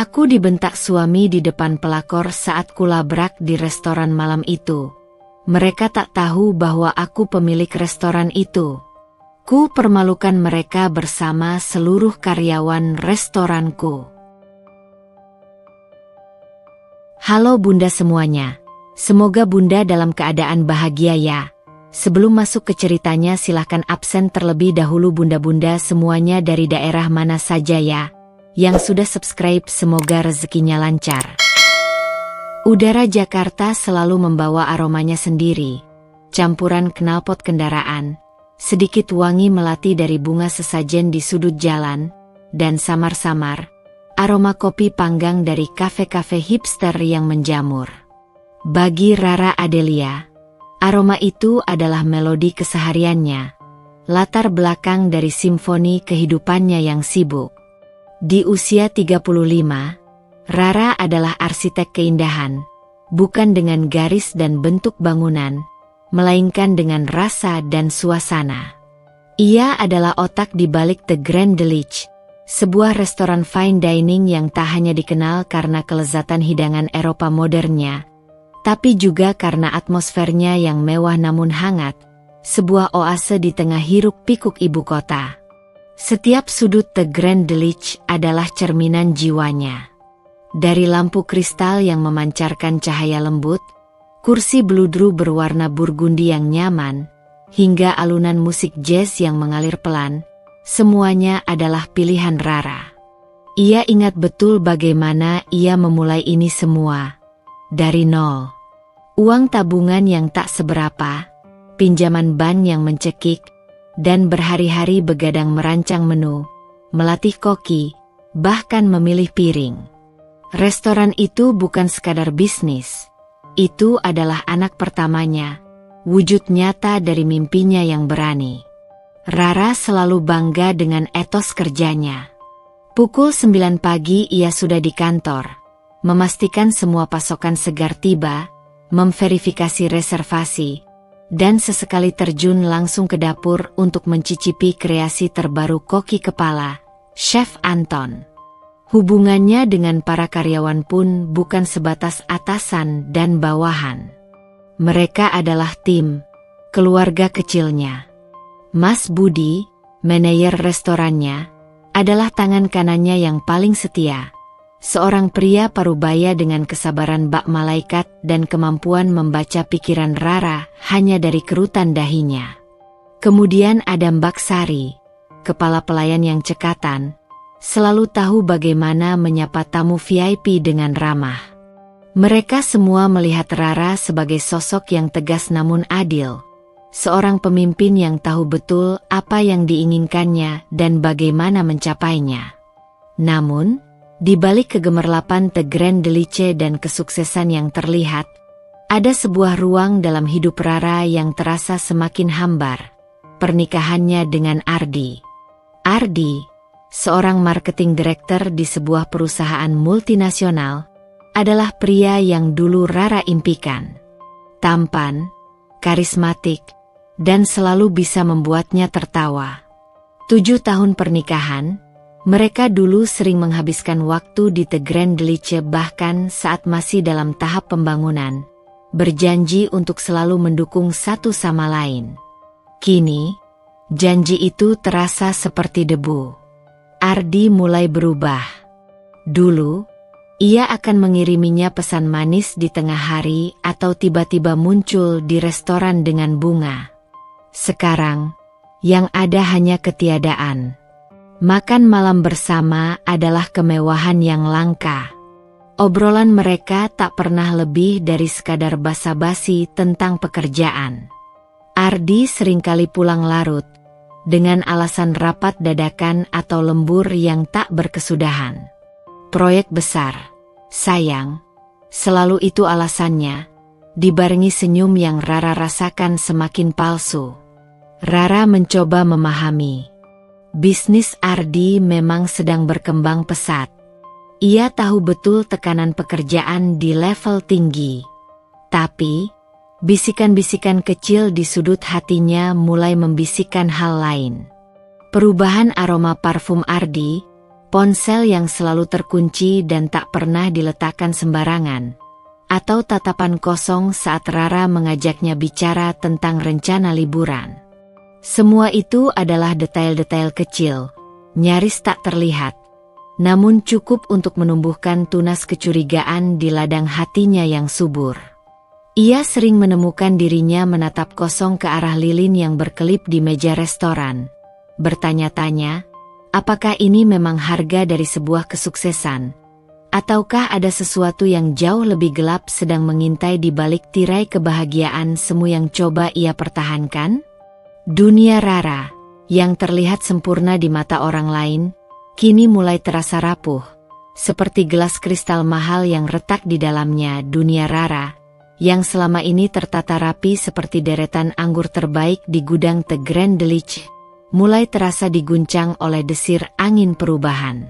Aku dibentak suami di depan pelakor saat kulabrak di restoran malam itu. Mereka tak tahu bahwa aku pemilik restoran itu. Ku permalukan mereka bersama seluruh karyawan restoranku. Halo Bunda semuanya. Semoga Bunda dalam keadaan bahagia ya. Sebelum masuk ke ceritanya silahkan absen terlebih dahulu bunda-bunda semuanya dari daerah mana saja ya. Yang sudah subscribe semoga rezekinya lancar. Udara Jakarta selalu membawa aromanya sendiri. Campuran knalpot kendaraan, sedikit wangi melati dari bunga sesajen di sudut jalan, dan samar-samar, aroma kopi panggang dari kafe-kafe hipster yang menjamur. Bagi Rara Adelia, aroma itu adalah melodi kesehariannya, latar belakang dari simfoni kehidupannya yang sibuk. Di usia 35, Rara adalah arsitek keindahan, bukan dengan garis dan bentuk bangunan, melainkan dengan rasa dan suasana. Ia adalah otak di balik The Grand Delich, sebuah restoran fine dining yang tak hanya dikenal karena kelezatan hidangan Eropa modernnya, tapi juga karena atmosfernya yang mewah namun hangat, sebuah oase di tengah hiruk-pikuk ibu kota. Setiap sudut The Grand Delich adalah cerminan jiwanya. Dari lampu kristal yang memancarkan cahaya lembut, kursi bludru berwarna burgundi yang nyaman, hingga alunan musik jazz yang mengalir pelan, semuanya adalah pilihan Rara. Ia ingat betul bagaimana ia memulai ini semua. Dari nol. Uang tabungan yang tak seberapa, pinjaman ban yang mencekik, dan berhari-hari begadang merancang menu, melatih koki, bahkan memilih piring. Restoran itu bukan sekadar bisnis. Itu adalah anak pertamanya, wujud nyata dari mimpinya yang berani. Rara selalu bangga dengan etos kerjanya. Pukul 9 pagi ia sudah di kantor, memastikan semua pasokan segar tiba, memverifikasi reservasi, dan sesekali terjun langsung ke dapur untuk mencicipi kreasi terbaru koki kepala, Chef Anton. Hubungannya dengan para karyawan pun bukan sebatas atasan dan bawahan. Mereka adalah tim, keluarga kecilnya. Mas Budi, manajer restorannya, adalah tangan kanannya yang paling setia. Seorang pria parubaya dengan kesabaran bak malaikat dan kemampuan membaca pikiran Rara hanya dari kerutan dahinya. Kemudian ada Mbak Sari, kepala pelayan yang cekatan, selalu tahu bagaimana menyapa tamu VIP dengan ramah. Mereka semua melihat Rara sebagai sosok yang tegas namun adil. Seorang pemimpin yang tahu betul apa yang diinginkannya dan bagaimana mencapainya. Namun, di balik kegemerlapan The Grand Delich dan kesuksesan yang terlihat, ada sebuah ruang dalam hidup Rara yang terasa semakin hambar. Pernikahannya dengan Ardi. Ardi, seorang marketing director di sebuah perusahaan multinasional, adalah pria yang dulu Rara impikan. Tampan, karismatik, dan selalu bisa membuatnya tertawa. 7 tahun pernikahan, mereka dulu sering menghabiskan waktu di The Grand Delich bahkan saat masih dalam tahap pembangunan, berjanji untuk selalu mendukung satu sama lain. Kini, janji itu terasa seperti debu. Ardi mulai berubah. Dulu, ia akan mengiriminya pesan manis di tengah hari atau tiba-tiba muncul di restoran dengan bunga. Sekarang, yang ada hanya ketiadaan. Makan malam bersama adalah kemewahan yang langka. Obrolan mereka tak pernah lebih dari sekadar basa-basi tentang pekerjaan. Ardi seringkali pulang larut, dengan alasan rapat dadakan atau lembur yang tak berkesudahan. Proyek besar, sayang, selalu itu alasannya, dibarengi senyum yang Rara rasakan semakin palsu. Rara mencoba memahami. Bisnis Ardi memang sedang berkembang pesat. Ia tahu betul tekanan pekerjaan di level tinggi. Tapi, bisikan-bisikan kecil di sudut hatinya mulai membisikkan hal lain. Perubahan aroma parfum Ardi, ponsel yang selalu terkunci dan tak pernah diletakkan sembarangan, atau tatapan kosong saat Rara mengajaknya bicara tentang rencana liburan. Semua itu adalah detail-detail kecil, nyaris tak terlihat, namun cukup untuk menumbuhkan tunas kecurigaan di ladang hatinya yang subur. Ia sering menemukan dirinya menatap kosong ke arah lilin yang berkelip di meja restoran, bertanya-tanya, apakah ini memang harga dari sebuah kesuksesan, ataukah ada sesuatu yang jauh lebih gelap sedang mengintai di balik tirai kebahagiaan semu yang coba ia pertahankan? Dunia Rara, yang terlihat sempurna di mata orang lain, kini mulai terasa rapuh, seperti gelas kristal mahal yang retak di dalamnya. Dunia Rara, yang selama ini tertata rapi seperti deretan anggur terbaik di gudang The Grand Delich, mulai terasa diguncang oleh desir angin perubahan.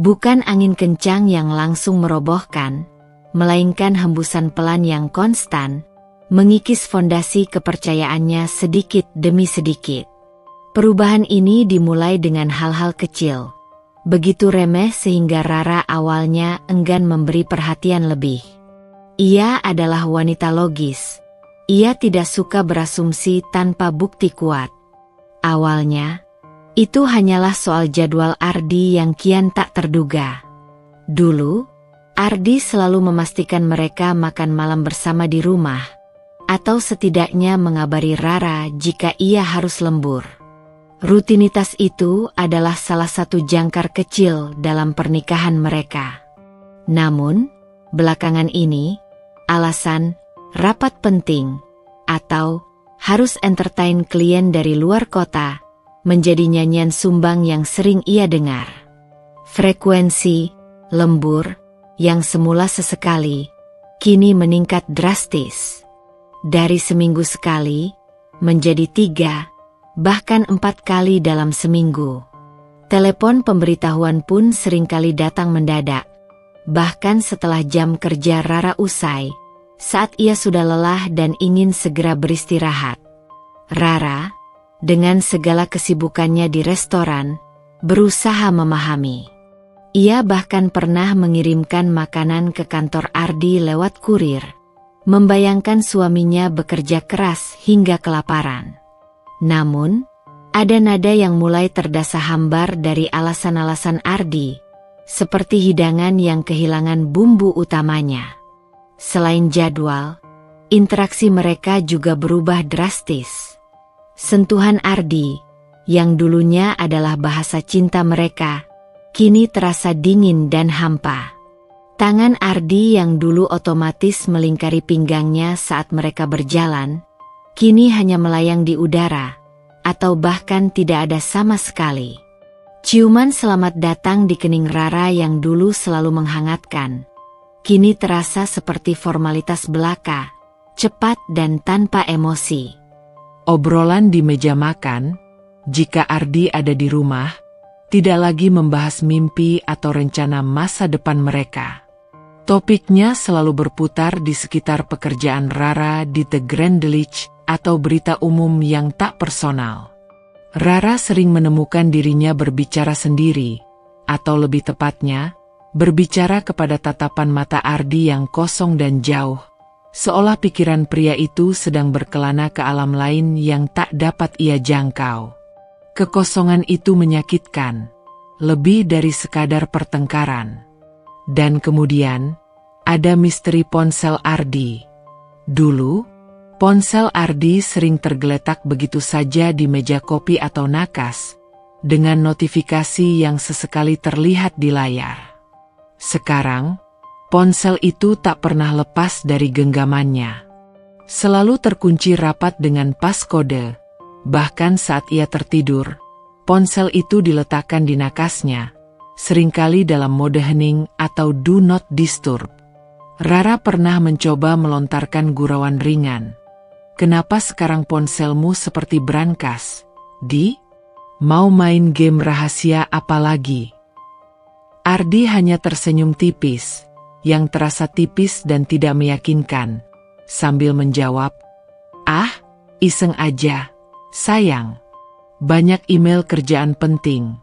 Bukan angin kencang yang langsung merobohkan, melainkan hembusan pelan yang konstan, mengikis fondasi kepercayaannya sedikit demi sedikit. Perubahan ini dimulai dengan hal-hal kecil, begitu remeh sehingga Rara awalnya enggan memberi perhatian lebih. Ia adalah wanita logis. Ia tidak suka berasumsi tanpa bukti kuat. Awalnya, itu hanyalah soal jadwal Ardi yang kian tak terduga. Dulu, Ardi selalu memastikan mereka makan malam bersama di rumah, atau setidaknya mengabari Rara jika ia harus lembur. Rutinitas itu adalah salah satu jangkar kecil dalam pernikahan mereka. Namun, belakangan ini, alasan rapat penting atau harus entertain klien dari luar kota menjadi nyanyian sumbang yang sering ia dengar. Frekuensi lembur yang semula sesekali kini meningkat drastis. Dari seminggu sekali menjadi 3, bahkan 4 kali dalam seminggu. Telepon pemberitahuan pun seringkali datang mendadak, bahkan setelah jam kerja Rara usai, saat ia sudah lelah dan ingin segera beristirahat. Rara, dengan segala kesibukannya di restoran, berusaha memahami. Ia bahkan pernah mengirimkan makanan ke kantor Ardi lewat kurir, membayangkan suaminya bekerja keras hingga kelaparan. Namun, ada nada yang mulai terdasa hambar dari alasan-alasan Ardi, seperti hidangan yang kehilangan bumbu utamanya. Selain jadwal, interaksi mereka juga berubah drastis. Sentuhan Ardi, yang dulunya adalah bahasa cinta mereka, kini terasa dingin dan hampa. Tangan Ardi yang dulu otomatis melingkari pinggangnya saat mereka berjalan, kini hanya melayang di udara, atau bahkan tidak ada sama sekali. Ciuman selamat datang di kening Rara yang dulu selalu menghangatkan, kini terasa seperti formalitas belaka, cepat dan tanpa emosi. Obrolan di meja makan, jika Ardi ada di rumah, tidak lagi membahas mimpi atau rencana masa depan mereka. Topiknya selalu berputar di sekitar pekerjaan Rara di The Grand Delich atau berita umum yang tak personal. Rara sering menemukan dirinya berbicara sendiri, atau lebih tepatnya, berbicara kepada tatapan mata Ardi yang kosong dan jauh, seolah pikiran pria itu sedang berkelana ke alam lain yang tak dapat ia jangkau. Kekosongan itu menyakitkan, lebih dari sekadar pertengkaran. Dan kemudian, ada misteri ponsel Ardi. Dulu, ponsel Ardi sering tergeletak begitu saja di meja kopi atau nakas, dengan notifikasi yang sesekali terlihat di layar. Sekarang, ponsel itu tak pernah lepas dari genggamannya. Selalu terkunci rapat dengan paskode, bahkan saat ia tertidur, ponsel itu diletakkan di nakasnya, seringkali dalam mode hening atau do not disturb. Rara pernah mencoba melontarkan gurauan ringan. "Kenapa sekarang ponselmu seperti brankas, Di? Mau main game rahasia apa lagi?" Ardi hanya tersenyum tipis, yang terasa tipis dan tidak meyakinkan, sambil menjawab, "Ah, iseng aja, sayang. Banyak email kerjaan penting.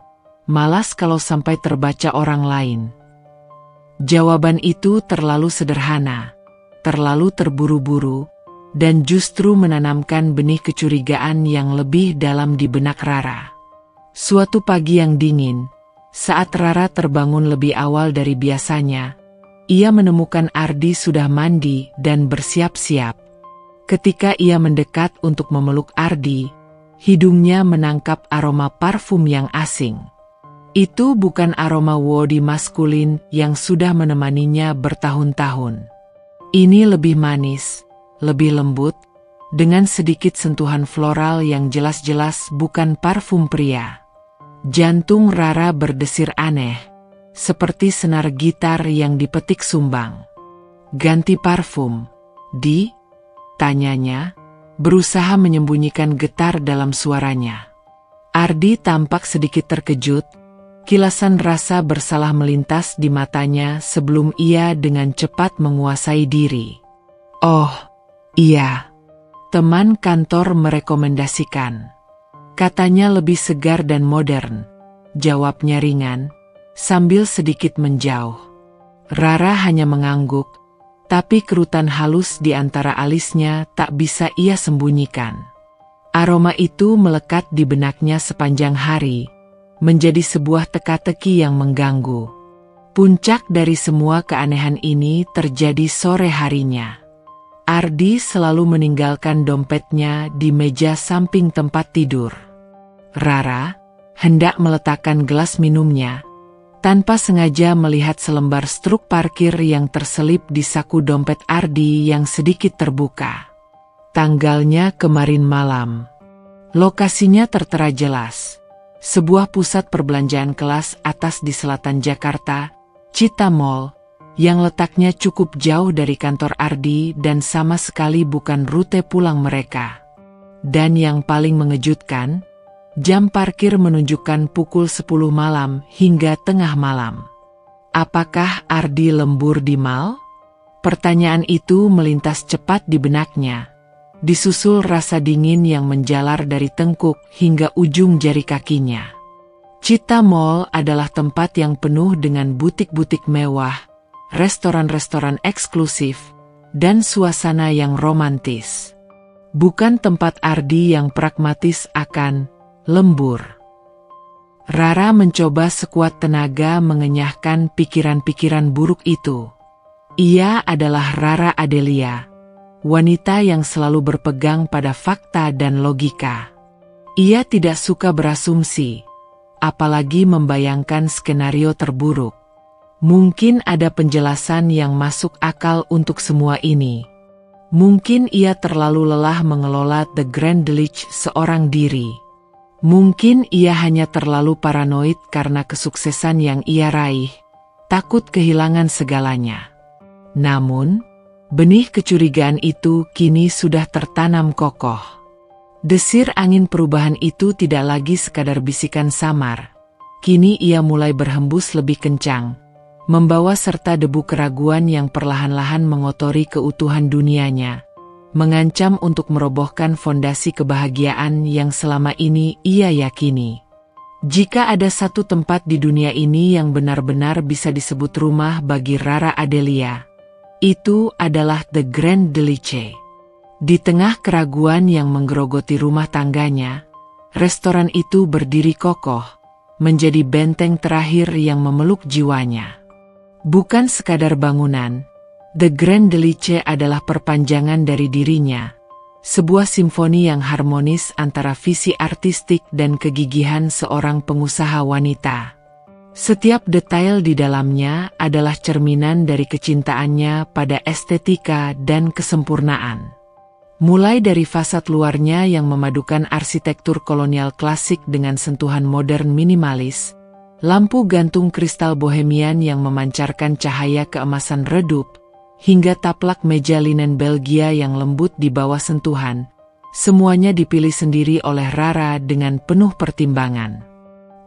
malas kalau sampai terbaca orang lain. Jawaban itu terlalu sederhana, terlalu terburu-buru, dan justru menanamkan benih kecurigaan yang lebih dalam di benak Rara. Suatu pagi yang dingin, saat Rara terbangun lebih awal dari biasanya, ia menemukan Ardi sudah mandi dan bersiap-siap. Ketika ia mendekat untuk memeluk Ardi, hidungnya menangkap aroma parfum yang asing. Itu bukan aroma woody maskulin yang sudah menemaninya bertahun-tahun. Ini lebih manis, lebih lembut, dengan sedikit sentuhan floral yang jelas-jelas bukan parfum pria. Jantung Rara berdesir aneh, seperti senar gitar yang dipetik sumbang. "Ganti parfum, Di?" tanyanya, berusaha menyembunyikan getar dalam suaranya. Ardi tampak sedikit terkejut, kilasan rasa bersalah melintas di matanya sebelum ia dengan cepat menguasai diri. "Oh, iya. Teman kantor merekomendasikan. Katanya lebih segar dan modern," jawabnya ringan, sambil sedikit menjauh. Rara hanya mengangguk, tapi kerutan halus di antara alisnya tak bisa ia sembunyikan. Aroma itu melekat di benaknya sepanjang hari, menjadi sebuah teka-teki yang mengganggu. Puncak dari semua keanehan ini terjadi sore harinya. Ardi selalu meninggalkan dompetnya di meja samping tempat tidur. Rara hendak meletakkan gelas minumnya, tanpa sengaja melihat selembar struk parkir yang terselip di saku dompet Ardi yang sedikit terbuka. Tanggalnya kemarin malam. Lokasinya tertera jelas. Sebuah pusat perbelanjaan kelas atas di selatan Jakarta, Cita Mall, yang letaknya cukup jauh dari kantor Ardi dan sama sekali bukan rute pulang mereka. Dan yang paling mengejutkan, jam parkir menunjukkan pukul 10 malam hingga tengah malam. Apakah Ardi lembur di mall? Pertanyaan itu melintas cepat di benaknya, disusul rasa dingin yang menjalar dari tengkuk hingga ujung jari kakinya. Cita Mall adalah tempat yang penuh dengan butik-butik mewah, restoran-restoran eksklusif, dan suasana yang romantis. Bukan tempat Ardi yang pragmatis akan lembur. Rara mencoba sekuat tenaga mengenyahkan pikiran-pikiran buruk itu. Ia adalah Rara Adelia, wanita yang selalu berpegang pada fakta dan logika. Ia tidak suka berasumsi, apalagi membayangkan skenario terburuk. Mungkin ada penjelasan yang masuk akal untuk semua ini. Mungkin ia terlalu lelah mengelola The Grand Deluxe seorang diri. Mungkin ia hanya terlalu paranoid karena kesuksesan yang ia raih, takut kehilangan segalanya. Namun, benih kecurigaan itu kini sudah tertanam kokoh. Desir angin perubahan itu tidak lagi sekadar bisikan samar. Kini ia mulai berhembus lebih kencang, membawa serta debu keraguan yang perlahan-lahan mengotori keutuhan dunianya, mengancam untuk merobohkan fondasi kebahagiaan yang selama ini ia yakini. Jika ada satu tempat di dunia ini yang benar-benar bisa disebut rumah bagi Rara Adelia, itu adalah The Grand Deluxe. Di tengah keraguan yang menggerogoti rumah tangganya, restoran itu berdiri kokoh, menjadi benteng terakhir yang memeluk jiwanya. Bukan sekadar bangunan, The Grand Deluxe adalah perpanjangan dari dirinya, sebuah simfoni yang harmonis antara visi artistik dan kegigihan seorang pengusaha wanita. Setiap detail di dalamnya adalah cerminan dari kecintaannya pada estetika dan kesempurnaan. Mulai dari fasad luarnya yang memadukan arsitektur kolonial klasik dengan sentuhan modern minimalis, lampu gantung kristal bohemian yang memancarkan cahaya keemasan redup, hingga taplak meja linen Belgia yang lembut di bawah sentuhan, semuanya dipilih sendiri oleh Rara dengan penuh pertimbangan.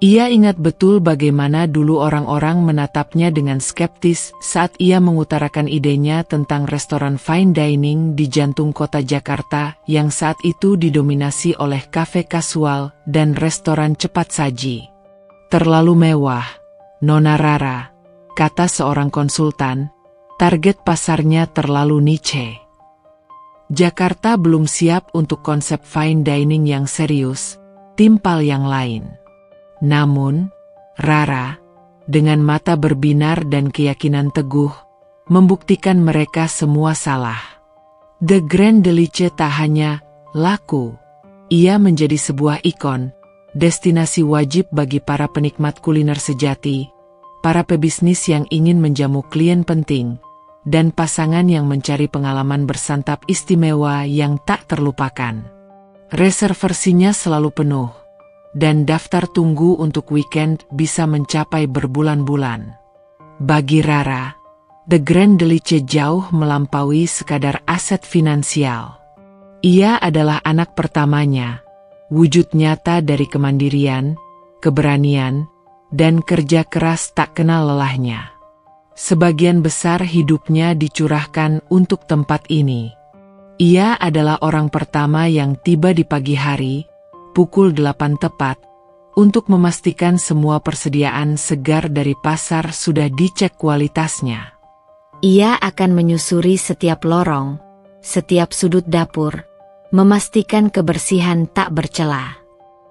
Ia ingat betul bagaimana dulu orang-orang menatapnya dengan skeptis saat ia mengutarakan idenya tentang restoran fine dining di jantung kota Jakarta yang saat itu didominasi oleh kafe kasual dan restoran cepat saji. Terlalu mewah, Nona Rara, kata seorang konsultan, target pasarnya terlalu niche. Jakarta belum siap untuk konsep fine dining yang serius, timpal yang lain. Namun, Rara, dengan mata berbinar dan keyakinan teguh, membuktikan mereka semua salah. The Grand Delice tak hanya laku, ia menjadi sebuah ikon, destinasi wajib bagi para penikmat kuliner sejati, para pebisnis yang ingin menjamu klien penting, dan pasangan yang mencari pengalaman bersantap istimewa yang tak terlupakan. Reservasinya selalu penuh, dan daftar tunggu untuk weekend bisa mencapai berbulan-bulan. Bagi Rara, The Grand Delice jauh melampaui sekadar aset finansial. Ia adalah anak pertamanya, wujud nyata dari kemandirian, keberanian, dan kerja keras tak kenal lelahnya. Sebagian besar hidupnya dicurahkan untuk tempat ini. Ia adalah orang pertama yang tiba di pagi hari, pukul 8 tepat, untuk memastikan semua persediaan segar dari pasar sudah dicek kualitasnya. Ia akan menyusuri setiap lorong, setiap sudut dapur, memastikan kebersihan tak bercela.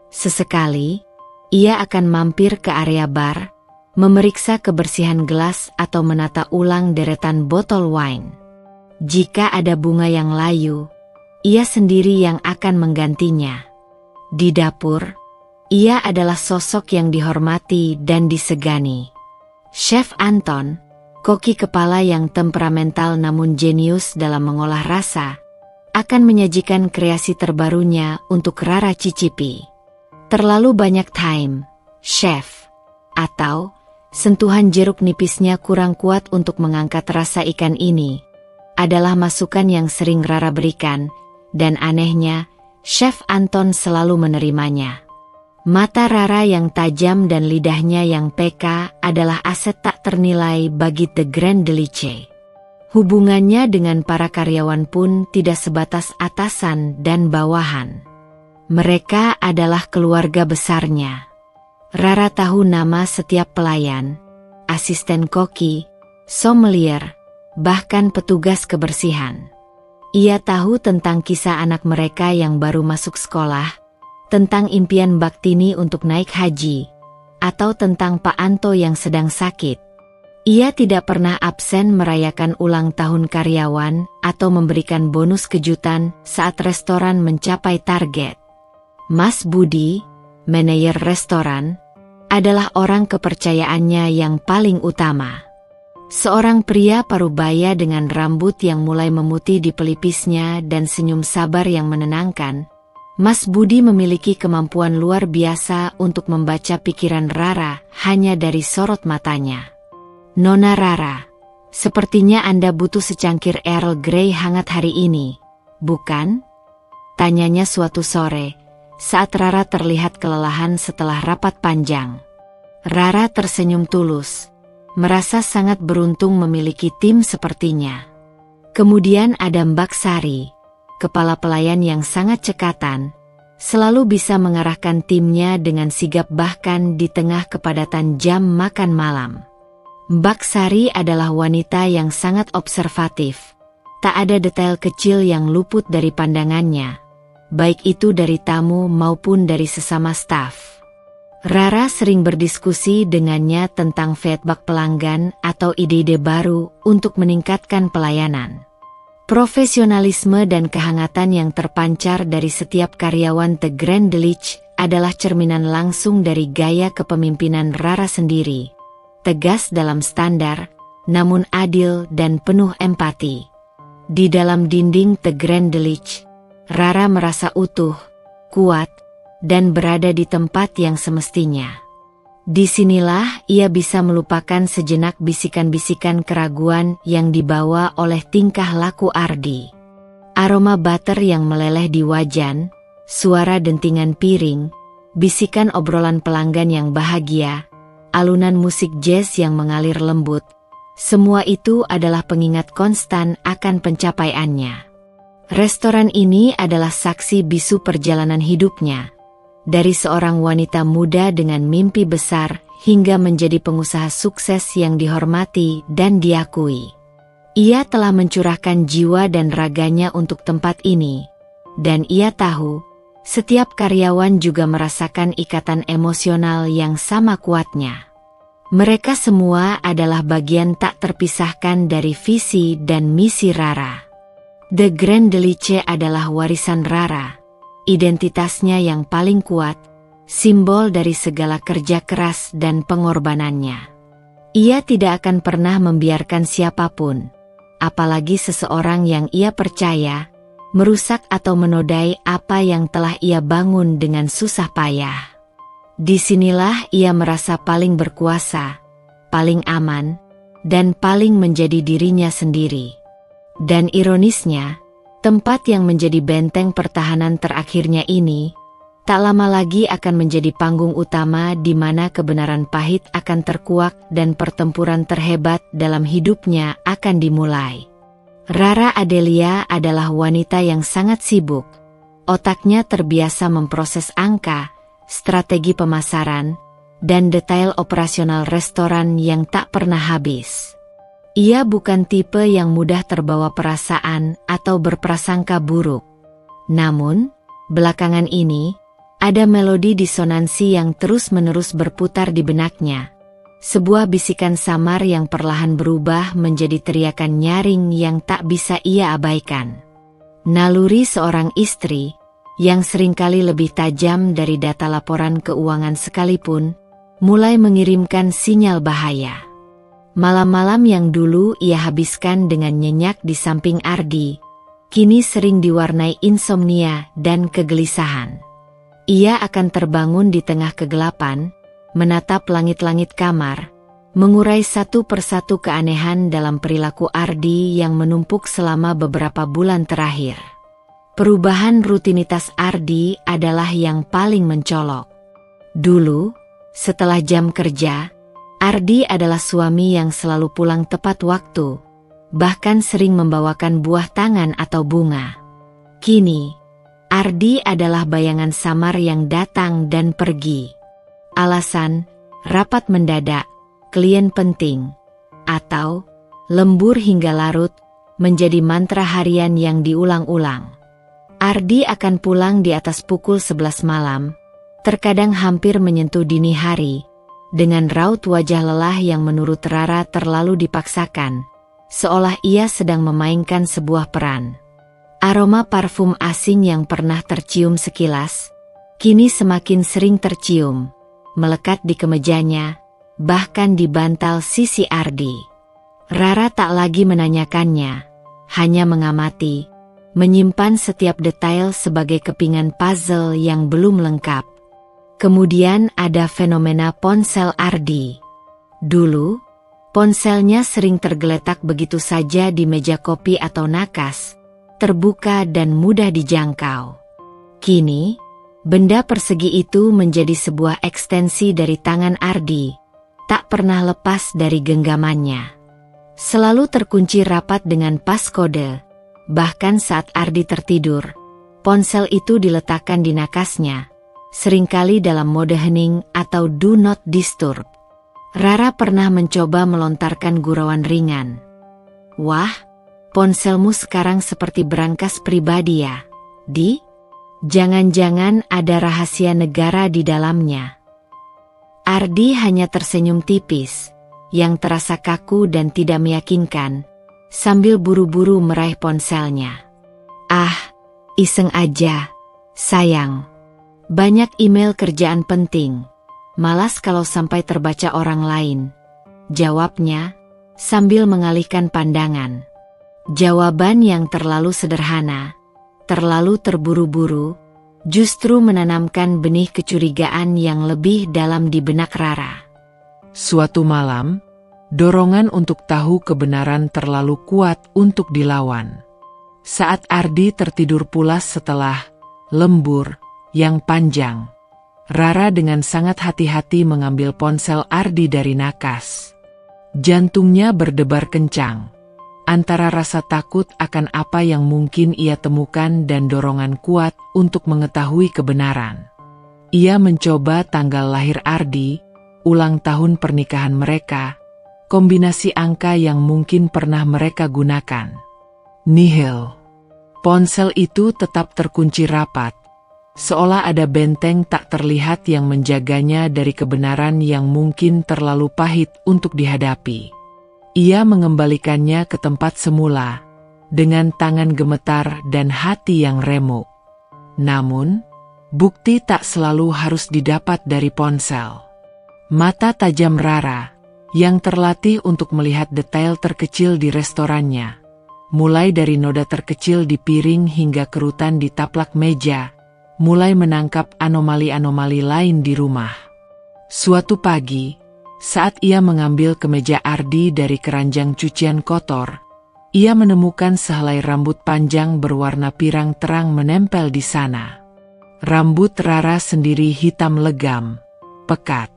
Sesekali, ia akan mampir ke area bar, memeriksa kebersihan gelas atau menata ulang deretan botol wine. Jika ada bunga yang layu, ia sendiri yang akan menggantinya. Di dapur, ia adalah sosok yang dihormati dan disegani. Chef Anton, koki kepala yang temperamental namun jenius dalam mengolah rasa, akan menyajikan kreasi terbarunya untuk Rara cicipi. Terlalu banyak time, chef, atau sentuhan jeruk nipisnya kurang kuat untuk mengangkat rasa ikan ini, adalah masukan yang sering Rara berikan, dan anehnya, Chef Anton selalu menerimanya. Mata Rara yang tajam dan lidahnya yang peka adalah aset tak ternilai bagi The Grand Delice. Hubungannya dengan para karyawan pun tidak sebatas atasan dan bawahan. Mereka adalah keluarga besarnya. Rara tahu nama setiap pelayan, asisten koki, sommelier, bahkan petugas kebersihan. Ia tahu tentang kisah anak mereka yang baru masuk sekolah, tentang impian Baktini untuk naik haji, atau tentang Pak Anto yang sedang sakit. Ia tidak pernah absen merayakan ulang tahun karyawan atau memberikan bonus kejutan saat restoran mencapai target. Mas Budi, manajer restoran, adalah orang kepercayaannya yang paling utama. Seorang pria parubaya dengan rambut yang mulai memutih di pelipisnya dan senyum sabar yang menenangkan, Mas Budi memiliki kemampuan luar biasa untuk membaca pikiran Rara hanya dari sorot matanya. Nona Rara, sepertinya Anda butuh secangkir Earl Grey hangat hari ini, bukan? Tanyanya suatu sore, saat Rara terlihat kelelahan setelah rapat panjang. Rara tersenyum tulus, merasa sangat beruntung memiliki tim sepertinya. Kemudian ada Mbak Sari, kepala pelayan yang sangat cekatan, selalu bisa mengarahkan timnya dengan sigap bahkan di tengah kepadatan jam makan malam. Mbak Sari adalah wanita yang sangat observatif, tak ada detail kecil yang luput dari pandangannya, baik itu dari tamu maupun dari sesama staf. Rara sering berdiskusi dengannya tentang feedback pelanggan atau ide-ide baru untuk meningkatkan pelayanan. Profesionalisme dan kehangatan yang terpancar dari setiap karyawan The Grand Delice adalah cerminan langsung dari gaya kepemimpinan Rara sendiri. Tegas dalam standar, namun adil dan penuh empati. Di dalam dinding The Grand Delice, Rara merasa utuh, kuat, dan berada di tempat yang semestinya. Disinilah ia bisa melupakan sejenak bisikan-bisikan keraguan yang dibawa oleh tingkah laku Ardi. Aroma butter yang meleleh di wajan, suara dentingan piring, bisikan obrolan pelanggan yang bahagia, alunan musik jazz yang mengalir lembut, semua itu adalah pengingat konstan akan pencapaiannya. Restoran ini adalah saksi bisu perjalanan hidupnya. dari seorang wanita muda dengan mimpi besar hingga menjadi pengusaha sukses yang dihormati dan diakui. Ia telah mencurahkan jiwa dan raganya untuk tempat ini, dan ia tahu, setiap karyawan juga merasakan ikatan emosional yang sama kuatnya. Mereka semua adalah bagian tak terpisahkan dari visi dan misi Rara. The Grand Delice adalah warisan Rara, identitasnya yang paling kuat, simbol dari segala kerja keras dan pengorbanannya. Ia tidak akan pernah membiarkan siapapun, apalagi seseorang yang ia percaya, merusak atau menodai apa yang telah ia bangun dengan susah payah. Disinilah ia merasa paling berkuasa, paling aman, dan paling menjadi dirinya sendiri. Dan ironisnya, tempat yang menjadi benteng pertahanan terakhirnya ini, tak lama lagi akan menjadi panggung utama di mana kebenaran pahit akan terkuak dan pertempuran terhebat dalam hidupnya akan dimulai. Rara Adelia adalah wanita yang sangat sibuk. Otaknya terbiasa memproses angka, strategi pemasaran, dan detail operasional restoran yang tak pernah habis. Ia bukan tipe yang mudah terbawa perasaan atau berprasangka buruk. Namun, belakangan ini, ada melodi disonansi yang terus-menerus berputar di benaknya. Sebuah bisikan samar yang perlahan berubah menjadi teriakan nyaring yang tak bisa ia abaikan. Naluri seorang istri, yang seringkali lebih tajam dari data laporan keuangan sekalipun, mulai mengirimkan sinyal bahaya. Malam-malam yang dulu ia habiskan dengan nyenyak di samping Ardi, kini sering diwarnai insomnia dan kegelisahan. Ia akan terbangun di tengah kegelapan, menatap langit-langit kamar, mengurai satu persatu keanehan dalam perilaku Ardi yang menumpuk selama beberapa bulan terakhir. Perubahan rutinitas Ardi adalah yang paling mencolok. Dulu, setelah jam kerja, Ardi adalah suami yang selalu pulang tepat waktu, bahkan sering membawakan buah tangan atau bunga. Kini, Ardi adalah bayangan samar yang datang dan pergi. Alasan, rapat mendadak, klien penting, atau lembur hingga larut, menjadi mantra harian yang diulang-ulang. Ardi akan pulang di atas pukul 11 malam, terkadang hampir menyentuh dini hari, dengan raut wajah lelah yang menurut Rara terlalu dipaksakan, seolah ia sedang memainkan sebuah peran. Aroma parfum asing yang pernah tercium sekilas, kini semakin sering tercium, melekat di kemejanya, bahkan di bantal sisi Ardi. Rara tak lagi menanyakannya, hanya mengamati, menyimpan setiap detail sebagai kepingan puzzle yang belum lengkap. Kemudian ada fenomena ponsel Ardi. Dulu, ponselnya sering tergeletak begitu saja di meja kopi atau nakas, terbuka dan mudah dijangkau. Kini, benda persegi itu menjadi sebuah ekstensi dari tangan Ardi, tak pernah lepas dari genggamannya. Selalu terkunci rapat dengan paskode, bahkan saat Ardi tertidur, ponsel itu diletakkan di nakasnya, seringkali dalam mode hening atau do not disturb. Rara pernah mencoba melontarkan gurauan ringan. Wah, ponselmu sekarang seperti berangkas pribadi ya, Di? Jangan-jangan ada rahasia negara di dalamnya. Ardi hanya tersenyum tipis, yang terasa kaku dan tidak meyakinkan, sambil buru-buru meraih ponselnya. Ah, iseng aja, sayang. Banyak email kerjaan penting, malas kalau sampai terbaca orang lain, jawabnya, sambil mengalihkan pandangan. Jawaban yang terlalu sederhana, terlalu terburu-buru, justru menanamkan benih kecurigaan yang lebih dalam di benak Rara. Suatu malam, dorongan untuk tahu kebenaran terlalu kuat untuk dilawan. Saat Ardi tertidur pulas setelah lembur yang panjang, Rara dengan sangat hati-hati mengambil ponsel Ardi dari nakas. Jantungnya berdebar kencang, antara rasa takut akan apa yang mungkin ia temukan dan dorongan kuat untuk mengetahui kebenaran. Ia mencoba tanggal lahir Ardi, ulang tahun pernikahan mereka, kombinasi angka yang mungkin pernah mereka gunakan. Nihil. Ponsel itu tetap terkunci rapat, seolah ada benteng tak terlihat yang menjaganya dari kebenaran yang mungkin terlalu pahit untuk dihadapi. Ia mengembalikannya ke tempat semula, dengan tangan gemetar dan hati yang remuk. Namun, bukti tak selalu harus didapat dari ponsel. Mata tajam Rara, yang terlatih untuk melihat detail terkecil di restorannya, mulai dari noda terkecil di piring hingga kerutan di taplak meja, mulai menangkap anomali-anomali lain di rumah. Suatu pagi, saat ia mengambil kemeja Ardi dari keranjang cucian kotor, ia menemukan sehelai rambut panjang berwarna pirang terang menempel di sana. Rambut Rara sendiri hitam legam, pekat.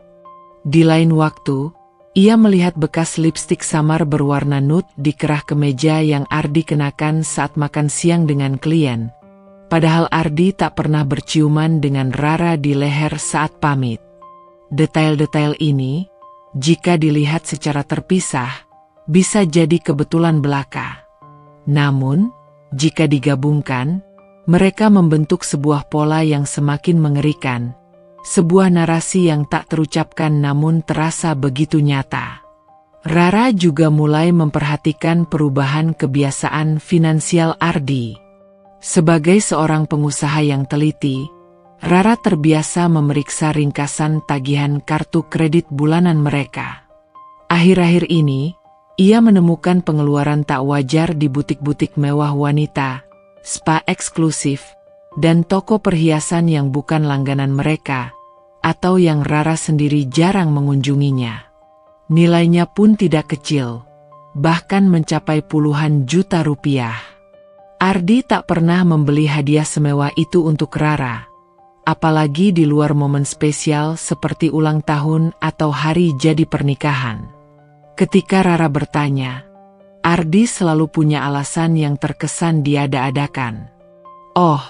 Di lain waktu, ia melihat bekas lipstik samar berwarna nude di kerah kemeja yang Ardi kenakan saat makan siang dengan klien. Padahal Ardi tak pernah berciuman dengan Rara di leher saat pamit. Detail-detail ini, jika dilihat secara terpisah, bisa jadi kebetulan belaka. Namun, jika digabungkan, mereka membentuk sebuah pola yang semakin mengerikan, sebuah narasi yang tak terucapkan namun terasa begitu nyata. Rara juga mulai memperhatikan perubahan kebiasaan finansial Ardi. Sebagai seorang pengusaha yang teliti, Rara terbiasa memeriksa ringkasan tagihan kartu kredit bulanan mereka. Akhir-akhir ini, ia menemukan pengeluaran tak wajar di butik-butik mewah wanita, spa eksklusif, dan toko perhiasan yang bukan langganan mereka, atau yang Rara sendiri jarang mengunjunginya. Nilainya pun tidak kecil, bahkan mencapai puluhan juta rupiah. Ardi tak pernah membeli hadiah semewah itu untuk Rara, apalagi di luar momen spesial seperti ulang tahun atau hari jadi pernikahan. Ketika Rara bertanya, Ardi selalu punya alasan yang terkesan diada-adakan. Oh,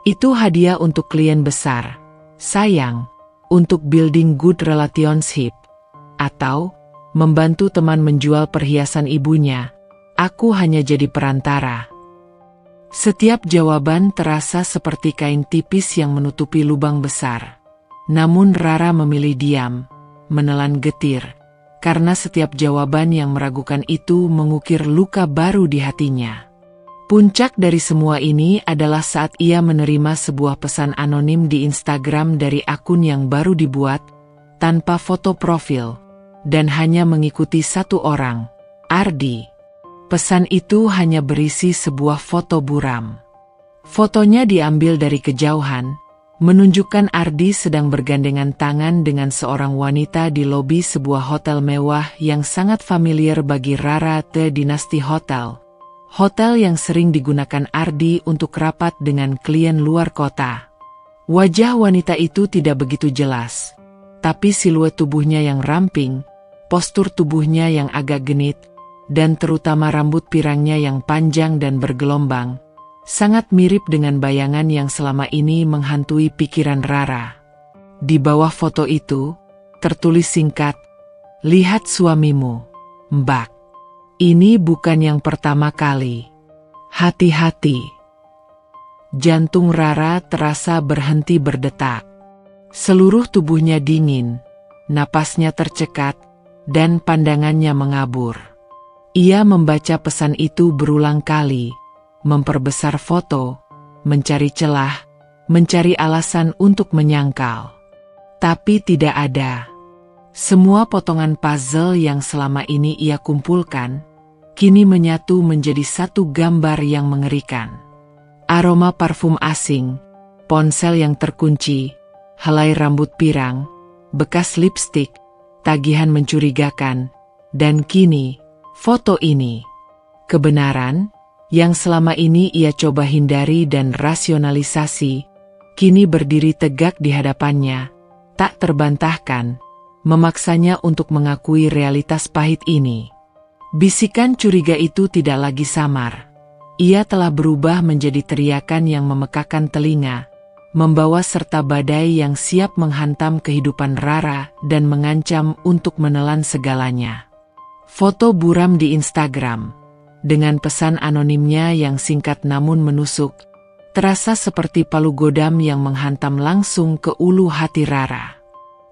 itu hadiah untuk klien besar. Sayang, untuk building good relationship. Atau, membantu teman menjual perhiasan ibunya. Aku hanya jadi perantara. Setiap jawaban terasa seperti kain tipis yang menutupi lubang besar. Namun Rara memilih diam, menelan getir. Karena setiap jawaban yang meragukan itu mengukir luka baru di hatinya. Puncak dari semua ini adalah saat ia menerima sebuah pesan anonim di Instagram dari akun yang baru dibuat, tanpa foto profil, dan hanya mengikuti satu orang, Ardi. Pesan itu hanya berisi sebuah foto buram. Fotonya diambil dari kejauhan, menunjukkan Ardi sedang bergandengan tangan dengan seorang wanita di lobi sebuah hotel mewah yang sangat familiar bagi Rara, The Dynasty Hotel. Hotel yang sering digunakan Ardi untuk rapat dengan klien luar kota. Wajah wanita itu tidak begitu jelas, tapi siluet tubuhnya yang ramping, postur tubuhnya yang agak genit, dan terutama rambut pirangnya yang panjang dan bergelombang, sangat mirip dengan bayangan yang selama ini menghantui pikiran Rara. Di bawah foto itu, tertulis singkat, "Lihat suamimu, Mbak. Ini bukan yang pertama kali. Hati-hati." Jantung Rara terasa berhenti berdetak. Seluruh tubuhnya dingin, napasnya tercekat, dan pandangannya mengabur. Ia membaca pesan itu berulang kali, memperbesar foto, mencari celah, mencari alasan untuk menyangkal. Tapi tidak ada. Semua potongan puzzle yang selama ini ia kumpulkan, kini menyatu menjadi satu gambar yang mengerikan. Aroma parfum asing, ponsel yang terkunci, helai rambut pirang, bekas lipstik, tagihan mencurigakan, dan kini, foto ini. Kebenaran yang selama ini ia coba hindari dan rasionalisasi, kini berdiri tegak di hadapannya, tak terbantahkan, memaksanya untuk mengakui realitas pahit ini. Bisikan curiga itu tidak lagi samar. Ia telah berubah menjadi teriakan yang memekakan telinga, membawa serta badai yang siap menghantam kehidupan Rara dan mengancam untuk menelan segalanya. Foto buram di Instagram, dengan pesan anonimnya yang singkat namun menusuk, terasa seperti palu godam yang menghantam langsung ke ulu hati Rara.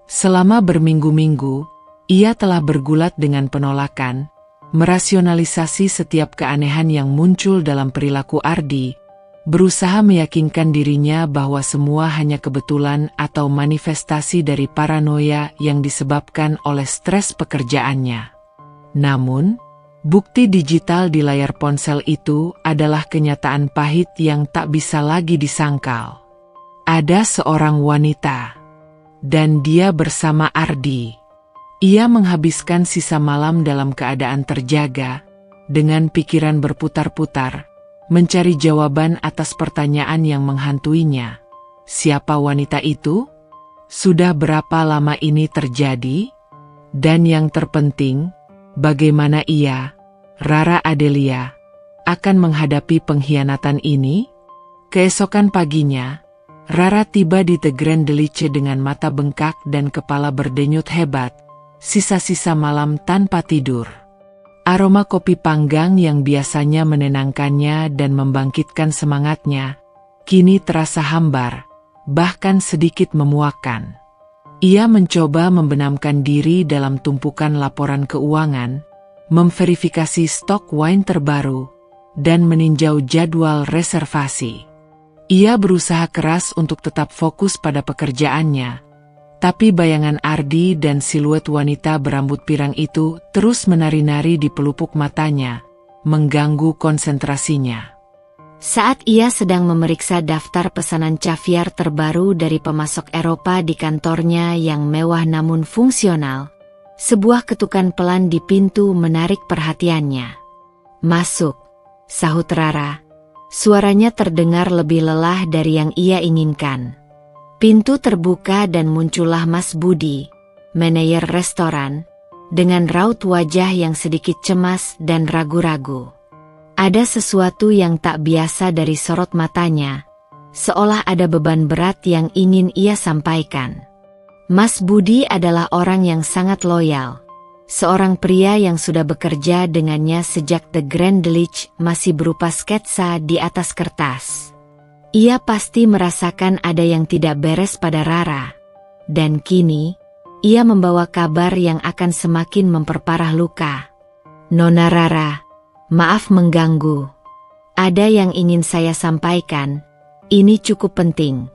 Selama berminggu-minggu, ia telah bergulat dengan penolakan, merasionalisasi setiap keanehan yang muncul dalam perilaku Ardi, berusaha meyakinkan dirinya bahwa semua hanya kebetulan atau manifestasi dari paranoia yang disebabkan oleh stres pekerjaannya. Namun, bukti digital di layar ponsel itu adalah kenyataan pahit yang tak bisa lagi disangkal. Ada seorang wanita, dan dia bersama Ardi. Ia menghabiskan sisa malam dalam keadaan terjaga, dengan pikiran berputar-putar, mencari jawaban atas pertanyaan yang menghantuinya. Siapa wanita itu? Sudah berapa lama ini terjadi? Dan yang terpenting, bagaimana ia, Rara Adelia, akan menghadapi pengkhianatan ini? Keesokan paginya, Rara tiba di The Grand Delice dengan mata bengkak dan kepala berdenyut hebat, sisa-sisa malam tanpa tidur. Aroma kopi panggang yang biasanya menenangkannya dan membangkitkan semangatnya, kini terasa hambar, bahkan sedikit memuakkan. Ia mencoba membenamkan diri dalam tumpukan laporan keuangan, memverifikasi stok wine terbaru, dan meninjau jadwal reservasi. Ia berusaha keras untuk tetap fokus pada pekerjaannya, tapi bayangan Ardi dan siluet wanita berambut pirang itu terus menari-nari di pelupuk matanya, mengganggu konsentrasinya. Saat ia sedang memeriksa daftar pesanan caviar terbaru dari pemasok Eropa di kantornya yang mewah namun fungsional, sebuah ketukan pelan di pintu menarik perhatiannya. "Masuk," sahut Rara. Suaranya terdengar lebih lelah dari yang ia inginkan. Pintu terbuka dan muncullah Mas Budi, manajer restoran, dengan raut wajah yang sedikit cemas dan ragu-ragu. Ada sesuatu yang tak biasa dari sorot matanya, seolah ada beban berat yang ingin ia sampaikan. Mas Budi adalah orang yang sangat loyal, seorang pria yang sudah bekerja dengannya sejak The Grand Delice masih berupa sketsa di atas kertas. Ia pasti merasakan ada yang tidak beres pada Rara, dan kini, ia membawa kabar yang akan semakin memperparah luka. "Nona Rara, maaf mengganggu. Ada yang ingin saya sampaikan, ini cukup penting,"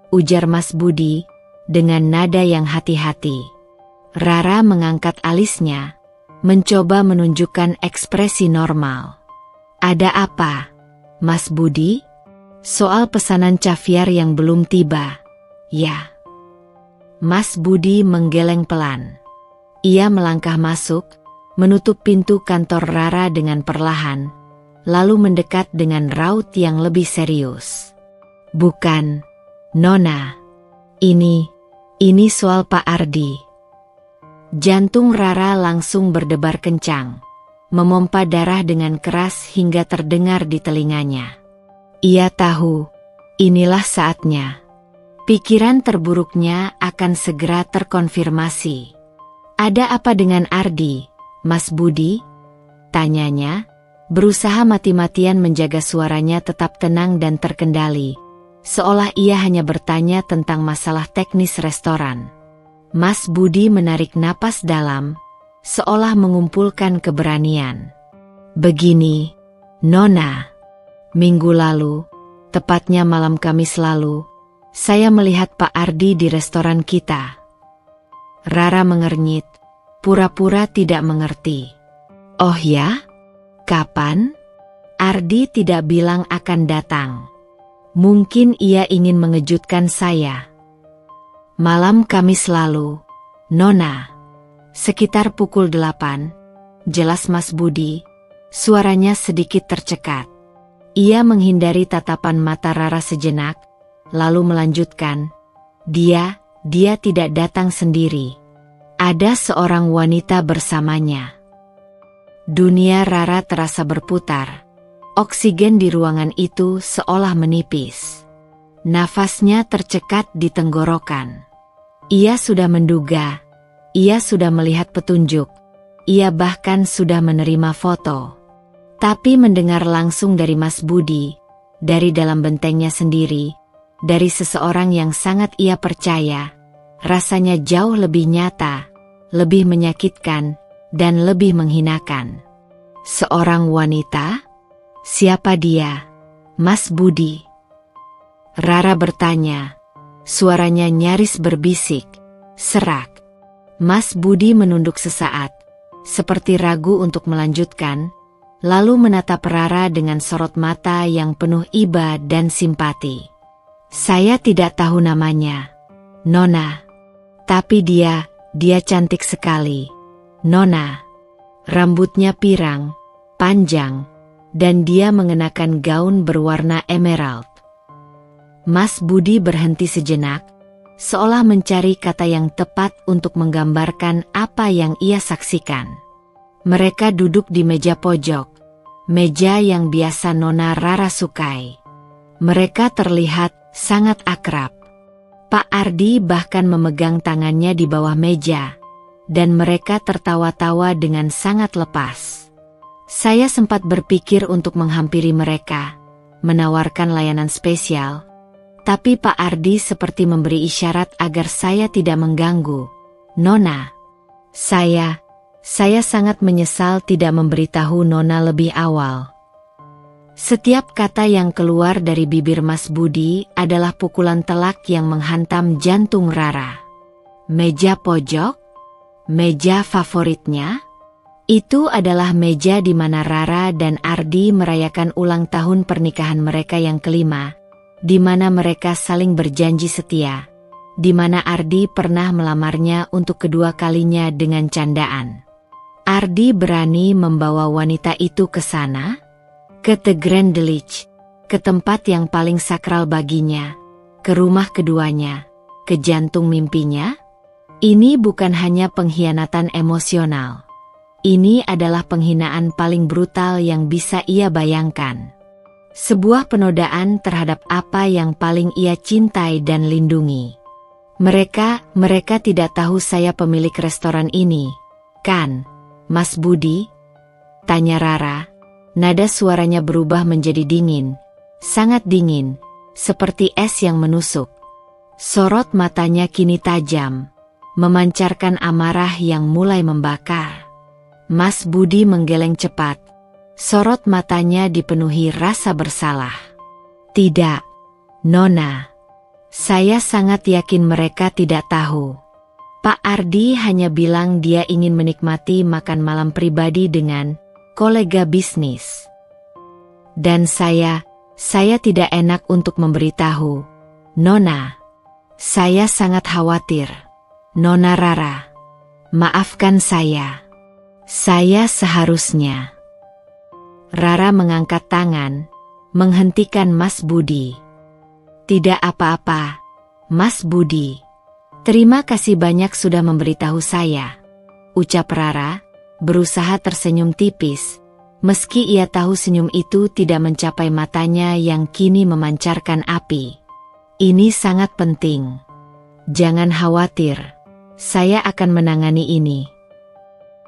ujar Mas Budi, dengan nada yang hati-hati. Rara mengangkat alisnya, mencoba menunjukkan ekspresi normal. "Ada apa, Mas Budi?" "Soal pesanan caviar yang belum tiba." "Ya." Mas Budi menggeleng pelan. Ia melangkah masuk, menutup pintu kantor Rara dengan perlahan, lalu mendekat dengan raut yang lebih serius. "Bukan, Nona. Ini soal Pak Ardi." Jantung Rara langsung berdebar kencang, memompa darah dengan keras hingga terdengar di telinganya. Ia tahu, inilah saatnya. Pikiran terburuknya akan segera terkonfirmasi. "Ada apa dengan Ardi, Mas Budi?" tanyanya, berusaha mati-matian menjaga suaranya tetap tenang dan terkendali, seolah ia hanya bertanya tentang masalah teknis restoran. Mas Budi menarik napas dalam, seolah mengumpulkan keberanian. "Begini, Nona. Minggu lalu, tepatnya malam Kamis lalu, saya melihat Pak Ardi di restoran kita." Rara mengernyit, pura-pura tidak mengerti. "Oh ya? Kapan?" "Ardi tidak bilang akan datang. Mungkin ia ingin mengejutkan saya." "Malam Kamis lalu, Nona. Sekitar pukul 8, jelas Mas Budi, suaranya sedikit tercekat. Ia menghindari tatapan mata Rara sejenak, lalu melanjutkan, Dia tidak datang sendiri. Ada seorang wanita bersamanya." Dunia Rara terasa berputar. Oksigen di ruangan itu seolah menipis. Nafasnya tercekat di tenggorokan. Ia sudah menduga, ia sudah melihat petunjuk, ia bahkan sudah menerima foto. Tapi mendengar langsung dari Mas Budi, dari dalam bentengnya sendiri, dari seseorang yang sangat ia percaya, rasanya jauh lebih nyata, lebih menyakitkan, dan lebih menghinakan. Seorang wanita? Siapa dia? Mas Budi? Rara bertanya, suaranya nyaris berbisik, serak. Mas Budi menunduk sesaat, seperti ragu untuk melanjutkan, lalu menatap Rara dengan sorot mata yang penuh iba dan simpati. Saya tidak tahu namanya, Nona. Tapi dia cantik sekali, Nona. Rambutnya pirang, panjang, dan dia mengenakan gaun berwarna emerald. Mas Budi berhenti sejenak, seolah mencari kata yang tepat untuk menggambarkan apa yang ia saksikan. Mereka duduk di meja pojok, meja yang biasa Nona Rara sukai. Mereka terlihat sangat akrab. Pak Ardi bahkan memegang tangannya di bawah meja, dan mereka tertawa-tawa dengan sangat lepas. Saya sempat berpikir untuk menghampiri mereka, menawarkan layanan spesial, tapi Pak Ardi seperti memberi isyarat agar saya tidak mengganggu. Nona, saya sangat menyesal tidak memberitahu Nona lebih awal. Setiap kata yang keluar dari bibir Mas Budi adalah pukulan telak yang menghantam jantung Rara. Meja pojok? Meja favoritnya? Itu adalah meja di mana Rara dan Ardi merayakan ulang tahun pernikahan mereka yang kelima, di mana mereka saling berjanji setia, di mana Ardi pernah melamarnya untuk kedua kalinya dengan candaan. Ardi berani membawa wanita itu ke sana? Ke The Grandelich, ke tempat yang paling sakral baginya, ke rumah keduanya, ke jantung mimpinya? Ini bukan hanya pengkhianatan emosional. Ini adalah penghinaan paling brutal yang bisa ia bayangkan. Sebuah penodaan terhadap apa yang paling ia cintai dan lindungi. Mereka tidak tahu saya pemilik restoran ini, kan, Mas Budi? Tanya Rara. Nada suaranya berubah menjadi dingin, sangat dingin, seperti es yang menusuk. Sorot matanya kini tajam, memancarkan amarah yang mulai membakar. Mas Budi menggeleng cepat, sorot matanya dipenuhi rasa bersalah. Tidak, Nona. Saya sangat yakin mereka tidak tahu. Pak Ardi hanya bilang dia ingin menikmati makan malam pribadi dengan kolega bisnis. Dan saya tidak enak untuk memberitahu, Nona. Saya sangat khawatir, Nona Rara. Maafkan saya. Saya seharusnya. Rara mengangkat tangan, menghentikan Mas Budi. Tidak apa-apa, Mas Budi. Terima kasih banyak sudah memberitahu saya, ucap Rara, berusaha tersenyum tipis, meski ia tahu senyum itu tidak mencapai matanya yang kini memancarkan api. Ini sangat penting. Jangan khawatir, saya akan menangani ini.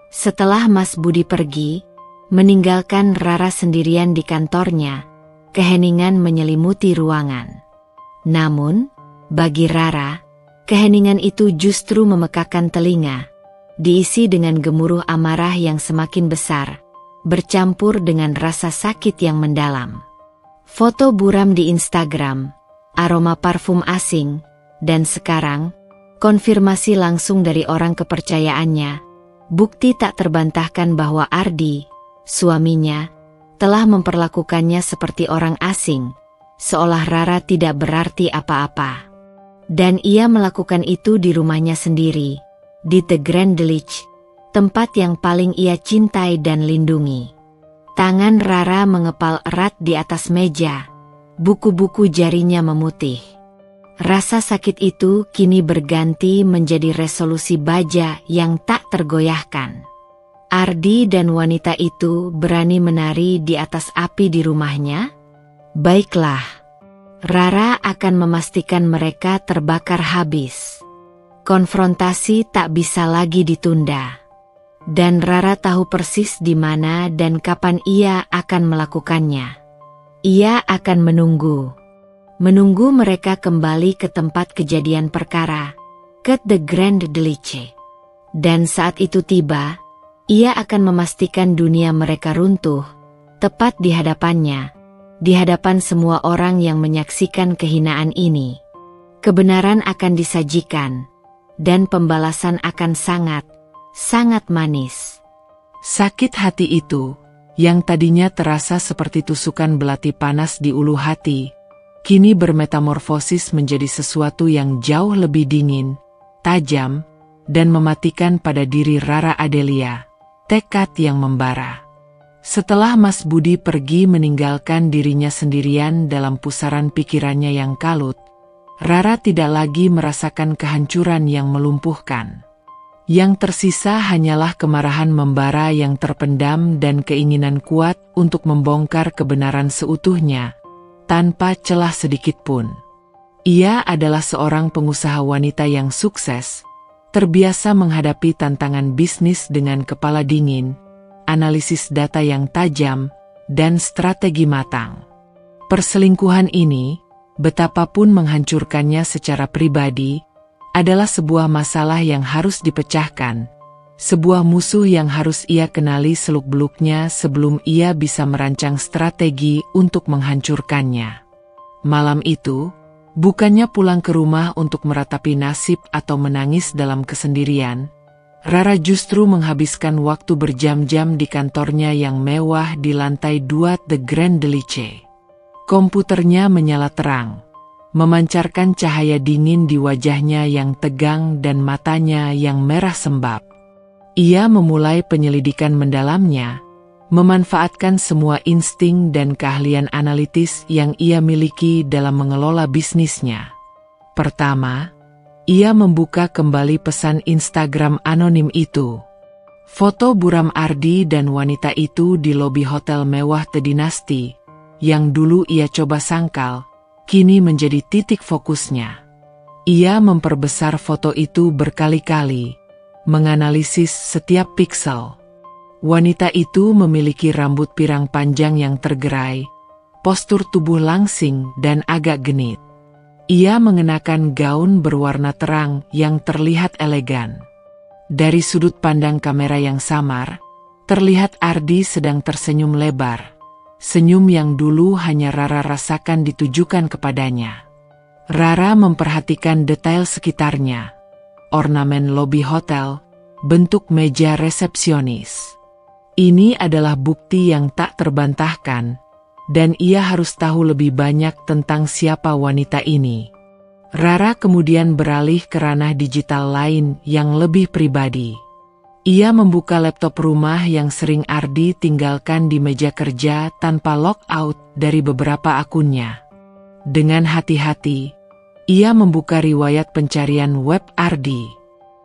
Setelah Mas Budi pergi, meninggalkan Rara sendirian di kantornya, keheningan menyelimuti ruangan. Namun, bagi Rara, keheningan itu justru memekakkan telinga, diisi dengan gemuruh amarah yang semakin besar, bercampur dengan rasa sakit yang mendalam. Foto buram di Instagram, aroma parfum asing, dan sekarang, konfirmasi langsung dari orang kepercayaannya, bukti tak terbantahkan bahwa Ardi, suaminya, telah memperlakukannya seperti orang asing, seolah Rara tidak berarti apa-apa. Dan ia melakukan itu di rumahnya sendiri, di The Grandelich, tempat yang paling ia cintai dan lindungi. Tangan Rara mengepal erat di atas meja, buku-buku jarinya memutih. Rasa sakit itu kini berganti menjadi resolusi baja yang tak tergoyahkan. Ardi dan wanita itu berani menari di atas api di rumahnya? Baiklah. Rara akan memastikan mereka terbakar habis. Konfrontasi tak bisa lagi ditunda. Dan Rara tahu persis di mana dan kapan ia akan melakukannya. Ia akan menunggu. Menunggu mereka kembali ke tempat kejadian perkara, ke The Grand Delice. Dan saat itu tiba, ia akan memastikan dunia mereka runtuh, tepat di hadapannya, di hadapan semua orang yang menyaksikan kehinaan ini. Kebenaran akan disajikan, dan pembalasan akan sangat, sangat manis. Sakit hati itu, yang tadinya terasa seperti tusukan belati panas di ulu hati, kini bermetamorfosis menjadi sesuatu yang jauh lebih dingin, tajam, dan mematikan pada diri Rara Adelia, tekad yang membara. Setelah Mas Budi pergi meninggalkan dirinya sendirian dalam pusaran pikirannya yang kalut, Rara tidak lagi merasakan kehancuran yang melumpuhkan. Yang tersisa hanyalah kemarahan membara yang terpendam dan keinginan kuat untuk membongkar kebenaran seutuhnya, tanpa celah sedikit pun. Ia adalah seorang pengusaha wanita yang sukses, terbiasa menghadapi tantangan bisnis dengan kepala dingin, analisis data yang tajam, dan strategi matang. Perselingkuhan ini, betapapun menghancurkannya secara pribadi, adalah sebuah masalah yang harus dipecahkan, sebuah musuh yang harus ia kenali seluk-beluknya sebelum ia bisa merancang strategi untuk menghancurkannya. Malam itu, bukannya pulang ke rumah untuk meratapi nasib atau menangis dalam kesendirian, Rara justru menghabiskan waktu berjam-jam di kantornya yang mewah di lantai 2 The Grand Delice. Komputernya menyala terang, memancarkan cahaya dingin di wajahnya yang tegang dan matanya yang merah sembab. Ia memulai penyelidikan mendalamnya, memanfaatkan semua insting dan keahlian analitis yang ia miliki dalam mengelola bisnisnya. Pertama, ia membuka kembali pesan Instagram anonim itu. Foto buram Ardi dan wanita itu di lobi hotel mewah The Dynasty, yang dulu ia coba sangkal, kini menjadi titik fokusnya. Ia memperbesar foto itu berkali-kali, menganalisis setiap piksel. Wanita itu memiliki rambut pirang panjang yang tergerai, postur tubuh langsing dan agak genit. Ia mengenakan gaun berwarna terang yang terlihat elegan. Dari sudut pandang kamera yang samar, terlihat Ardi sedang tersenyum lebar. Senyum yang dulu hanya Rara rasakan ditujukan kepadanya. Rara memperhatikan detail sekitarnya. Ornamen lobi hotel, bentuk meja resepsionis. Ini adalah bukti yang tak terbantahkan, dan ia harus tahu lebih banyak tentang siapa wanita ini. Rara kemudian beralih ke ranah digital lain yang lebih pribadi. Ia membuka laptop rumah yang sering Ardi tinggalkan di meja kerja tanpa logout dari beberapa akunnya. Dengan hati-hati, ia membuka riwayat pencarian web Ardi.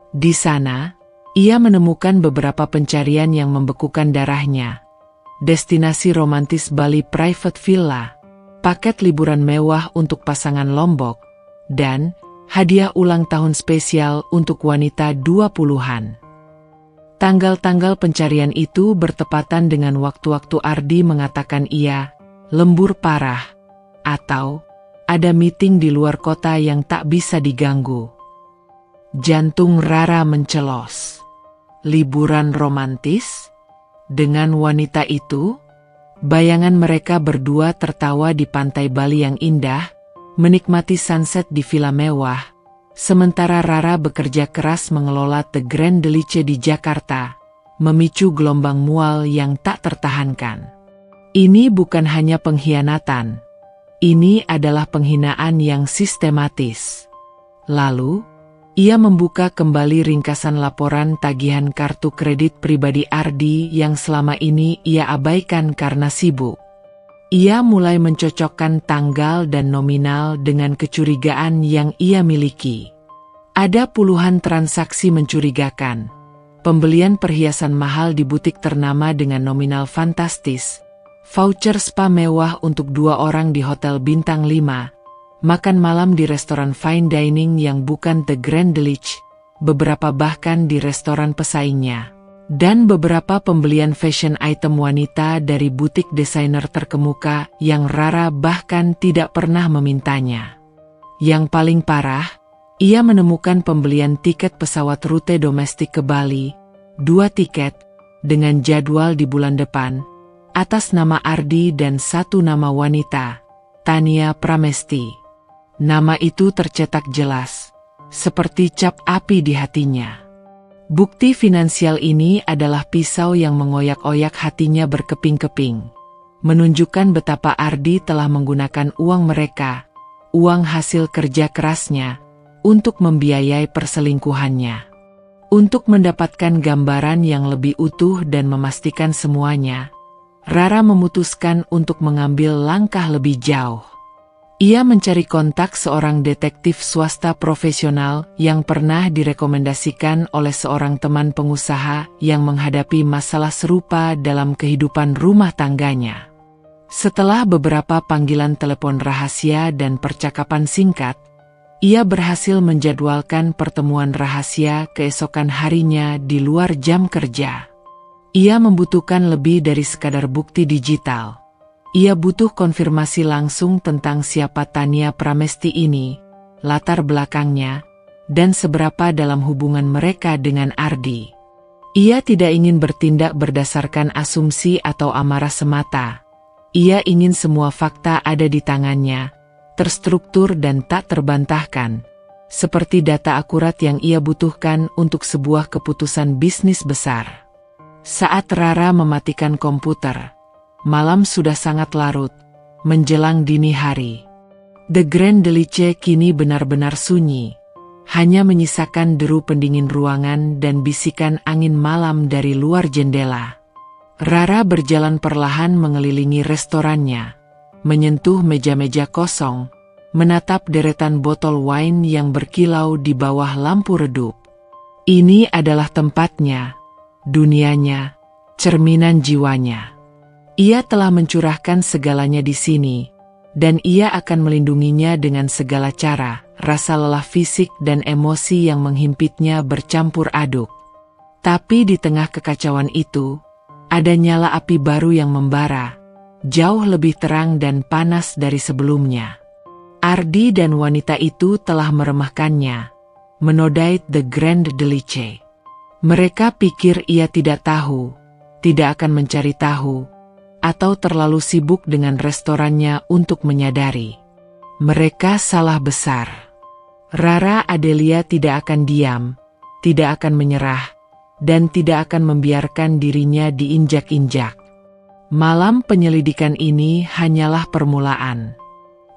Di sana, ia menemukan beberapa pencarian yang membekukan darahnya. Destinasi romantis Bali private villa, paket liburan mewah untuk pasangan Lombok, dan hadiah ulang tahun spesial untuk wanita 20-an. Tanggal-tanggal pencarian itu bertepatan dengan waktu-waktu Ardi mengatakan ia lembur parah, atau ada meeting di luar kota yang tak bisa diganggu. Jantung Rara mencelos. Liburan romantis? Dengan wanita itu, bayangan mereka berdua tertawa di pantai Bali yang indah, menikmati sunset di villa mewah, sementara Rara bekerja keras mengelola The Grand Delice di Jakarta, memicu gelombang mual yang tak tertahankan. Ini bukan hanya pengkhianatan, ini adalah penghinaan yang sistematis. Lalu, ia membuka kembali ringkasan laporan tagihan kartu kredit pribadi Ardi yang selama ini ia abaikan karena sibuk. Ia mulai mencocokkan tanggal dan nominal dengan kecurigaan yang ia miliki. Ada puluhan transaksi mencurigakan. Pembelian perhiasan mahal di butik ternama dengan nominal fantastis, voucher spa mewah untuk 2 orang di hotel bintang 5, makan malam di restoran fine dining yang bukan The Grand Delice, beberapa bahkan di restoran pesaingnya, dan beberapa pembelian fashion item wanita dari butik desainer terkemuka yang Rara bahkan tidak pernah memintanya. Yang paling parah, ia menemukan pembelian tiket pesawat rute domestik ke Bali, 2 tiket, dengan jadwal di bulan depan, atas nama Ardi dan 1 nama wanita, Tania Pramesti. Nama itu tercetak jelas, seperti cap api di hatinya. Bukti finansial ini adalah pisau yang mengoyak-oyak hatinya berkeping-keping, menunjukkan betapa Ardi telah menggunakan uang mereka, uang hasil kerja kerasnya, untuk membiayai perselingkuhannya. Untuk mendapatkan gambaran yang lebih utuh dan memastikan semuanya, Rara memutuskan untuk mengambil langkah lebih jauh. Ia mencari kontak seorang detektif swasta profesional yang pernah direkomendasikan oleh seorang teman pengusaha yang menghadapi masalah serupa dalam kehidupan rumah tangganya. Setelah beberapa panggilan telepon rahasia dan percakapan singkat, ia berhasil menjadwalkan pertemuan rahasia keesokan harinya di luar jam kerja. Ia membutuhkan lebih dari sekadar bukti digital. Ia butuh konfirmasi langsung tentang siapa Tania Pramesti ini, latar belakangnya, dan seberapa dalam hubungan mereka dengan Ardi. Ia tidak ingin bertindak berdasarkan asumsi atau amarah semata. Ia ingin semua fakta ada di tangannya, terstruktur dan tak terbantahkan, seperti data akurat yang ia butuhkan untuk sebuah keputusan bisnis besar. Saat Rara mematikan komputer, malam sudah sangat larut, menjelang dini hari. The Grand Delice kini benar-benar sunyi, hanya menyisakan deru pendingin ruangan dan bisikan angin malam dari luar jendela. Rara berjalan perlahan mengelilingi restorannya, menyentuh meja-meja kosong, menatap deretan botol wine yang berkilau di bawah lampu redup. Ini adalah tempatnya, dunianya, cerminan jiwanya. Ia telah mencurahkan segalanya di sini, dan ia akan melindunginya dengan segala cara. Rasa lelah fisik dan emosi yang menghimpitnya bercampur aduk. Tapi di tengah kekacauan itu, ada nyala api baru yang membara, jauh lebih terang dan panas dari sebelumnya. Ardi dan wanita itu telah meremehkannya, menodai The Grand Delice. Mereka pikir ia tidak tahu, tidak akan mencari tahu, atau terlalu sibuk dengan restorannya untuk menyadari. Mereka salah besar. Rara Adelia tidak akan diam, tidak akan menyerah, dan tidak akan membiarkan dirinya diinjak-injak. Malam penyelidikan ini hanyalah permulaan.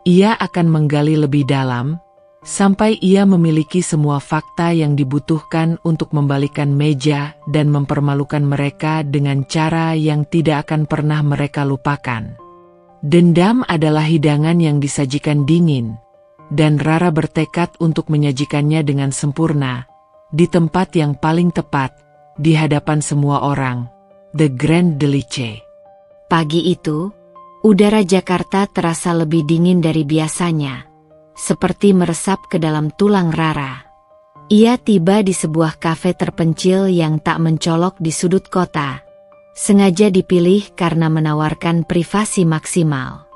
Ia akan menggali lebih dalam, sampai ia memiliki semua fakta yang dibutuhkan untuk membalikan meja dan mempermalukan mereka dengan cara yang tidak akan pernah mereka lupakan. Dendam adalah hidangan yang disajikan dingin, dan Rara bertekad untuk menyajikannya dengan sempurna, di tempat yang paling tepat, di hadapan semua orang, The Grand Delice. Pagi itu, udara Jakarta terasa lebih dingin dari biasanya, seperti meresap ke dalam tulang Rara. Ia tiba di sebuah kafe terpencil yang tak mencolok di sudut kota, sengaja dipilih karena menawarkan privasi maksimal.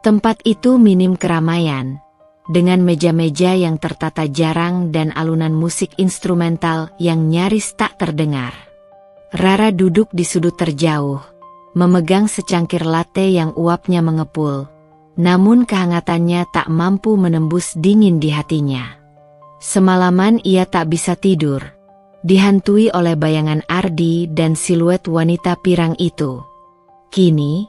Tempat itu minim keramaian, dengan meja-meja yang tertata jarang dan alunan musik instrumental yang nyaris tak terdengar. Rara duduk di sudut terjauh, memegang secangkir latte yang uapnya mengepul, namun kehangatannya tak mampu menembus dingin di hatinya. Semalaman ia tak bisa tidur, dihantui oleh bayangan Ardi dan siluet wanita pirang itu. Kini,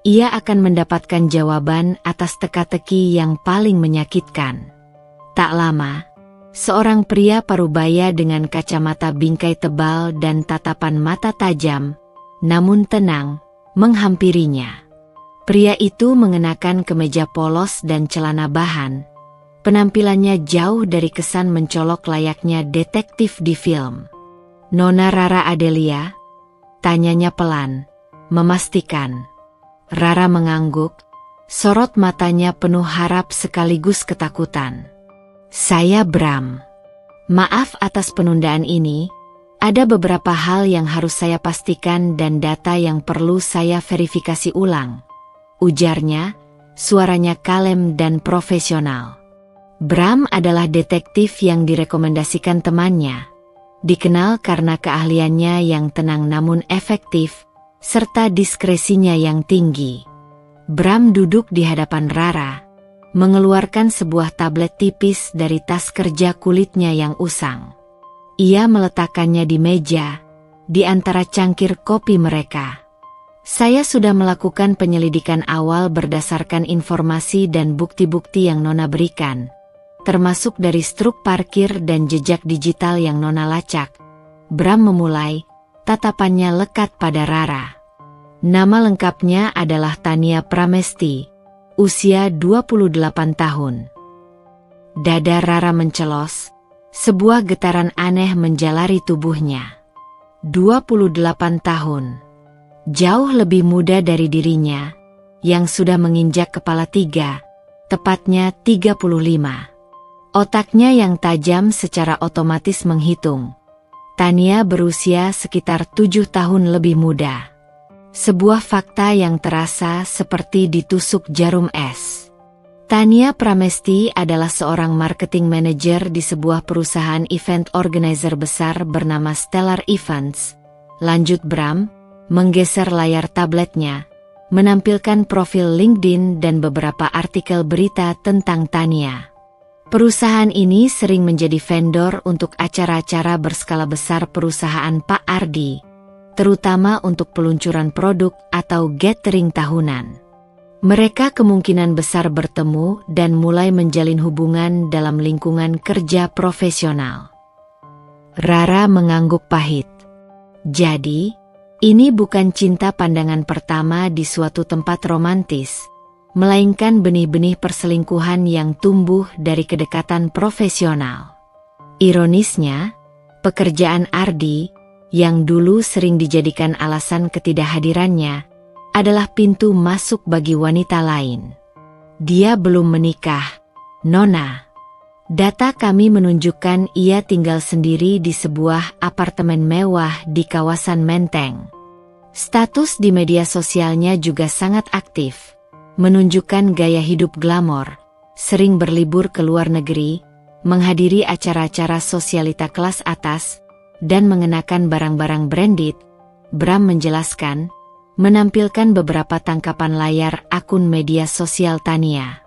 ia akan mendapatkan jawaban atas teka-teki yang paling menyakitkan. Tak lama, seorang pria parubaya dengan kacamata bingkai tebal dan tatapan mata tajam, namun tenang, menghampirinya. Pria itu mengenakan kemeja polos dan celana bahan. Penampilannya jauh dari kesan mencolok layaknya detektif di film. "Nona Rara Adelia?" tanyanya pelan, memastikan. Rara mengangguk, Sorot matanya penuh harap sekaligus ketakutan. Saya Bram. Maaf atas penundaan ini, ada beberapa hal yang harus saya pastikan dan data yang perlu saya verifikasi ulang. Ujarnya, suaranya kalem dan profesional. Bram adalah detektif yang direkomendasikan temannya. Dikenal karena keahliannya yang tenang namun efektif, serta diskresinya yang tinggi. Bram duduk di hadapan Rara, mengeluarkan sebuah tablet tipis dari tas kerja kulitnya yang usang. Ia meletakkannya di meja, di antara cangkir kopi mereka. Saya sudah melakukan penyelidikan awal berdasarkan informasi dan bukti-bukti yang Nona berikan, termasuk dari struk parkir dan jejak digital yang Nona lacak. Bram memulai, tatapannya lekat pada Rara. Nama lengkapnya adalah Tania Pramesti, usia 28 tahun. Dada Rara mencelos, sebuah getaran aneh menjalari tubuhnya. 28 tahun. Jauh lebih muda dari dirinya, yang sudah menginjak kepala 3, tepatnya 35. Otaknya yang tajam secara otomatis menghitung. Tania berusia sekitar 7 tahun lebih muda. Sebuah fakta yang terasa seperti ditusuk jarum es. Tania Pramesti adalah seorang marketing manager di sebuah perusahaan event organizer besar bernama Stellar Events. Lanjut Bram, menggeser layar tabletnya, menampilkan profil LinkedIn dan beberapa artikel berita tentang Tania. Perusahaan ini sering menjadi vendor untuk acara-acara berskala besar perusahaan Pak Ardi, terutama untuk peluncuran produk atau gathering tahunan. Mereka kemungkinan besar bertemu dan mulai menjalin hubungan dalam lingkungan kerja profesional. Rara mengangguk pahit. Jadi, ini bukan cinta pandangan pertama di suatu tempat romantis, melainkan benih-benih perselingkuhan yang tumbuh dari kedekatan profesional. Ironisnya, pekerjaan Ardi, yang dulu sering dijadikan alasan ketidakhadirannya, adalah pintu masuk bagi wanita lain. Dia belum menikah, Nona. Data kami menunjukkan ia tinggal sendiri di sebuah apartemen mewah di kawasan Menteng. Status di media sosialnya juga sangat aktif, menunjukkan gaya hidup glamor, sering berlibur ke luar negeri, menghadiri acara-acara sosialita kelas atas, dan mengenakan barang-barang branded. Bram menjelaskan, menampilkan beberapa tangkapan layar akun media sosial Tania.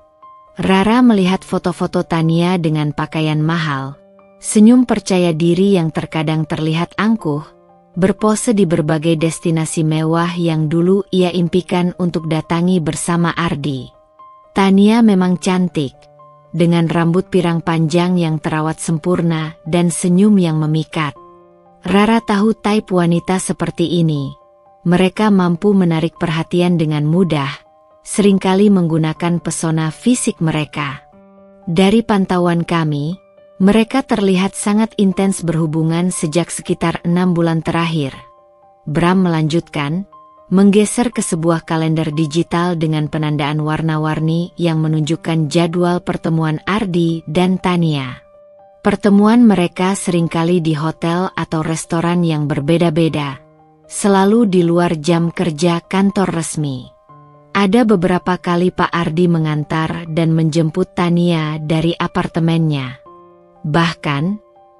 Rara melihat foto-foto Tania dengan pakaian mahal, senyum percaya diri yang terkadang terlihat angkuh, berpose di berbagai destinasi mewah yang dulu ia impikan untuk datangi bersama Ardi. Tania memang cantik, dengan rambut pirang panjang yang terawat sempurna dan senyum yang memikat. Rara tahu type wanita seperti ini. Mereka mampu menarik perhatian dengan mudah, seringkali menggunakan pesona fisik mereka. Dari pantauan kami, mereka terlihat sangat intens berhubungan sejak sekitar 6 bulan terakhir. Bram melanjutkan, menggeser ke sebuah kalender digital dengan penandaan warna-warni yang menunjukkan jadwal pertemuan Ardi dan Tania. Pertemuan mereka seringkali di hotel atau restoran yang berbeda-beda, selalu di luar jam kerja kantor resmi. Ada beberapa kali Pak Ardi mengantar dan menjemput Tania dari apartemennya. Bahkan,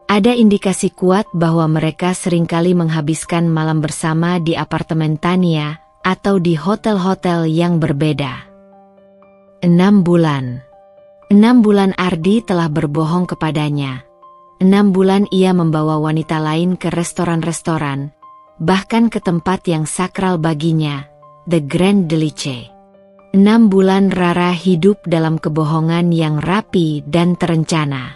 ada indikasi kuat bahwa mereka seringkali menghabiskan malam bersama di apartemen Tania atau di hotel-hotel yang berbeda. 6 bulan. 6 bulan Ardi telah berbohong kepadanya. 6 bulan ia membawa wanita lain ke restoran-restoran, bahkan ke tempat yang sakral baginya, The Grand Delice. 6 bulan Rara hidup dalam kebohongan yang rapi dan terencana.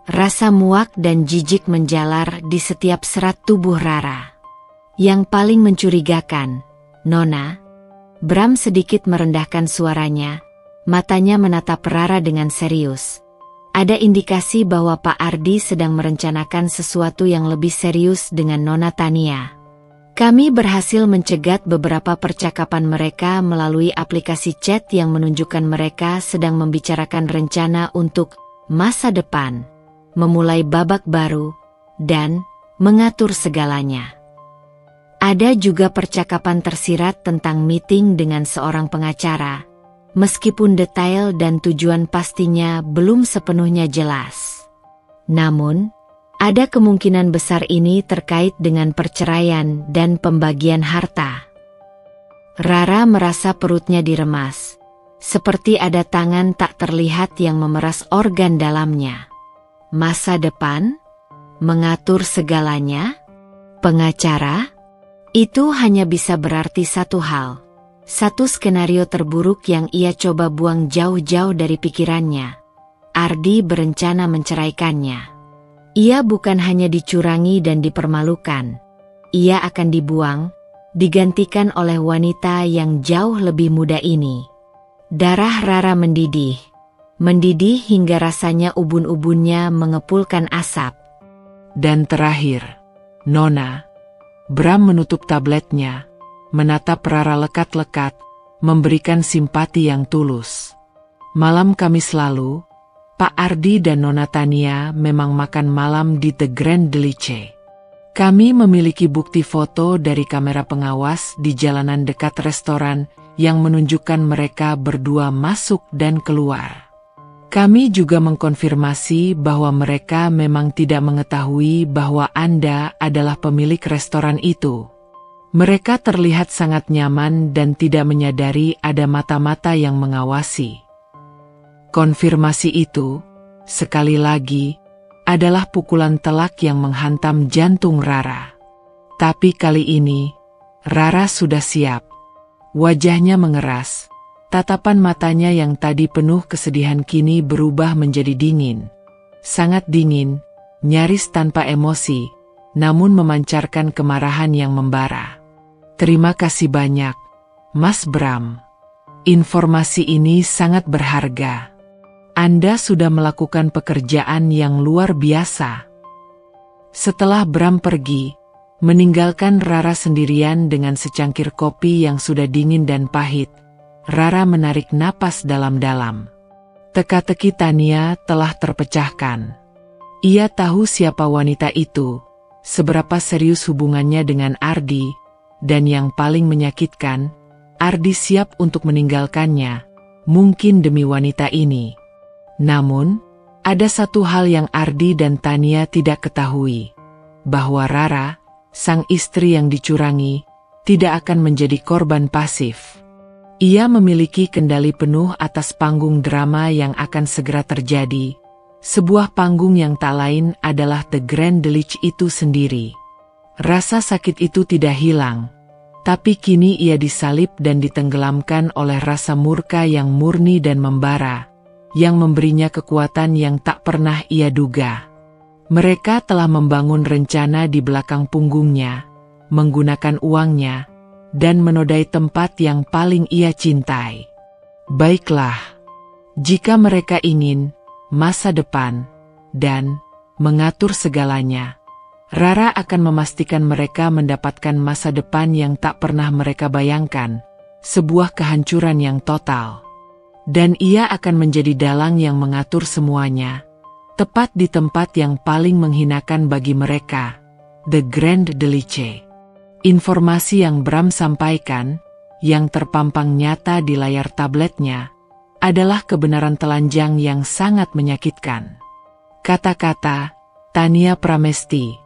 Rasa muak dan jijik menjalar di setiap serat tubuh Rara. Yang paling mencurigakan, Nona, Bram sedikit merendahkan suaranya, matanya menatap Rara dengan serius. Ada indikasi bahwa Pak Ardi sedang merencanakan sesuatu yang lebih serius dengan Nona Tania. Kami berhasil mencegat beberapa percakapan mereka melalui aplikasi chat yang menunjukkan mereka sedang membicarakan rencana untuk masa depan, memulai babak baru, dan mengatur segalanya. Ada juga percakapan tersirat tentang meeting dengan seorang pengacara, meskipun detail dan tujuan pastinya belum sepenuhnya jelas. Namun, ada kemungkinan besar ini terkait dengan perceraian dan pembagian harta. Rara merasa perutnya diremas, seperti ada tangan tak terlihat yang memeras organ dalamnya. Masa depan? Mengatur segalanya? Pengacara? Itu hanya bisa berarti satu hal. Satu skenario terburuk yang ia coba buang jauh-jauh dari pikirannya. Ardi berencana menceraikannya. Ia bukan hanya dicurangi dan dipermalukan. Ia akan dibuang, digantikan oleh wanita yang jauh lebih muda ini. Darah Rara mendidih. Mendidih hingga rasanya ubun-ubunnya mengepulkan asap. Dan terakhir, Nona. Bram menutup tabletnya, menatap Rara lekat-lekat, memberikan simpati yang tulus. Malam Kamis lalu, Pak Ardi dan Nona Tania memang makan malam di The Grand Delice. Kami memiliki bukti foto dari kamera pengawas di jalanan dekat restoran yang menunjukkan mereka berdua masuk dan keluar. Kami juga mengkonfirmasi bahwa mereka memang tidak mengetahui bahwa Anda adalah pemilik restoran itu. Mereka terlihat sangat nyaman dan tidak menyadari ada mata-mata yang mengawasi. Konfirmasi itu, sekali lagi, adalah pukulan telak yang menghantam jantung Rara. Tapi kali ini, Rara sudah siap. Wajahnya mengeras, tatapan matanya yang tadi penuh kesedihan kini berubah menjadi dingin. Sangat dingin, nyaris tanpa emosi, namun memancarkan kemarahan yang membara. Terima kasih banyak, Mas Bram. Informasi ini sangat berharga. Anda sudah melakukan pekerjaan yang luar biasa. Setelah Bram pergi, meninggalkan Rara sendirian dengan secangkir kopi yang sudah dingin dan pahit, Rara menarik napas dalam-dalam. Teka-teki Tania telah terpecahkan. Ia tahu siapa wanita itu, seberapa serius hubungannya dengan Ardi, dan yang paling menyakitkan, Ardi siap untuk meninggalkannya, mungkin demi wanita ini. Namun, ada satu hal yang Ardi dan Tania tidak ketahui, bahwa Rara, sang istri yang dicurangi, tidak akan menjadi korban pasif. Ia memiliki kendali penuh atas panggung drama yang akan segera terjadi, sebuah panggung yang tak lain adalah The Grand Delice itu sendiri. Rasa sakit itu tidak hilang, tapi kini ia disalib dan ditenggelamkan oleh rasa murka yang murni dan membara, yang memberinya kekuatan yang tak pernah ia duga. Mereka telah membangun rencana di belakang punggungnya, menggunakan uangnya, dan menodai tempat yang paling ia cintai. Baiklah, jika mereka ingin masa depan dan mengatur segalanya, Rara akan memastikan mereka mendapatkan masa depan yang tak pernah mereka bayangkan, sebuah kehancuran yang total. Dan ia akan menjadi dalang yang mengatur semuanya, tepat di tempat yang paling menghinakan bagi mereka, The Grand Delice. Informasi yang Bram sampaikan, yang terpampang nyata di layar tabletnya, adalah kebenaran telanjang yang sangat menyakitkan. Kata-kata Tania Pramesti,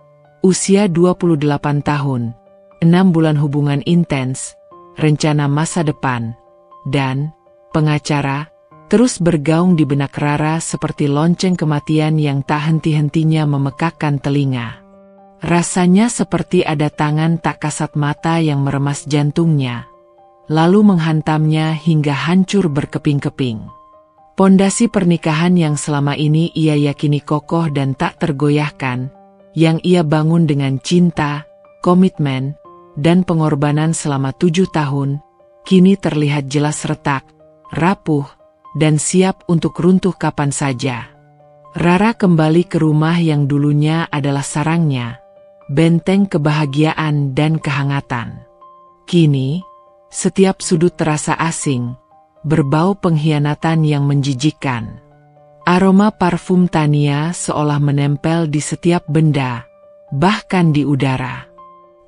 usia 28 tahun, 6 bulan hubungan intens, rencana masa depan, dan pengacara, terus bergaung di benak Rara seperti lonceng kematian yang tak henti-hentinya memekakkan telinga. Rasanya seperti ada tangan tak kasat mata yang meremas jantungnya, lalu menghantamnya hingga hancur berkeping-keping. Pondasi pernikahan yang selama ini ia yakini kokoh dan tak tergoyahkan, yang ia bangun dengan cinta, komitmen, dan pengorbanan selama 7 tahun, kini terlihat jelas retak, rapuh, dan siap untuk runtuh kapan saja. Rara kembali ke rumah yang dulunya adalah sarangnya, benteng kebahagiaan dan kehangatan. Kini, setiap sudut terasa asing, berbau pengkhianatan yang menjijikkan. Aroma parfum Tania seolah menempel di setiap benda, bahkan di udara.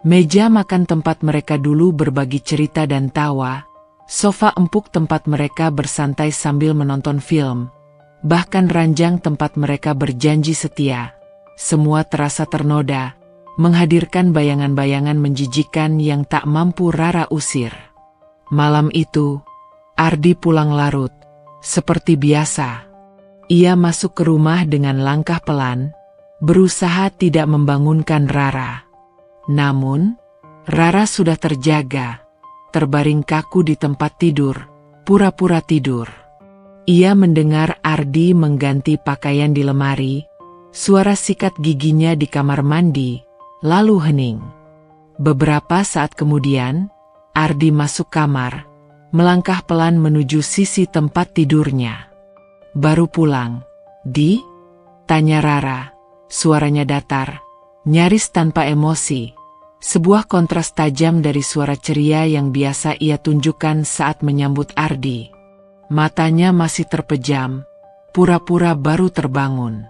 Meja makan tempat mereka dulu berbagi cerita dan tawa, sofa empuk tempat mereka bersantai sambil menonton film, bahkan ranjang tempat mereka berjanji setia. Semua terasa ternoda, menghadirkan bayangan-bayangan menjijikkan yang tak mampu Rara usir. Malam itu, Ardi pulang larut, seperti biasa. Ia masuk ke rumah dengan langkah pelan, berusaha tidak membangunkan Rara. Namun, Rara sudah terjaga, terbaring kaku di tempat tidur, pura-pura tidur. Ia mendengar Ardi mengganti pakaian di lemari, suara sikat giginya di kamar mandi, lalu hening. Beberapa saat kemudian, Ardi masuk kamar, melangkah pelan menuju sisi tempat tidurnya. Baru pulang, Di? Tanya Rara, suaranya datar, nyaris tanpa emosi. Sebuah kontras tajam dari suara ceria yang biasa ia tunjukkan saat menyambut Ardi. Matanya masih terpejam, pura-pura baru terbangun.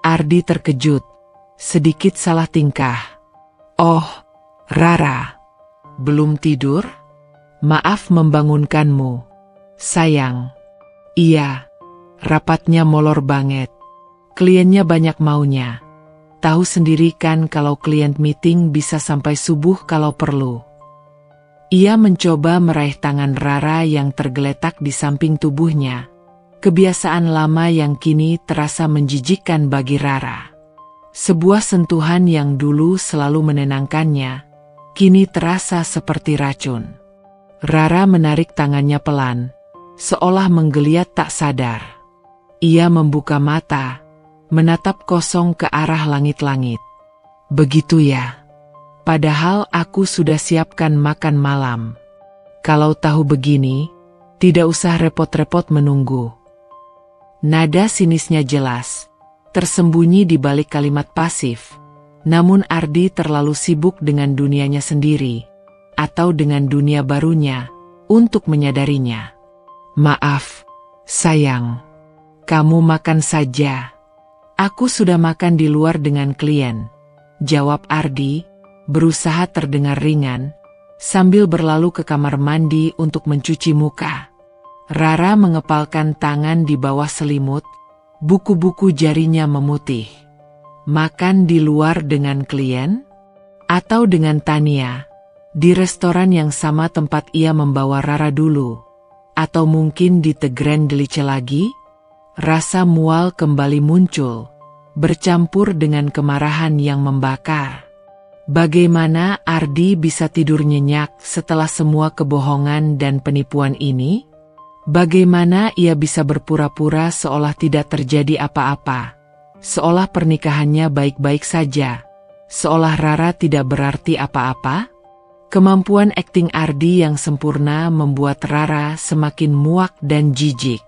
Ardi terkejut, sedikit salah tingkah. Oh, Rara, belum tidur? Maaf membangunkanmu, sayang. Iya, rapatnya molor banget. Kliennya banyak maunya. Tahu sendiri kan kalau klien meeting bisa sampai subuh kalau perlu. Ia mencoba meraih tangan Rara yang tergeletak di samping tubuhnya. Kebiasaan lama yang kini terasa menjijikkan bagi Rara. Sebuah sentuhan yang dulu selalu menenangkannya, kini terasa seperti racun. Rara menarik tangannya pelan, seolah menggeliat tak sadar. Ia membuka mata, menatap kosong ke arah langit-langit. Begitu ya. Padahal aku sudah siapkan makan malam. Kalau tahu begini, tidak usah repot-repot menunggu. Nada sinisnya jelas, tersembunyi di balik kalimat pasif. Namun Ardi terlalu sibuk dengan dunianya sendiri, atau dengan dunia barunya, untuk menyadarinya. Maaf, sayang. Kamu makan saja. Aku sudah makan di luar dengan klien, jawab Ardi, berusaha terdengar ringan, sambil berlalu ke kamar mandi untuk mencuci muka. Rara mengepalkan tangan di bawah selimut, buku-buku jarinya memutih. Makan di luar dengan klien? Atau dengan Tania? Di restoran yang sama tempat ia membawa Rara dulu? Atau mungkin di The Grand Delice lagi? Rasa mual kembali muncul, bercampur dengan kemarahan yang membakar. Bagaimana Ardi bisa tidur nyenyak setelah semua kebohongan dan penipuan ini? Bagaimana ia bisa berpura-pura seolah tidak terjadi apa-apa? Seolah pernikahannya baik-baik saja? Seolah Rara tidak berarti apa-apa? Kemampuan akting Ardi yang sempurna membuat Rara semakin muak dan jijik.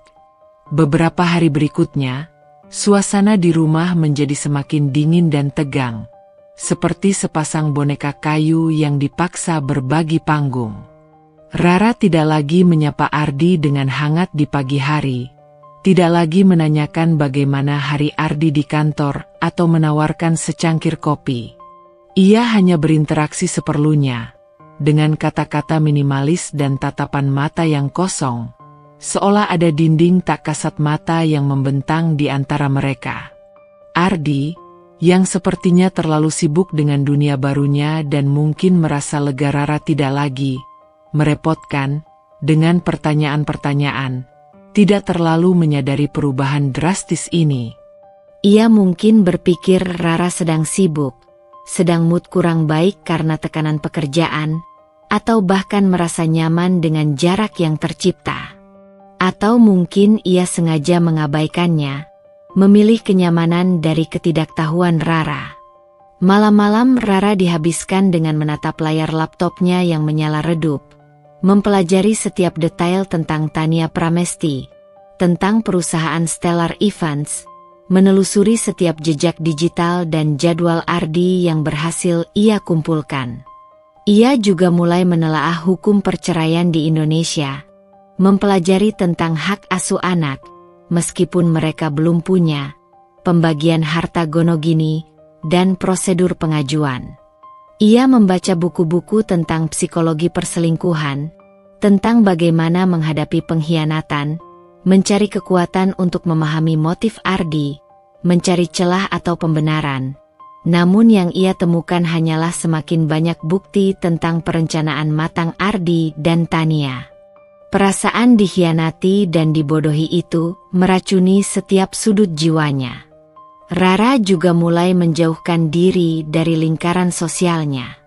Beberapa hari berikutnya, suasana di rumah menjadi semakin dingin dan tegang, seperti sepasang boneka kayu yang dipaksa berbagi panggung. Rara tidak lagi menyapa Ardi dengan hangat di pagi hari, tidak lagi menanyakan bagaimana hari Ardi di kantor atau menawarkan secangkir kopi. Ia hanya berinteraksi seperlunya, dengan kata-kata minimalis dan tatapan mata yang kosong. Seolah ada dinding tak kasat mata yang membentang di antara mereka. Ardi, yang sepertinya terlalu sibuk dengan dunia barunya dan mungkin merasa lega Rara tidak lagi merepotkan dengan pertanyaan-pertanyaan, tidak terlalu menyadari perubahan drastis ini. Ia mungkin berpikir Rara sedang sibuk, sedang mood kurang baik karena tekanan pekerjaan, atau bahkan merasa nyaman dengan jarak yang tercipta. Atau mungkin ia sengaja mengabaikannya, memilih kenyamanan dari ketidaktahuan Rara. Malam-malam Rara dihabiskan dengan menatap layar laptopnya yang menyala redup, mempelajari setiap detail tentang Tania Pramesti, tentang perusahaan Stellar Events, menelusuri setiap jejak digital dan jadwal Ardi yang berhasil ia kumpulkan. Ia juga mulai menelaah hukum perceraian di Indonesia, mempelajari tentang hak asuh anak, meskipun mereka belum punya, pembagian harta gonogini, dan prosedur pengajuan. Ia membaca buku-buku tentang psikologi perselingkuhan, tentang bagaimana menghadapi pengkhianatan, mencari kekuatan untuk memahami motif Ardi, mencari celah atau pembenaran. Namun yang ia temukan hanyalah semakin banyak bukti tentang perencanaan matang Ardi dan Tania. Perasaan dikhianati dan dibodohi itu meracuni setiap sudut jiwanya. Rara juga mulai menjauhkan diri dari lingkaran sosialnya.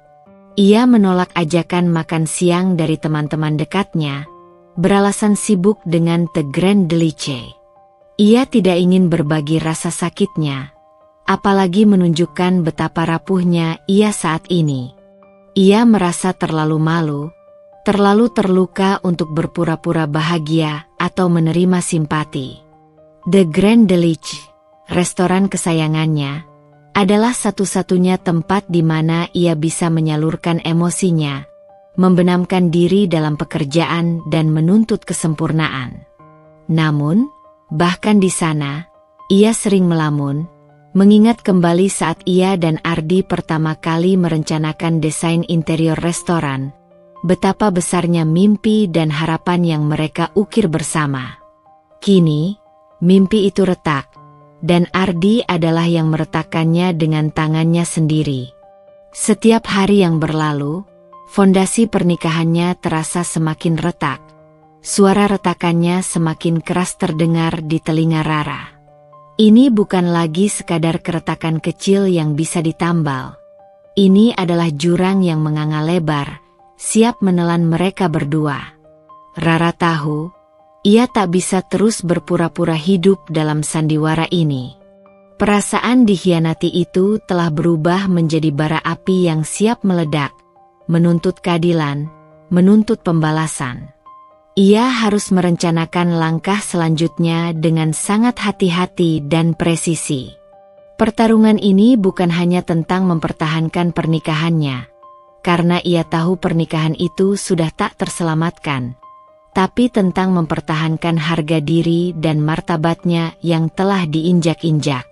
Ia menolak ajakan makan siang dari teman-teman dekatnya, beralasan sibuk dengan The Grand Delice. Ia tidak ingin berbagi rasa sakitnya, apalagi menunjukkan betapa rapuhnya ia saat ini. Ia merasa terlalu malu, terlalu terluka untuk berpura-pura bahagia atau menerima simpati. The Grand Delice, restoran kesayangannya, adalah satu-satunya tempat di mana ia bisa menyalurkan emosinya, membenamkan diri dalam pekerjaan dan menuntut kesempurnaan. Namun, bahkan di sana, ia sering melamun, mengingat kembali saat ia dan Ardi pertama kali merencanakan desain interior restoran, betapa besarnya mimpi dan harapan yang mereka ukir bersama. Kini, mimpi itu retak, dan Ardi adalah yang meretakannya dengan tangannya sendiri. Setiap hari yang berlalu, fondasi pernikahannya terasa semakin retak. Suara retakannya semakin keras terdengar di telinga Rara. Ini bukan lagi sekadar keretakan kecil yang bisa ditambal. Ini adalah jurang yang menganga lebar, siap menelan mereka berdua. Rara tahu, ia tak bisa terus berpura-pura hidup dalam sandiwara ini. Perasaan dikhianati itu telah berubah menjadi bara api yang siap meledak, menuntut keadilan, menuntut pembalasan. Ia harus merencanakan langkah selanjutnya dengan sangat hati-hati dan presisi. Pertarungan ini bukan hanya tentang mempertahankan pernikahannya, karena ia tahu pernikahan itu sudah tak terselamatkan, tapi tentang mempertahankan harga diri dan martabatnya yang telah diinjak-injak.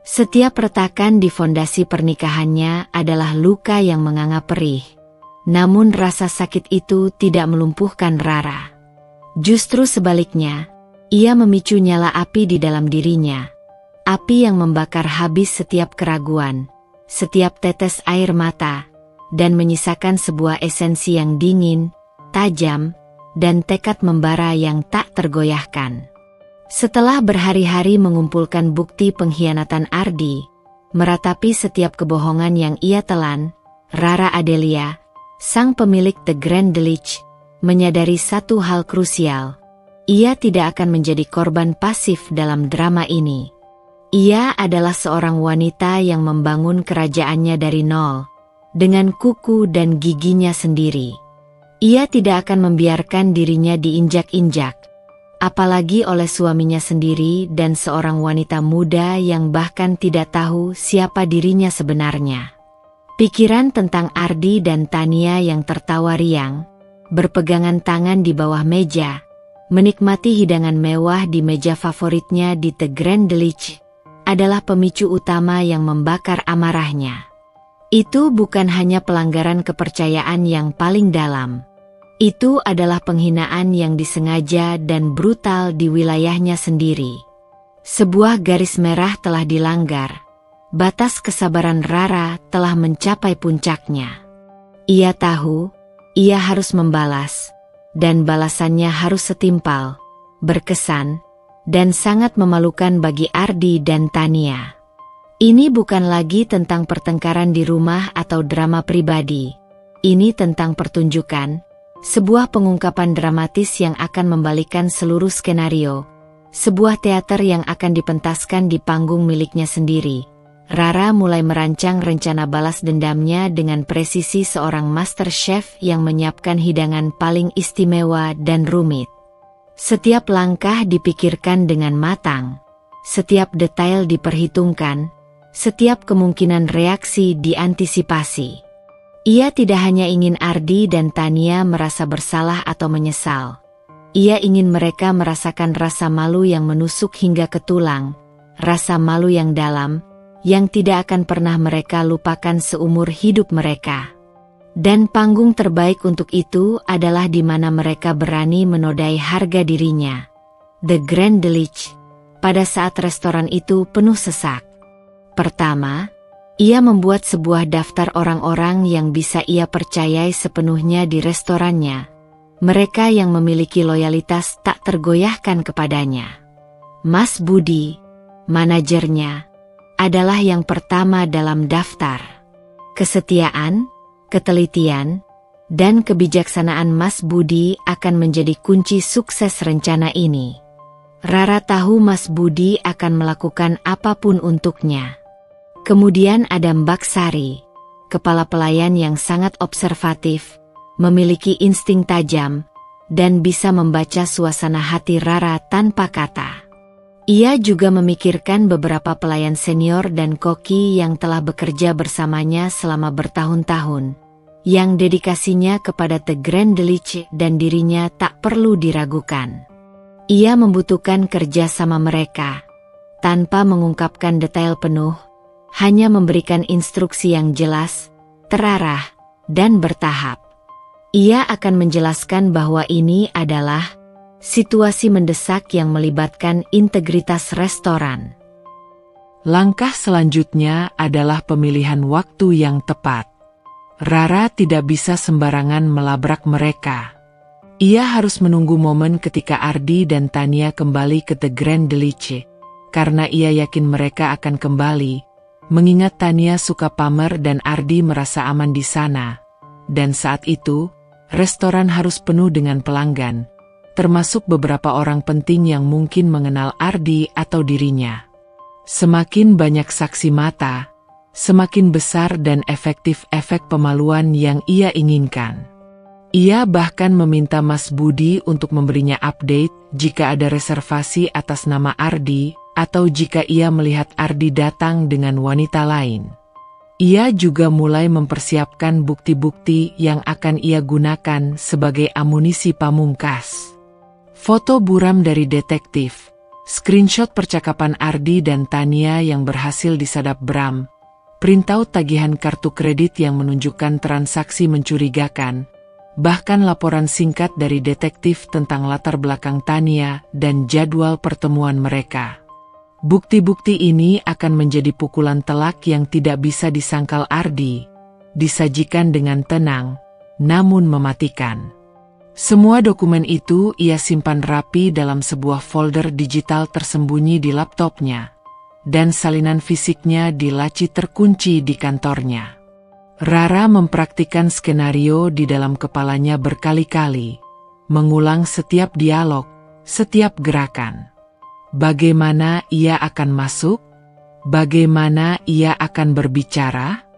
Setiap retakan di fondasi pernikahannya adalah luka yang menganga perih. Namun rasa sakit itu tidak melumpuhkan Rara. Justru sebaliknya, ia memicu nyala api di dalam dirinya. Api yang membakar habis setiap keraguan, setiap tetes air mata, dan menyisakan sebuah esensi yang dingin, tajam, dan tekad membara yang tak tergoyahkan. Setelah berhari-hari mengumpulkan bukti pengkhianatan Ardi, meratapi setiap kebohongan yang ia telan, Rara Adelia, sang pemilik The Grand Delice, menyadari satu hal krusial. Ia tidak akan menjadi korban pasif dalam drama ini. Ia adalah seorang wanita yang membangun kerajaannya dari nol, dengan kuku dan giginya sendiri. Ia tidak akan membiarkan dirinya diinjak-injak, apalagi oleh suaminya sendiri dan seorang wanita muda yang bahkan tidak tahu siapa dirinya sebenarnya. Pikiran tentang Ardi dan Tania yang tertawa riang, berpegangan tangan di bawah meja, menikmati hidangan mewah di meja favoritnya di The Grand Delice, adalah pemicu utama yang membakar amarahnya. Itu bukan hanya pelanggaran kepercayaan yang paling dalam. Itu adalah penghinaan yang disengaja dan brutal di wilayahnya sendiri. Sebuah garis merah telah dilanggar. Batas kesabaran Rara telah mencapai puncaknya. Ia tahu, ia harus membalas, dan balasannya harus setimpal, berkesan, dan sangat memalukan bagi Ardi dan Tania. Ini bukan lagi tentang pertengkaran di rumah atau drama pribadi. Ini tentang pertunjukan, sebuah pengungkapan dramatis yang akan membalikkan seluruh skenario, sebuah teater yang akan dipentaskan di panggung miliknya sendiri. Rara mulai merancang rencana balas dendamnya dengan presisi seorang master chef yang menyiapkan hidangan paling istimewa dan rumit. Setiap langkah dipikirkan dengan matang. Setiap detail diperhitungkan, setiap kemungkinan reaksi diantisipasi. Ia tidak hanya ingin Ardi dan Tania merasa bersalah atau menyesal. Ia ingin mereka merasakan rasa malu yang menusuk hingga ke tulang, rasa malu yang dalam, yang tidak akan pernah mereka lupakan seumur hidup mereka. Dan panggung terbaik untuk itu adalah di mana mereka berani menodai harga dirinya. The Grand Delich, pada saat restoran itu penuh sesak. Pertama, ia membuat sebuah daftar orang-orang yang bisa ia percayai sepenuhnya di restorannya. Mereka yang memiliki loyalitas tak tergoyahkan kepadanya. Mas Budi, manajernya, adalah yang pertama dalam daftar. Kesetiaan, ketelitian, dan kebijaksanaan Mas Budi akan menjadi kunci sukses rencana ini. Rara tahu Mas Budi akan melakukan apapun untuknya. Kemudian ada Mbak Sari, kepala pelayan yang sangat observatif, memiliki insting tajam, dan bisa membaca suasana hati Rara tanpa kata. Ia juga memikirkan beberapa pelayan senior dan koki yang telah bekerja bersamanya selama bertahun-tahun, yang dedikasinya kepada The Grand Delich dan dirinya tak perlu diragukan. Ia membutuhkan kerja sama mereka, tanpa mengungkapkan detail penuh, hanya memberikan instruksi yang jelas, terarah, dan bertahap. Ia akan menjelaskan bahwa ini adalah situasi mendesak yang melibatkan integritas restoran. Langkah selanjutnya adalah pemilihan waktu yang tepat. Rara tidak bisa sembarangan melabrak mereka. Ia harus menunggu momen ketika Ardi dan Tania kembali ke The Grand Delich, karena ia yakin mereka akan kembali, mengingat Tania suka pamer dan Ardi merasa aman di sana. Dan saat itu, restoran harus penuh dengan pelanggan, termasuk beberapa orang penting yang mungkin mengenal Ardi atau dirinya. Semakin banyak saksi mata, semakin besar dan efektif efek pemaluan yang ia inginkan. Ia bahkan meminta Mas Budi untuk memberinya update jika ada reservasi atas nama Ardi atau jika ia melihat Ardi datang dengan wanita lain. Ia juga mulai mempersiapkan bukti-bukti yang akan ia gunakan sebagai amunisi pamungkas. Foto buram dari detektif, screenshot percakapan Ardi dan Tania yang berhasil disadap Bram, printout tagihan kartu kredit yang menunjukkan transaksi mencurigakan, bahkan laporan singkat dari detektif tentang latar belakang Tania dan jadwal pertemuan mereka. Bukti-bukti ini akan menjadi pukulan telak yang tidak bisa disangkal Ardi, disajikan dengan tenang, namun mematikan. Semua dokumen itu ia simpan rapi dalam sebuah folder digital tersembunyi di laptopnya, dan salinan fisiknya di laci terkunci di kantornya. Rara mempraktikkan skenario di dalam kepalanya berkali-kali, mengulang setiap dialog, setiap gerakan. Bagaimana ia akan masuk? Bagaimana ia akan berbicara?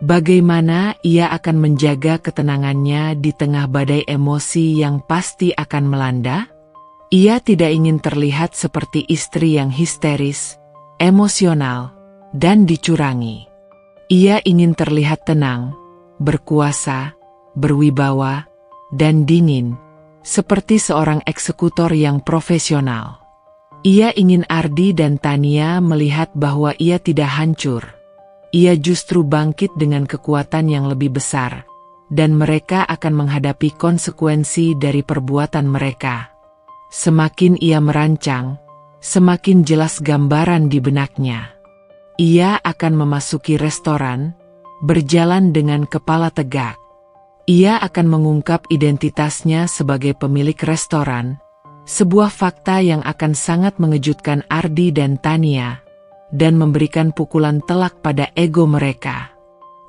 Bagaimana ia akan menjaga ketenangannya di tengah badai emosi yang pasti akan melanda? Ia tidak ingin terlihat seperti istri yang histeris, emosional, dan dicurangi. Ia ingin terlihat tenang, berkuasa, berwibawa, dan dingin, seperti seorang eksekutor yang profesional. Ia ingin Ardi dan Tania melihat bahwa ia tidak hancur. Ia justru bangkit dengan kekuatan yang lebih besar, dan mereka akan menghadapi konsekuensi dari perbuatan mereka. Semakin ia merancang, semakin jelas gambaran di benaknya. Ia akan memasuki restoran, berjalan dengan kepala tegak. Ia akan mengungkap identitasnya sebagai pemilik restoran, sebuah fakta yang akan sangat mengejutkan Ardi dan Tania, dan memberikan pukulan telak pada ego mereka.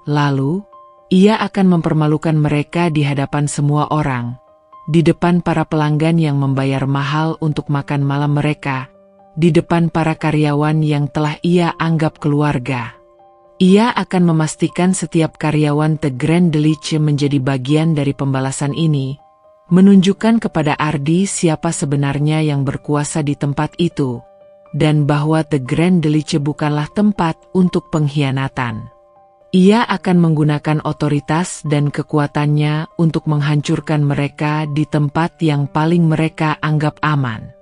Lalu, ia akan mempermalukan mereka di hadapan semua orang, di depan para pelanggan yang membayar mahal untuk makan malam mereka, di depan para karyawan yang telah ia anggap keluarga. Ia akan memastikan setiap karyawan The Grand Delich menjadi bagian dari pembalasan ini, menunjukkan kepada Ardi siapa sebenarnya yang berkuasa di tempat itu, dan bahwa The Grand Delice bukanlah tempat untuk pengkhianatan. Ia akan menggunakan otoritas dan kekuatannya untuk menghancurkan mereka di tempat yang paling mereka anggap aman.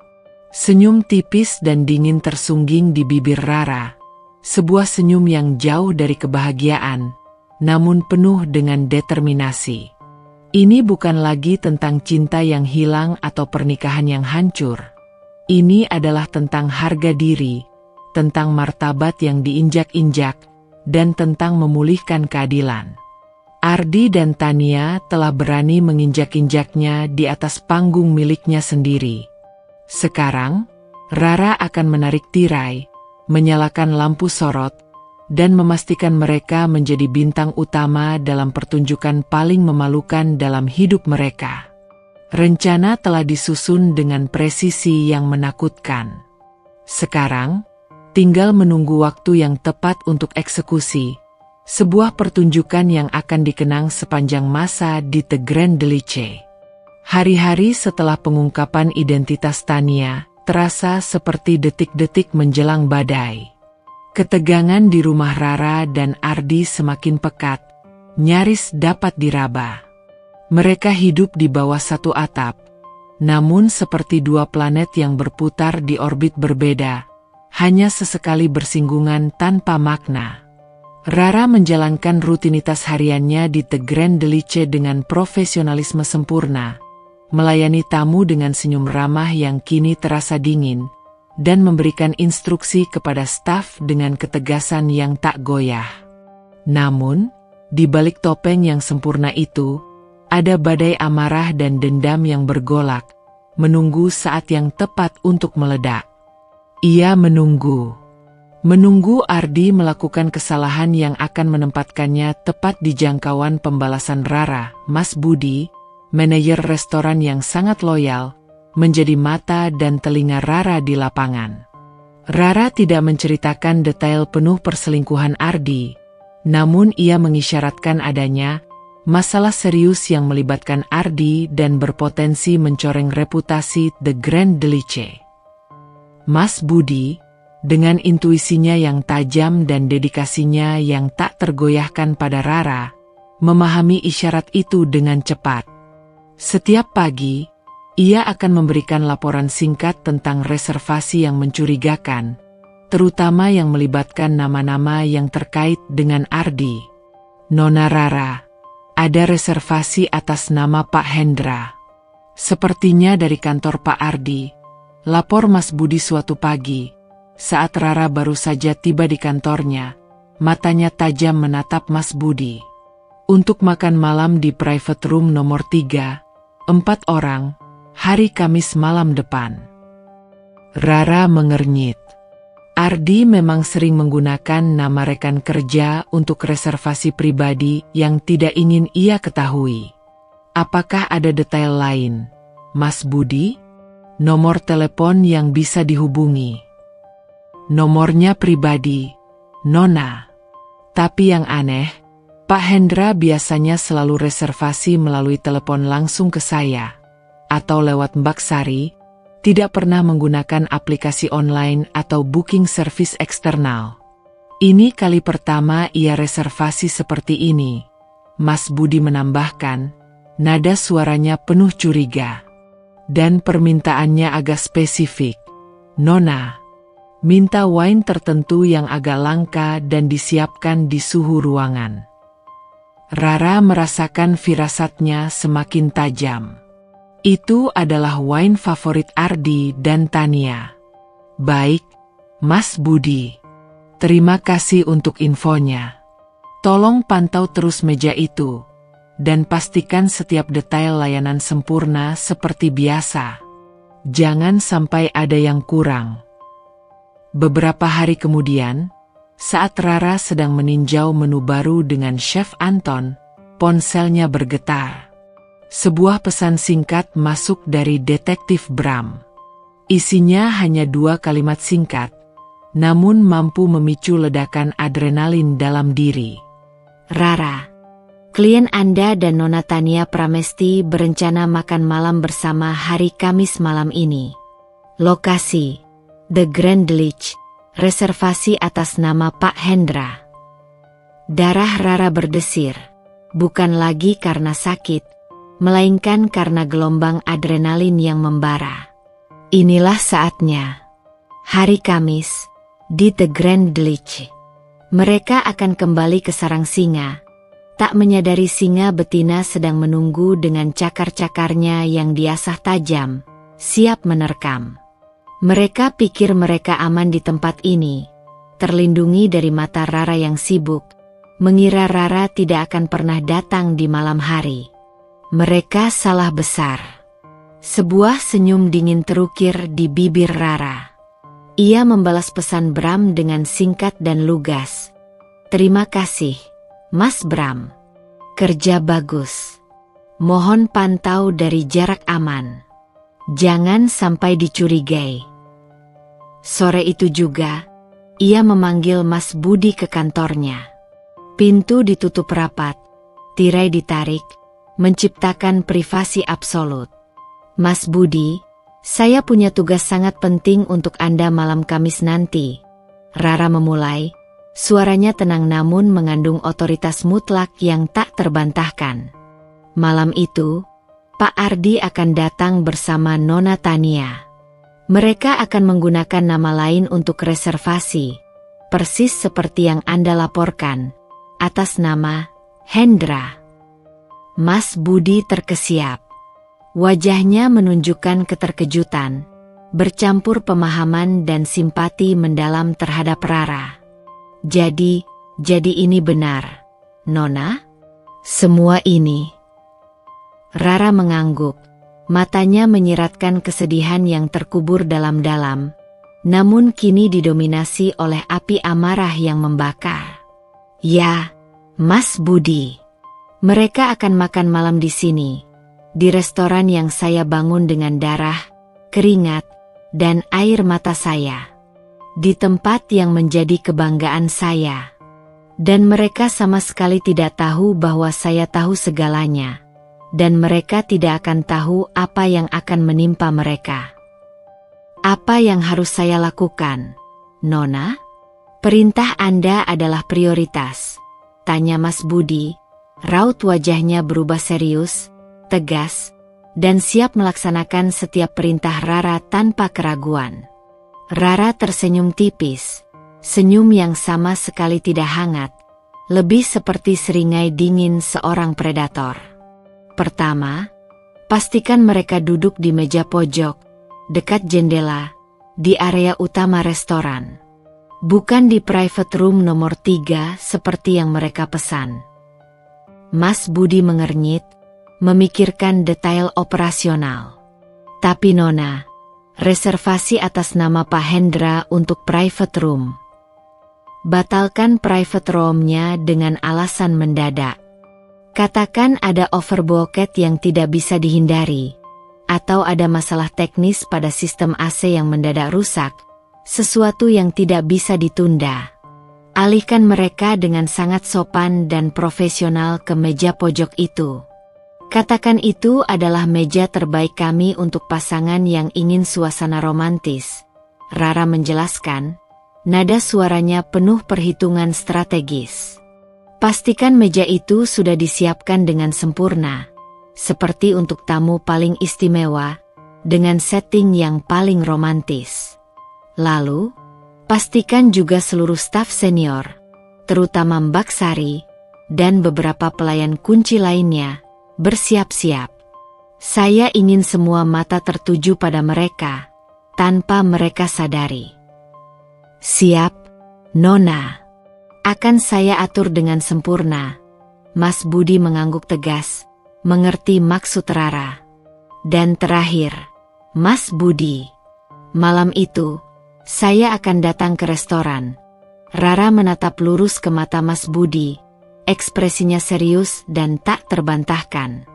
Senyum tipis dan dingin tersungging di bibir Rara. Sebuah senyum yang jauh dari kebahagiaan, namun penuh dengan determinasi. Ini bukan lagi tentang cinta yang hilang atau pernikahan yang hancur. Ini adalah tentang harga diri, tentang martabat yang diinjak-injak, dan tentang memulihkan keadilan. Ardi dan Tania telah berani menginjak-injaknya di atas panggung miliknya sendiri. Sekarang, Rara akan menarik tirai, menyalakan lampu sorot, dan memastikan mereka menjadi bintang utama dalam pertunjukan paling memalukan dalam hidup mereka. Rencana telah disusun dengan presisi yang menakutkan. Sekarang, tinggal menunggu waktu yang tepat untuk eksekusi, sebuah pertunjukan yang akan dikenang sepanjang masa di The Grand Delice. Hari-hari setelah pengungkapan identitas Tania, terasa seperti detik-detik menjelang badai. Ketegangan di rumah Rara dan Ardi semakin pekat, nyaris dapat diraba. Mereka hidup di bawah satu atap, namun seperti dua planet yang berputar di orbit berbeda, hanya sesekali bersinggungan tanpa makna. Rara menjalankan rutinitas hariannya di The Grand Delice dengan profesionalisme sempurna, melayani tamu dengan senyum ramah yang kini terasa dingin, dan memberikan instruksi kepada staf dengan ketegasan yang tak goyah. Namun, di balik topeng yang sempurna itu, ada badai amarah dan dendam yang bergolak, menunggu saat yang tepat untuk meledak. Ia menunggu Ardi melakukan kesalahan yang akan menempatkannya tepat di jangkauan pembalasan Rara. Mas Budi, manajer restoran yang sangat loyal, menjadi mata dan telinga Rara di lapangan. Rara tidak menceritakan detail penuh perselingkuhan Ardi, namun ia mengisyaratkan adanya masalah serius yang melibatkan Ardi dan berpotensi mencoreng reputasi The Grand Delice. Mas Budi, dengan intuisinya yang tajam dan dedikasinya yang tak tergoyahkan pada Rara, memahami isyarat itu dengan cepat. Setiap pagi, ia akan memberikan laporan singkat tentang reservasi yang mencurigakan, terutama yang melibatkan nama-nama yang terkait dengan Ardi. Nona Rara, ada reservasi atas nama Pak Hendra. Sepertinya dari kantor Pak Ardi, lapor Mas Budi suatu pagi, saat Rara baru saja tiba di kantornya, matanya tajam menatap Mas Budi. Untuk makan malam di private room nomor 3, 4 orang, hari Kamis malam depan. Rara mengernyit. Ardi memang sering menggunakan nama rekan kerja untuk reservasi pribadi yang tidak ingin ia ketahui. Apakah ada detail lain, Mas Budi? Nomor telepon yang bisa dihubungi. Nomornya pribadi, Nona. Tapi yang aneh, Pak Hendra biasanya selalu reservasi melalui telepon langsung ke saya, atau lewat Mbak Sari, tidak pernah menggunakan aplikasi online atau booking service eksternal. Ini kali pertama ia reservasi seperti ini, Mas Budi menambahkan, nada suaranya penuh curiga. Dan permintaannya agak spesifik. Nona, minta wine tertentu yang agak langka dan disiapkan di suhu ruangan. Rara merasakan firasatnya semakin tajam. Itu adalah wine favorit Ardi dan Tania. Baik, Mas Budi. Terima kasih untuk infonya. Tolong pantau terus meja itu, dan pastikan setiap detail layanan sempurna seperti biasa. Jangan sampai ada yang kurang. Beberapa hari kemudian, saat Rara sedang meninjau menu baru dengan Chef Anton, ponselnya bergetar. Sebuah pesan singkat masuk dari detektif Bram. Isinya hanya 2 kalimat singkat, namun mampu memicu ledakan adrenalin dalam diri. Rara, klien Anda dan Nona Tania Pramesti berencana makan malam bersama hari Kamis malam ini. Lokasi, The Grand Lich, reservasi atas nama Pak Hendra. Darah Rara berdesir, bukan lagi karena sakit, melainkan karena gelombang adrenalin yang membara. Inilah saatnya. Hari Kamis, di The Grand Lich. Mereka akan kembali ke sarang singa. Tak menyadari singa betina sedang menunggu dengan cakar-cakarnya yang diasah tajam, siap menerkam. Mereka pikir mereka aman di tempat ini, terlindungi dari mata Rara yang sibuk, mengira Rara tidak akan pernah datang di malam hari. Mereka salah besar. Sebuah senyum dingin terukir di bibir Rara. Ia membalas pesan Bram dengan singkat dan lugas. Terima kasih, Mas Bram. Kerja bagus. Mohon pantau dari jarak aman. Jangan sampai dicurigai. Sore itu juga, ia memanggil Mas Budi ke kantornya. Pintu ditutup rapat, tirai ditarik, menciptakan privasi absolut. Mas Budi, saya punya tugas sangat penting untuk Anda malam Kamis nanti. Rara memulai, suaranya tenang namun mengandung otoritas mutlak yang tak terbantahkan. Malam itu, Pak Ardi akan datang bersama Nona Tania. Mereka akan menggunakan nama lain untuk reservasi, persis seperti yang Anda laporkan, atas nama Hendra. Mas Budi terkesiap. Wajahnya menunjukkan keterkejutan, bercampur pemahaman dan simpati mendalam terhadap Rara. Jadi ini benar, Nona? Semua ini? Rara mengangguk. Matanya menyiratkan kesedihan yang terkubur dalam-dalam, namun kini didominasi oleh api amarah yang membakar. Ya, Mas Budi. Mereka akan makan malam di sini, di restoran yang saya bangun dengan darah, keringat, dan air mata saya. Di tempat yang menjadi kebanggaan saya. Dan mereka sama sekali tidak tahu bahwa saya tahu segalanya. Dan mereka tidak akan tahu apa yang akan menimpa mereka. Apa yang harus saya lakukan, Nona? Perintah Anda adalah prioritas, tanya Mas Budi. Raut wajahnya berubah serius, tegas, dan siap melaksanakan setiap perintah Rara tanpa keraguan. Rara tersenyum tipis, senyum yang sama sekali tidak hangat, lebih seperti seringai dingin seorang predator. Pertama, pastikan mereka duduk di meja pojok, dekat jendela, di area utama restoran. Bukan di private room nomor 3 seperti yang mereka pesan. Mas Budi mengernyit, memikirkan detail operasional. Tapi Nona, reservasi atas nama Pak Hendra untuk private room. Batalkan private room-nya dengan alasan mendadak. Katakan ada overbooket yang tidak bisa dihindari, atau ada masalah teknis pada sistem AC yang mendadak rusak, sesuatu yang tidak bisa ditunda. Alihkan mereka dengan sangat sopan dan profesional ke meja pojok itu. Katakan itu adalah meja terbaik kami untuk pasangan yang ingin suasana romantis. Rara menjelaskan, nada suaranya penuh perhitungan strategis. Pastikan meja itu sudah disiapkan dengan sempurna, seperti untuk tamu paling istimewa, dengan setting yang paling romantis. Lalu, pastikan juga seluruh staf senior, terutama Mbak Sari, dan beberapa pelayan kunci lainnya, bersiap-siap. Saya ingin semua mata tertuju pada mereka, tanpa mereka sadari. Siap, Nona. Akan saya atur dengan sempurna. Mas Budi mengangguk tegas, mengerti maksud Rara. Dan terakhir, Mas Budi. Malam itu, saya akan datang ke restoran. Rara menatap lurus ke mata Mas Budi, ekspresinya serius dan tak terbantahkan.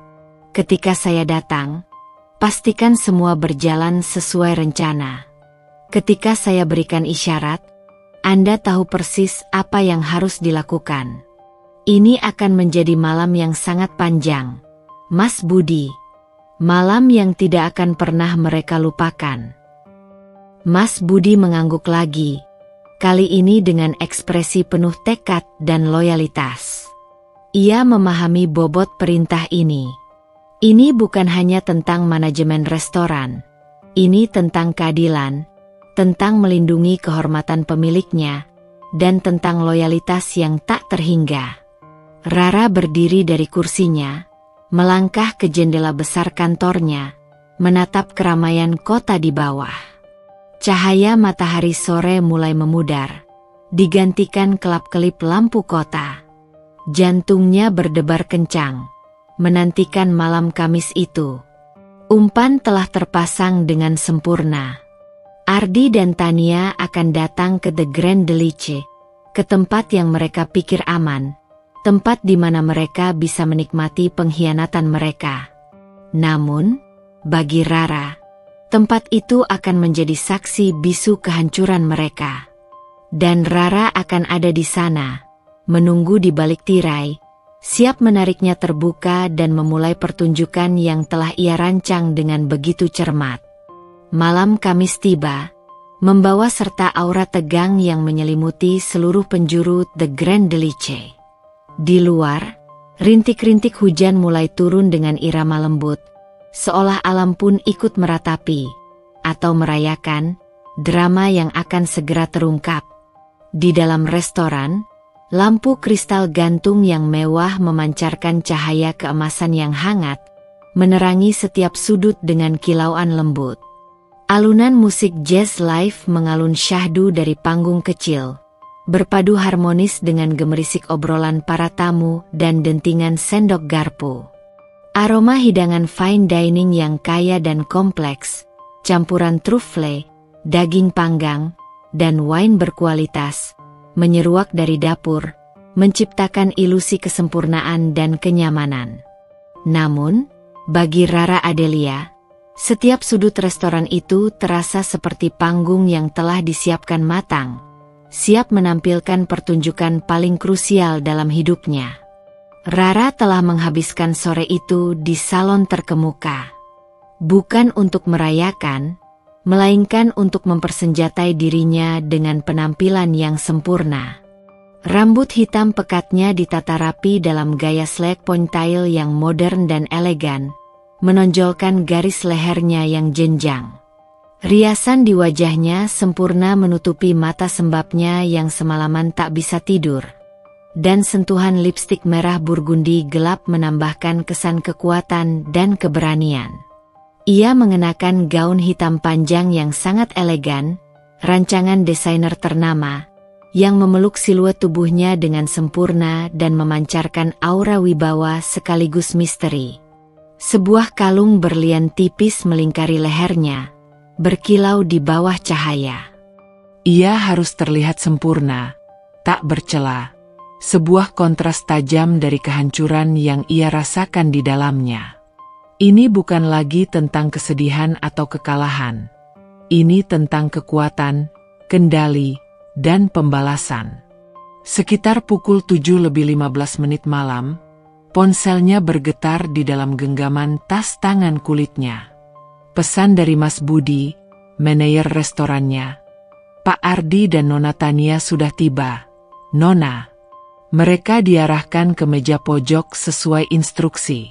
Ketika saya datang, pastikan semua berjalan sesuai rencana. Ketika saya berikan isyarat, Anda tahu persis apa yang harus dilakukan. Ini akan menjadi malam yang sangat panjang, Mas Budi. Malam yang tidak akan pernah mereka lupakan. Mas Budi mengangguk lagi. Kali ini dengan ekspresi penuh tekad dan loyalitas. Ia memahami bobot perintah ini. Ini bukan hanya tentang manajemen restoran. Ini tentang keadilan, tentang melindungi kehormatan pemiliknya, dan tentang loyalitas yang tak terhingga. Rara berdiri dari kursinya, melangkah ke jendela besar kantornya, menatap keramaian kota di bawah. Cahaya matahari sore mulai memudar, digantikan kelap-kelip lampu kota. Jantungnya berdebar kencang, menantikan malam Kamis itu. Umpan telah terpasang dengan sempurna. Ardi dan Tania akan datang ke The Grand Delice, ke tempat yang mereka pikir aman, tempat di mana mereka bisa menikmati pengkhianatan mereka. Namun, bagi Rara, tempat itu akan menjadi saksi bisu kehancuran mereka. Dan Rara akan ada di sana, menunggu di balik tirai, siap menariknya terbuka dan memulai pertunjukan yang telah ia rancang dengan begitu cermat. Malam Kamis tiba, membawa serta aura tegang yang menyelimuti seluruh penjuru The Grand Delice. Di luar, rintik-rintik hujan mulai turun dengan irama lembut, seolah alam pun ikut meratapi, atau merayakan, drama yang akan segera terungkap. Di dalam restoran, lampu kristal gantung yang mewah memancarkan cahaya keemasan yang hangat, menerangi setiap sudut dengan kilauan lembut. Alunan musik jazz live mengalun syahdu dari panggung kecil, berpadu harmonis dengan gemerisik obrolan para tamu dan dentingan sendok garpu. Aroma hidangan fine dining yang kaya dan kompleks, campuran truffle, daging panggang, dan wine berkualitas, menyeruak dari dapur, menciptakan ilusi kesempurnaan dan kenyamanan. Namun, bagi Rara Adelia, setiap sudut restoran itu terasa seperti panggung yang telah disiapkan matang, siap menampilkan pertunjukan paling krusial dalam hidupnya. Rara telah menghabiskan sore itu di salon terkemuka. Bukan untuk merayakan, melainkan untuk mempersenjatai dirinya dengan penampilan yang sempurna. Rambut hitam pekatnya ditata rapi dalam gaya slack ponytail yang modern dan elegan, menonjolkan garis lehernya yang jenjang. Riasan di wajahnya sempurna menutupi mata sembabnya yang semalaman tak bisa tidur. Dan sentuhan lipstik merah burgundi gelap menambahkan kesan kekuatan dan keberanian. Ia mengenakan gaun hitam panjang yang sangat elegan, rancangan desainer ternama, yang memeluk siluet tubuhnya dengan sempurna dan memancarkan aura wibawa sekaligus misteri. Sebuah kalung berlian tipis melingkari lehernya, berkilau di bawah cahaya. Ia harus terlihat sempurna, tak bercela. Sebuah kontras tajam dari kehancuran yang ia rasakan di dalamnya. Ini bukan lagi tentang kesedihan atau kekalahan. Ini tentang kekuatan, kendali, dan pembalasan. Sekitar pukul 7:15 malam, ponselnya bergetar di dalam genggaman tas tangan kulitnya. Pesan dari Mas Budi, manajer restorannya. Pak Ardi dan Nona Tania sudah tiba. Nona. Mereka diarahkan ke meja pojok sesuai instruksi.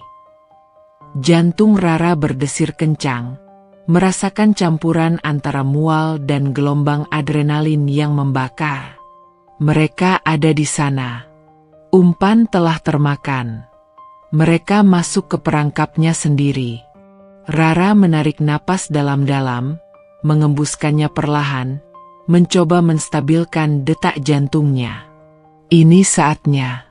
Jantung Rara berdesir kencang, merasakan campuran antara mual dan gelombang adrenalin yang membakar. Mereka ada di sana. Umpan telah termakan. Mereka masuk ke perangkapnya sendiri. Rara menarik napas dalam-dalam, mengembuskannya perlahan, mencoba menstabilkan detak jantungnya. Ini saatnya.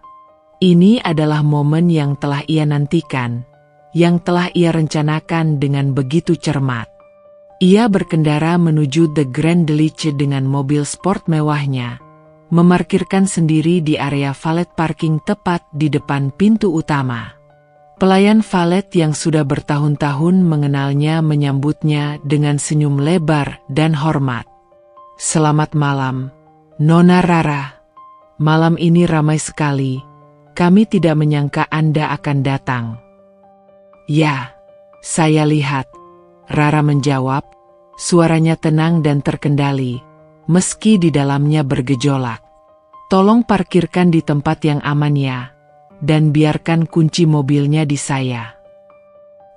Ini adalah momen yang telah ia nantikan, yang telah ia rencanakan dengan begitu cermat. Ia berkendara menuju The Grand Delice dengan mobil sport mewahnya, memarkirkan sendiri di area valet parking tepat di depan pintu utama. Pelayan valet yang sudah bertahun-tahun mengenalnya menyambutnya dengan senyum lebar dan hormat. Selamat malam, Nona Rara. Malam ini ramai sekali, kami tidak menyangka Anda akan datang. Ya, saya lihat, Rara menjawab, Suaranya tenang dan terkendali, meski di dalamnya bergejolak. "Tolong parkirkan di tempat yang aman ya, dan biarkan kunci mobilnya di saya."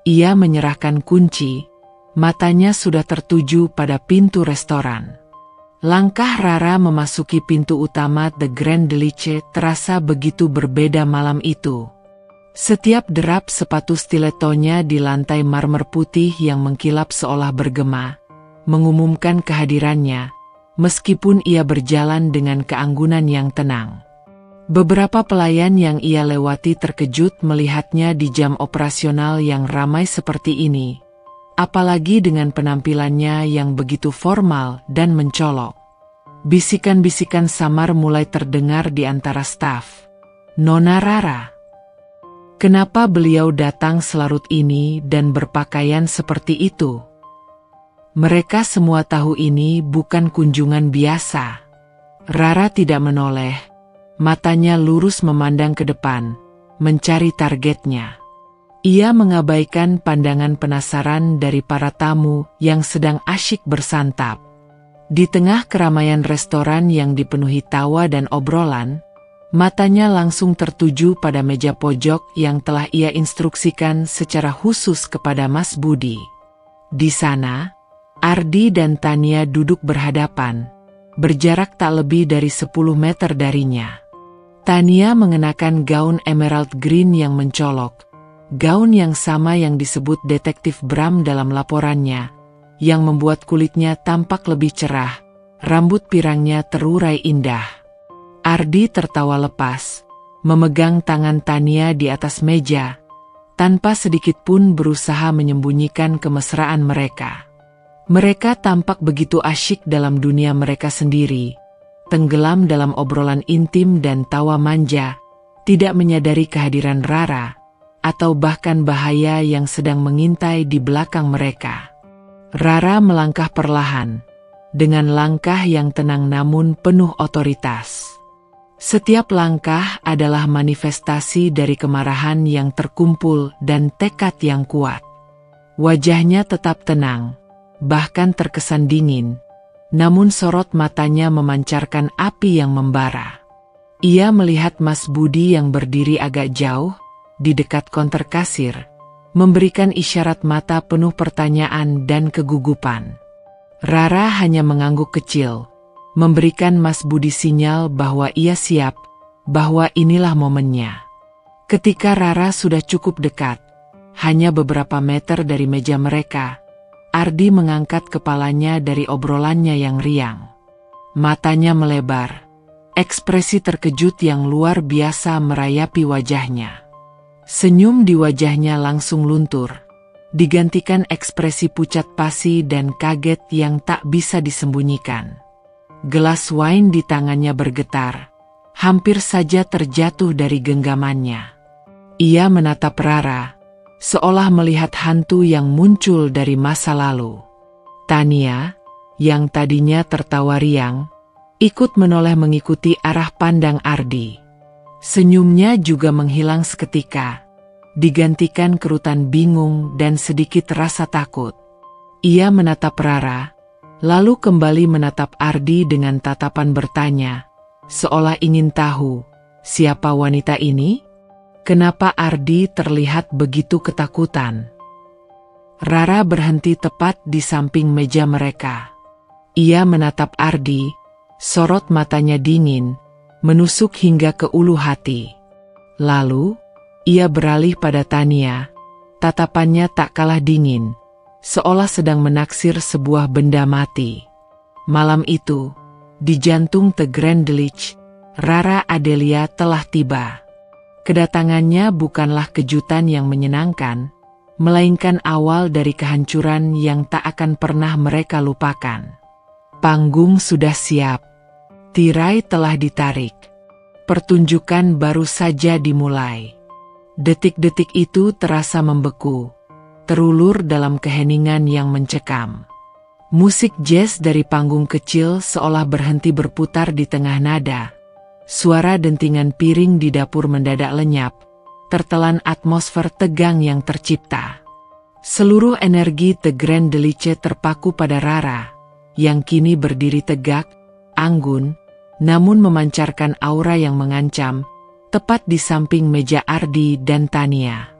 Ia menyerahkan kunci, matanya sudah tertuju pada pintu restoran. Langkah Rara memasuki pintu utama The Grand Delice terasa begitu berbeda malam itu. Setiap derap sepatu stilettonya di lantai marmer putih yang mengkilap seolah bergema, mengumumkan kehadirannya, meskipun ia berjalan dengan keanggunan yang tenang. Beberapa pelayan yang ia lewati terkejut melihatnya di jam operasional yang ramai seperti ini, apalagi dengan penampilannya yang begitu formal dan mencolok. Bisikan-bisikan samar mulai terdengar di antara staf. "Nona Rara, kenapa beliau datang selarut ini dan berpakaian seperti itu?" Mereka semua tahu ini bukan kunjungan biasa. Rara tidak menoleh, matanya lurus memandang ke depan, mencari targetnya. Ia mengabaikan pandangan penasaran dari para tamu yang sedang asyik bersantap. Di tengah keramaian restoran yang dipenuhi tawa dan obrolan, matanya langsung tertuju pada meja pojok yang telah ia instruksikan secara khusus kepada Mas Budi. Di sana, Ardi dan Tania duduk berhadapan, berjarak tak lebih dari 10 meter darinya. Tania mengenakan gaun emerald green yang mencolok, gaun yang sama yang disebut detektif Bram dalam laporannya, yang membuat kulitnya tampak lebih cerah, rambut pirangnya terurai indah. Ardi tertawa lepas, memegang tangan Tania di atas meja, tanpa sedikit pun berusaha menyembunyikan kemesraan mereka. Mereka tampak begitu asyik dalam dunia mereka sendiri, tenggelam dalam obrolan intim dan tawa manja, tidak menyadari kehadiran Rara, atau bahkan bahaya yang sedang mengintai di belakang mereka. Rara melangkah perlahan, dengan langkah yang tenang namun penuh otoritas. Setiap langkah adalah manifestasi dari kemarahan yang terkumpul dan tekad yang kuat. Wajahnya tetap tenang, bahkan terkesan dingin, namun sorot matanya memancarkan api yang membara. Ia melihat Mas Budi yang berdiri agak jauh, di dekat konter kasir, memberikan isyarat mata penuh pertanyaan dan kegugupan. Rara hanya mengangguk kecil, memberikan Mas Budi sinyal bahwa ia siap, bahwa inilah momennya. Ketika Rara sudah cukup dekat, hanya beberapa meter dari meja mereka, Ardi mengangkat kepalanya dari obrolannya yang riang. Matanya melebar, ekspresi terkejut yang luar biasa merayapi wajahnya. Senyum di wajahnya langsung luntur, digantikan ekspresi pucat pasi dan kaget yang tak bisa disembunyikan. Gelas wine di tangannya bergetar, hampir saja terjatuh dari genggamannya. Ia menatap Rara, seolah melihat hantu yang muncul dari masa lalu. Tania, yang tadinya tertawa riang, ikut menoleh mengikuti arah pandang Ardi. Senyumnya juga menghilang seketika, digantikan kerutan bingung dan sedikit rasa takut. Ia menatap Rara, lalu kembali menatap Ardi dengan tatapan bertanya, seolah ingin tahu, siapa wanita ini? Kenapa Ardi terlihat begitu ketakutan? Rara berhenti tepat di samping meja mereka. Ia menatap Ardi, sorot matanya dingin, menusuk hingga ke ulu hati. Lalu, ia beralih pada Tania, tatapannya tak kalah dingin, seolah sedang menaksir sebuah benda mati. Malam itu, di jantung The Grand Delice, Rara Adelia telah tiba. Kedatangannya bukanlah kejutan yang menyenangkan, melainkan awal dari kehancuran yang tak akan pernah mereka lupakan. Panggung sudah siap. Tirai telah ditarik. Pertunjukan baru saja dimulai. Detik-detik itu terasa membeku, terulur dalam keheningan yang mencekam. Musik jazz dari panggung kecil seolah berhenti berputar di tengah nada. Suara dentingan piring di dapur mendadak lenyap, tertelan atmosfer tegang yang tercipta. Seluruh energi The Grand Delice terpaku pada Rara, yang kini berdiri tegak, anggun, namun memancarkan aura yang mengancam, tepat di samping meja Ardi dan Tania.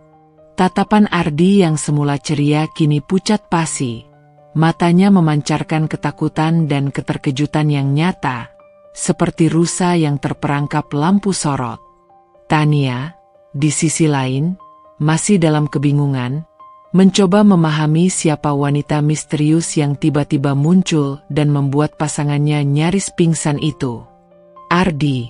Tatapan Ardi yang semula ceria kini pucat pasi. Matanya memancarkan ketakutan dan keterkejutan yang nyata, seperti rusa yang terperangkap lampu sorot. Tania, di sisi lain, masih dalam kebingungan, mencoba memahami siapa wanita misterius yang tiba-tiba muncul dan membuat pasangannya nyaris pingsan itu. Ardi,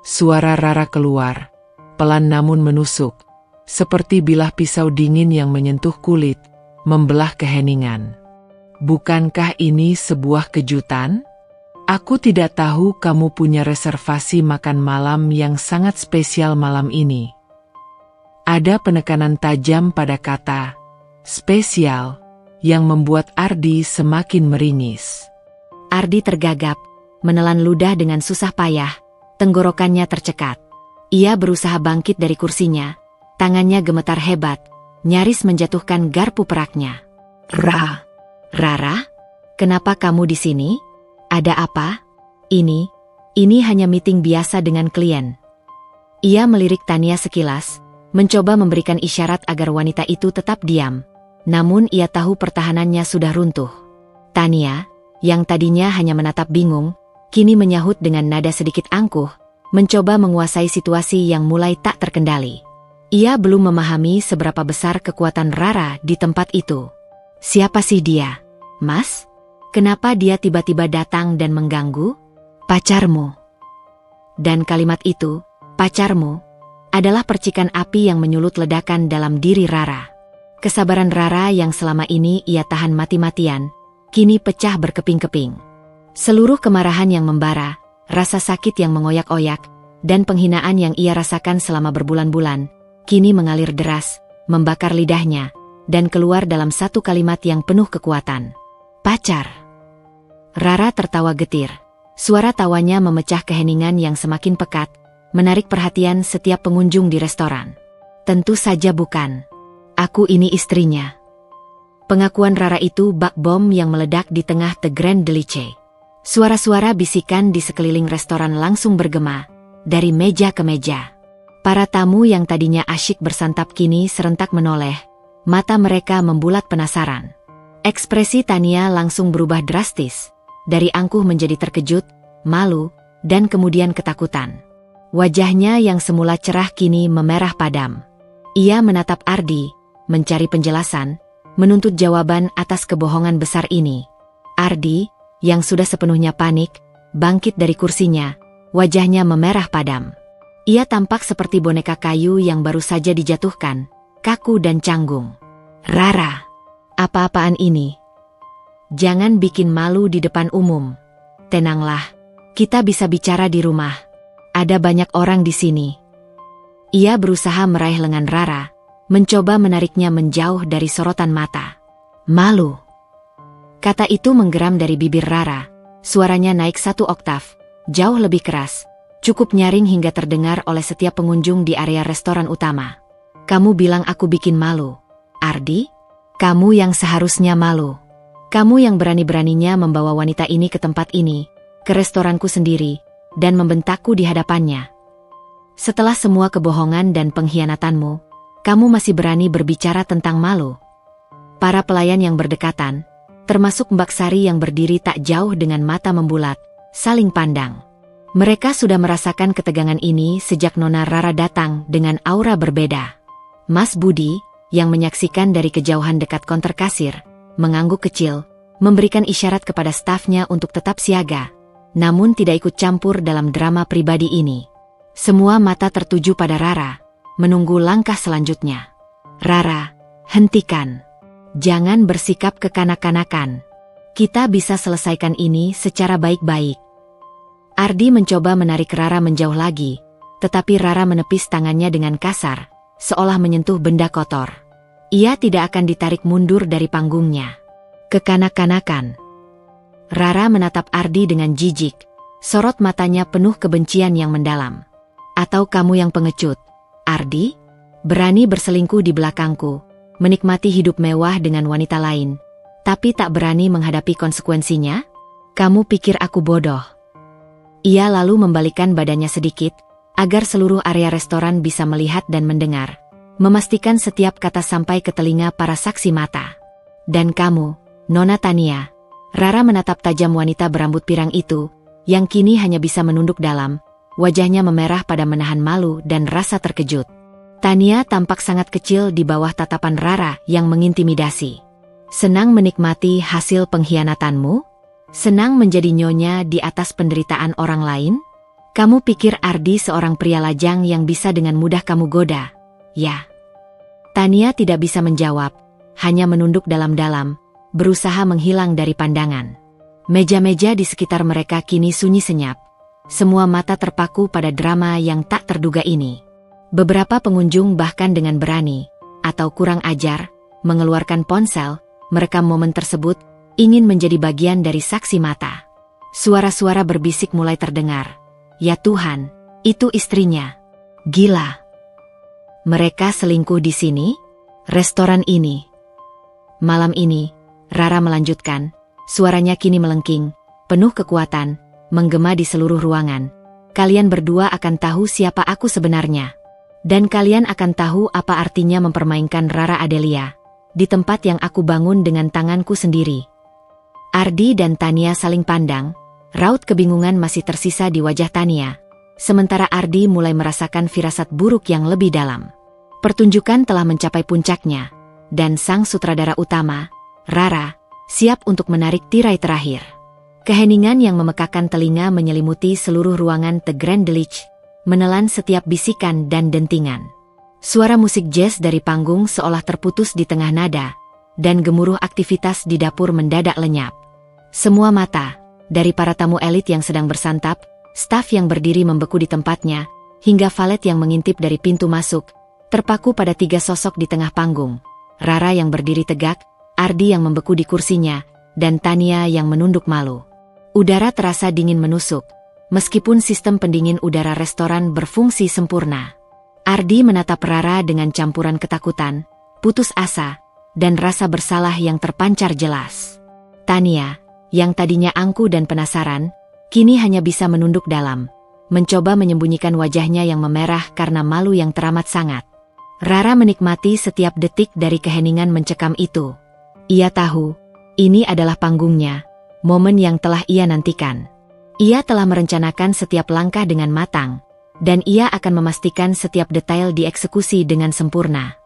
suara Rara keluar, pelan namun menusuk, seperti bilah pisau dingin yang menyentuh kulit, membelah keheningan. Bukankah ini sebuah kejutan? Aku tidak tahu kamu punya reservasi makan malam yang sangat spesial malam ini. Ada penekanan tajam pada kata spesial, yang membuat Ardi semakin meringis. Ardi tergagap, menelan ludah dengan susah payah, tenggorokannya tercekat. Ia berusaha bangkit dari kursinya, tangannya gemetar hebat, nyaris menjatuhkan garpu peraknya. Rara? Kenapa kamu di sini? Ada apa? Ini hanya meeting biasa dengan klien. Ia melirik Tania sekilas, mencoba memberikan isyarat agar wanita itu tetap diam. Namun ia tahu pertahanannya sudah runtuh. Tania, yang tadinya hanya menatap bingung, kini menyahut dengan nada sedikit angkuh, mencoba menguasai situasi yang mulai tak terkendali. Ia belum memahami seberapa besar kekuatan Rara di tempat itu. Siapa sih dia? Mas? Kenapa dia tiba-tiba datang dan mengganggu? Pacarmu. Dan kalimat itu, pacarmu, adalah percikan api yang menyulut ledakan dalam diri Rara. Kesabaran Rara yang selama ini ia tahan mati-matian, kini pecah berkeping-keping. Seluruh kemarahan yang membara, rasa sakit yang mengoyak-oyak, dan penghinaan yang ia rasakan selama berbulan-bulan, kini mengalir deras, membakar lidahnya, dan keluar dalam satu kalimat yang penuh kekuatan. Pacar. Rara tertawa getir. Suara tawanya memecah keheningan yang semakin pekat, menarik perhatian setiap pengunjung di restoran. Tentu saja bukan. Aku ini istrinya. Pengakuan Rara itu bak bom yang meledak di tengah The Grand Delice. Suara-suara bisikan di sekeliling restoran langsung bergema, dari meja ke meja. Para tamu yang tadinya asyik bersantap kini serentak menoleh, mata mereka membulat penasaran. Ekspresi Tania langsung berubah drastis, dari angkuh menjadi terkejut, malu, dan kemudian ketakutan. Wajahnya yang semula cerah kini memerah padam. Ia menatap Ardi, mencari penjelasan, menuntut jawaban atas kebohongan besar ini. Ardi, yang sudah sepenuhnya panik, bangkit dari kursinya, wajahnya memerah padam. Ia tampak seperti boneka kayu yang baru saja dijatuhkan, kaku dan canggung. Rara, apa-apaan ini? Jangan bikin malu di depan umum. Tenanglah, kita bisa bicara di rumah. Ada banyak orang di sini. Ia berusaha meraih lengan Rara, mencoba menariknya menjauh dari sorotan mata. Malu. Kata itu menggeram dari bibir Rara, suaranya naik satu oktav, jauh lebih keras, cukup nyaring hingga terdengar oleh setiap pengunjung di area restoran utama. Kamu bilang aku bikin malu. Ardi? Kamu yang seharusnya malu. Kamu yang berani-beraninya membawa wanita ini ke tempat ini, ke restoranku sendiri, dan membentakku di hadapannya. Setelah semua kebohongan dan pengkhianatanmu, kamu masih berani berbicara tentang malu. Para pelayan yang berdekatan, termasuk Mbak Sari yang berdiri tak jauh dengan mata membulat, saling pandang. Mereka sudah merasakan ketegangan ini sejak Nona Rara datang dengan aura berbeda. Mas Budi, yang menyaksikan dari kejauhan dekat konter kasir, mengangguk kecil, memberikan isyarat kepada stafnya untuk tetap siaga, namun tidak ikut campur dalam drama pribadi ini. Semua mata tertuju pada Rara, menunggu langkah selanjutnya. Rara, hentikan. Jangan bersikap kekanak-kanakan. Kita bisa selesaikan ini secara baik-baik. Ardi mencoba menarik Rara menjauh lagi, tetapi Rara menepis tangannya dengan kasar, seolah menyentuh benda kotor. Ia tidak akan ditarik mundur dari panggungnya. Kekanak-kanakan. Rara menatap Ardi dengan jijik, sorot matanya penuh kebencian yang mendalam. Atau kamu yang pengecut? Ardi? Berani berselingkuh di belakangku, menikmati hidup mewah dengan wanita lain, tapi tak berani menghadapi konsekuensinya? Kamu pikir aku bodoh? Ia lalu membalikkan badannya sedikit, agar seluruh area restoran bisa melihat dan mendengar, memastikan setiap kata sampai ke telinga para saksi mata. Dan kamu, Nona Tania. Rara menatap tajam wanita berambut pirang itu, yang kini hanya bisa menunduk dalam, wajahnya memerah pada menahan malu dan rasa terkejut. Tania tampak sangat kecil di bawah tatapan Rara yang mengintimidasi. Senang menikmati hasil pengkhianatanmu? Senang menjadi nyonya di atas penderitaan orang lain? Kamu pikir Ardi seorang pria lajang yang bisa dengan mudah kamu goda? Ya. Tania tidak bisa menjawab, hanya menunduk dalam-dalam, berusaha menghilang dari pandangan. Meja-meja di sekitar mereka kini sunyi senyap. Semua mata terpaku pada drama yang tak terduga ini. Beberapa pengunjung bahkan dengan berani, atau kurang ajar, mengeluarkan ponsel, merekam momen tersebut, ingin menjadi bagian dari saksi mata. Suara-suara berbisik mulai terdengar. Ya Tuhan, itu istrinya. Gila. Mereka selingkuh di sini? Restoran ini. Malam ini, Rara melanjutkan, suaranya kini melengking, penuh kekuatan, menggema di seluruh ruangan. Kalian berdua akan tahu siapa aku sebenarnya. Dan kalian akan tahu apa artinya mempermainkan Rara Adelia, di tempat yang aku bangun dengan tanganku sendiri. Ardi dan Tania saling pandang, raut kebingungan masih tersisa di wajah Tania. Sementara Ardi mulai merasakan firasat buruk yang lebih dalam. Pertunjukan telah mencapai puncaknya, dan sang sutradara utama, Rara, siap untuk menarik tirai terakhir. Keheningan yang memekakan telinga menyelimuti seluruh ruangan The Grand Delich, menelan setiap bisikan dan dentingan. Suara musik jazz dari panggung seolah terputus di tengah nada, dan gemuruh aktivitas di dapur mendadak lenyap. Semua mata, dari para tamu elit yang sedang bersantap, staf yang berdiri membeku di tempatnya, hingga valet yang mengintip dari pintu masuk, terpaku pada 3 sosok di tengah panggung. Rara yang berdiri tegak, Ardi yang membeku di kursinya, dan Tania yang menunduk malu. Udara terasa dingin menusuk, meskipun sistem pendingin udara restoran berfungsi sempurna. Ardi menatap Rara dengan campuran ketakutan, putus asa, dan rasa bersalah yang terpancar jelas. Tania, yang tadinya angkuh dan penasaran, kini hanya bisa menunduk dalam, mencoba menyembunyikan wajahnya yang memerah karena malu yang teramat sangat. Rara menikmati setiap detik dari keheningan mencekam itu. Ia tahu, ini adalah panggungnya, momen yang telah ia nantikan. Ia telah merencanakan setiap langkah dengan matang, dan ia akan memastikan setiap detail dieksekusi dengan sempurna.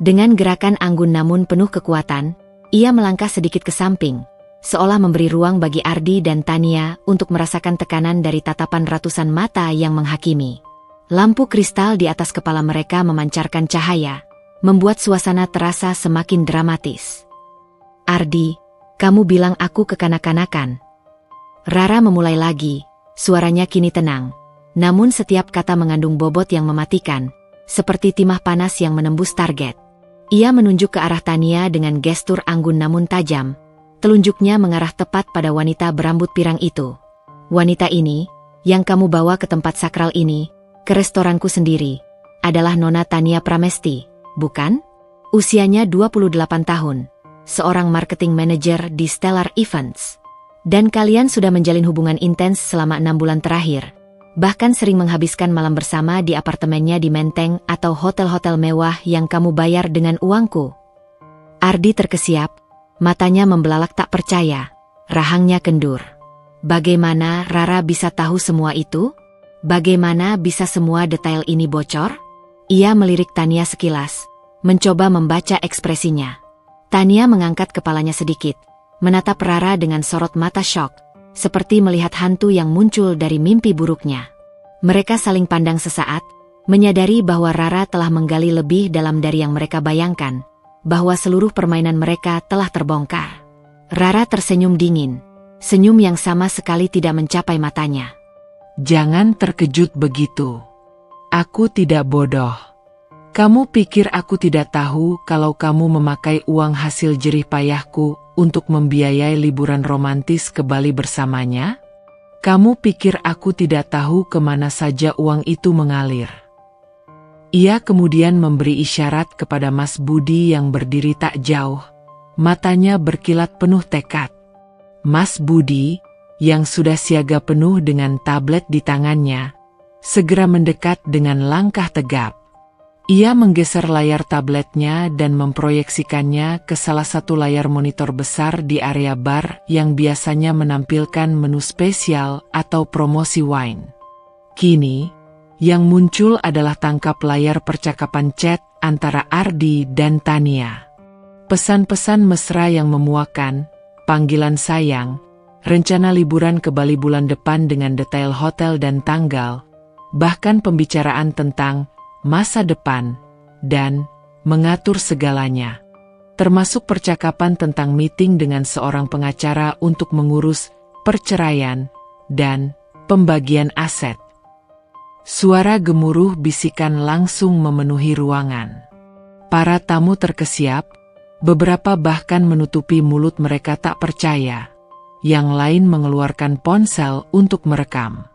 Dengan gerakan anggun namun penuh kekuatan, ia melangkah sedikit ke samping, seolah memberi ruang bagi Ardi dan Tania untuk merasakan tekanan dari tatapan ratusan mata yang menghakimi. Lampu kristal di atas kepala mereka memancarkan cahaya, membuat suasana terasa semakin dramatis. Ardi, kamu bilang aku kekanak-kanakan. Rara memulai lagi, suaranya kini tenang. Namun setiap kata mengandung bobot yang mematikan, seperti timah panas yang menembus target. Ia menunjuk ke arah Tania dengan gestur anggun namun tajam. Telunjuknya mengarah tepat pada wanita berambut pirang itu. Wanita ini, yang kamu bawa ke tempat sakral ini, ke restoranku sendiri, adalah Nona Tania Pramesti, bukan? Usianya 28 tahun, seorang marketing manager di Stellar Events. Dan kalian sudah menjalin hubungan intens selama 6 bulan terakhir, bahkan sering menghabiskan malam bersama di apartemennya di Menteng atau hotel-hotel mewah yang kamu bayar dengan uangku. Ardi terkesiap, matanya membelalak tak percaya, rahangnya kendur. Bagaimana Rara bisa tahu semua itu? Bagaimana bisa semua detail ini bocor? Ia melirik Tania sekilas, mencoba membaca ekspresinya. Tania mengangkat kepalanya sedikit, menatap Rara dengan sorot mata syok, seperti melihat hantu yang muncul dari mimpi buruknya. Mereka saling pandang sesaat, menyadari bahwa Rara telah menggali lebih dalam dari yang mereka bayangkan, bahwa seluruh permainan mereka telah terbongkar. Rara tersenyum dingin, senyum yang sama sekali tidak mencapai matanya. Jangan terkejut begitu. Aku tidak bodoh. Kamu pikir aku tidak tahu kalau kamu memakai uang hasil jerih payahku untuk membiayai liburan romantis ke Bali bersamanya? Kamu pikir aku tidak tahu kemana saja uang itu mengalir? Ia kemudian memberi isyarat kepada Mas Budi yang berdiri tak jauh. Matanya berkilat penuh tekad. Mas Budi, yang sudah siaga penuh dengan tablet di tangannya, segera mendekat dengan langkah tegap. Ia menggeser layar tabletnya dan memproyeksikannya ke salah satu layar monitor besar di area bar yang biasanya menampilkan menu spesial atau promosi wine. Kini, yang muncul adalah tangkap layar percakapan chat antara Ardi dan Tania. Pesan-pesan mesra yang memuakan, panggilan sayang, rencana liburan ke Bali bulan depan dengan detail hotel dan tanggal, bahkan pembicaraan tentang masa depan, dan mengatur segalanya. Termasuk percakapan tentang meeting dengan seorang pengacara untuk mengurus perceraian dan pembagian aset. Suara gemuruh bisikan langsung memenuhi ruangan. Para tamu terkesiap, beberapa bahkan menutupi mulut mereka tak percaya. Yang lain mengeluarkan ponsel untuk merekam.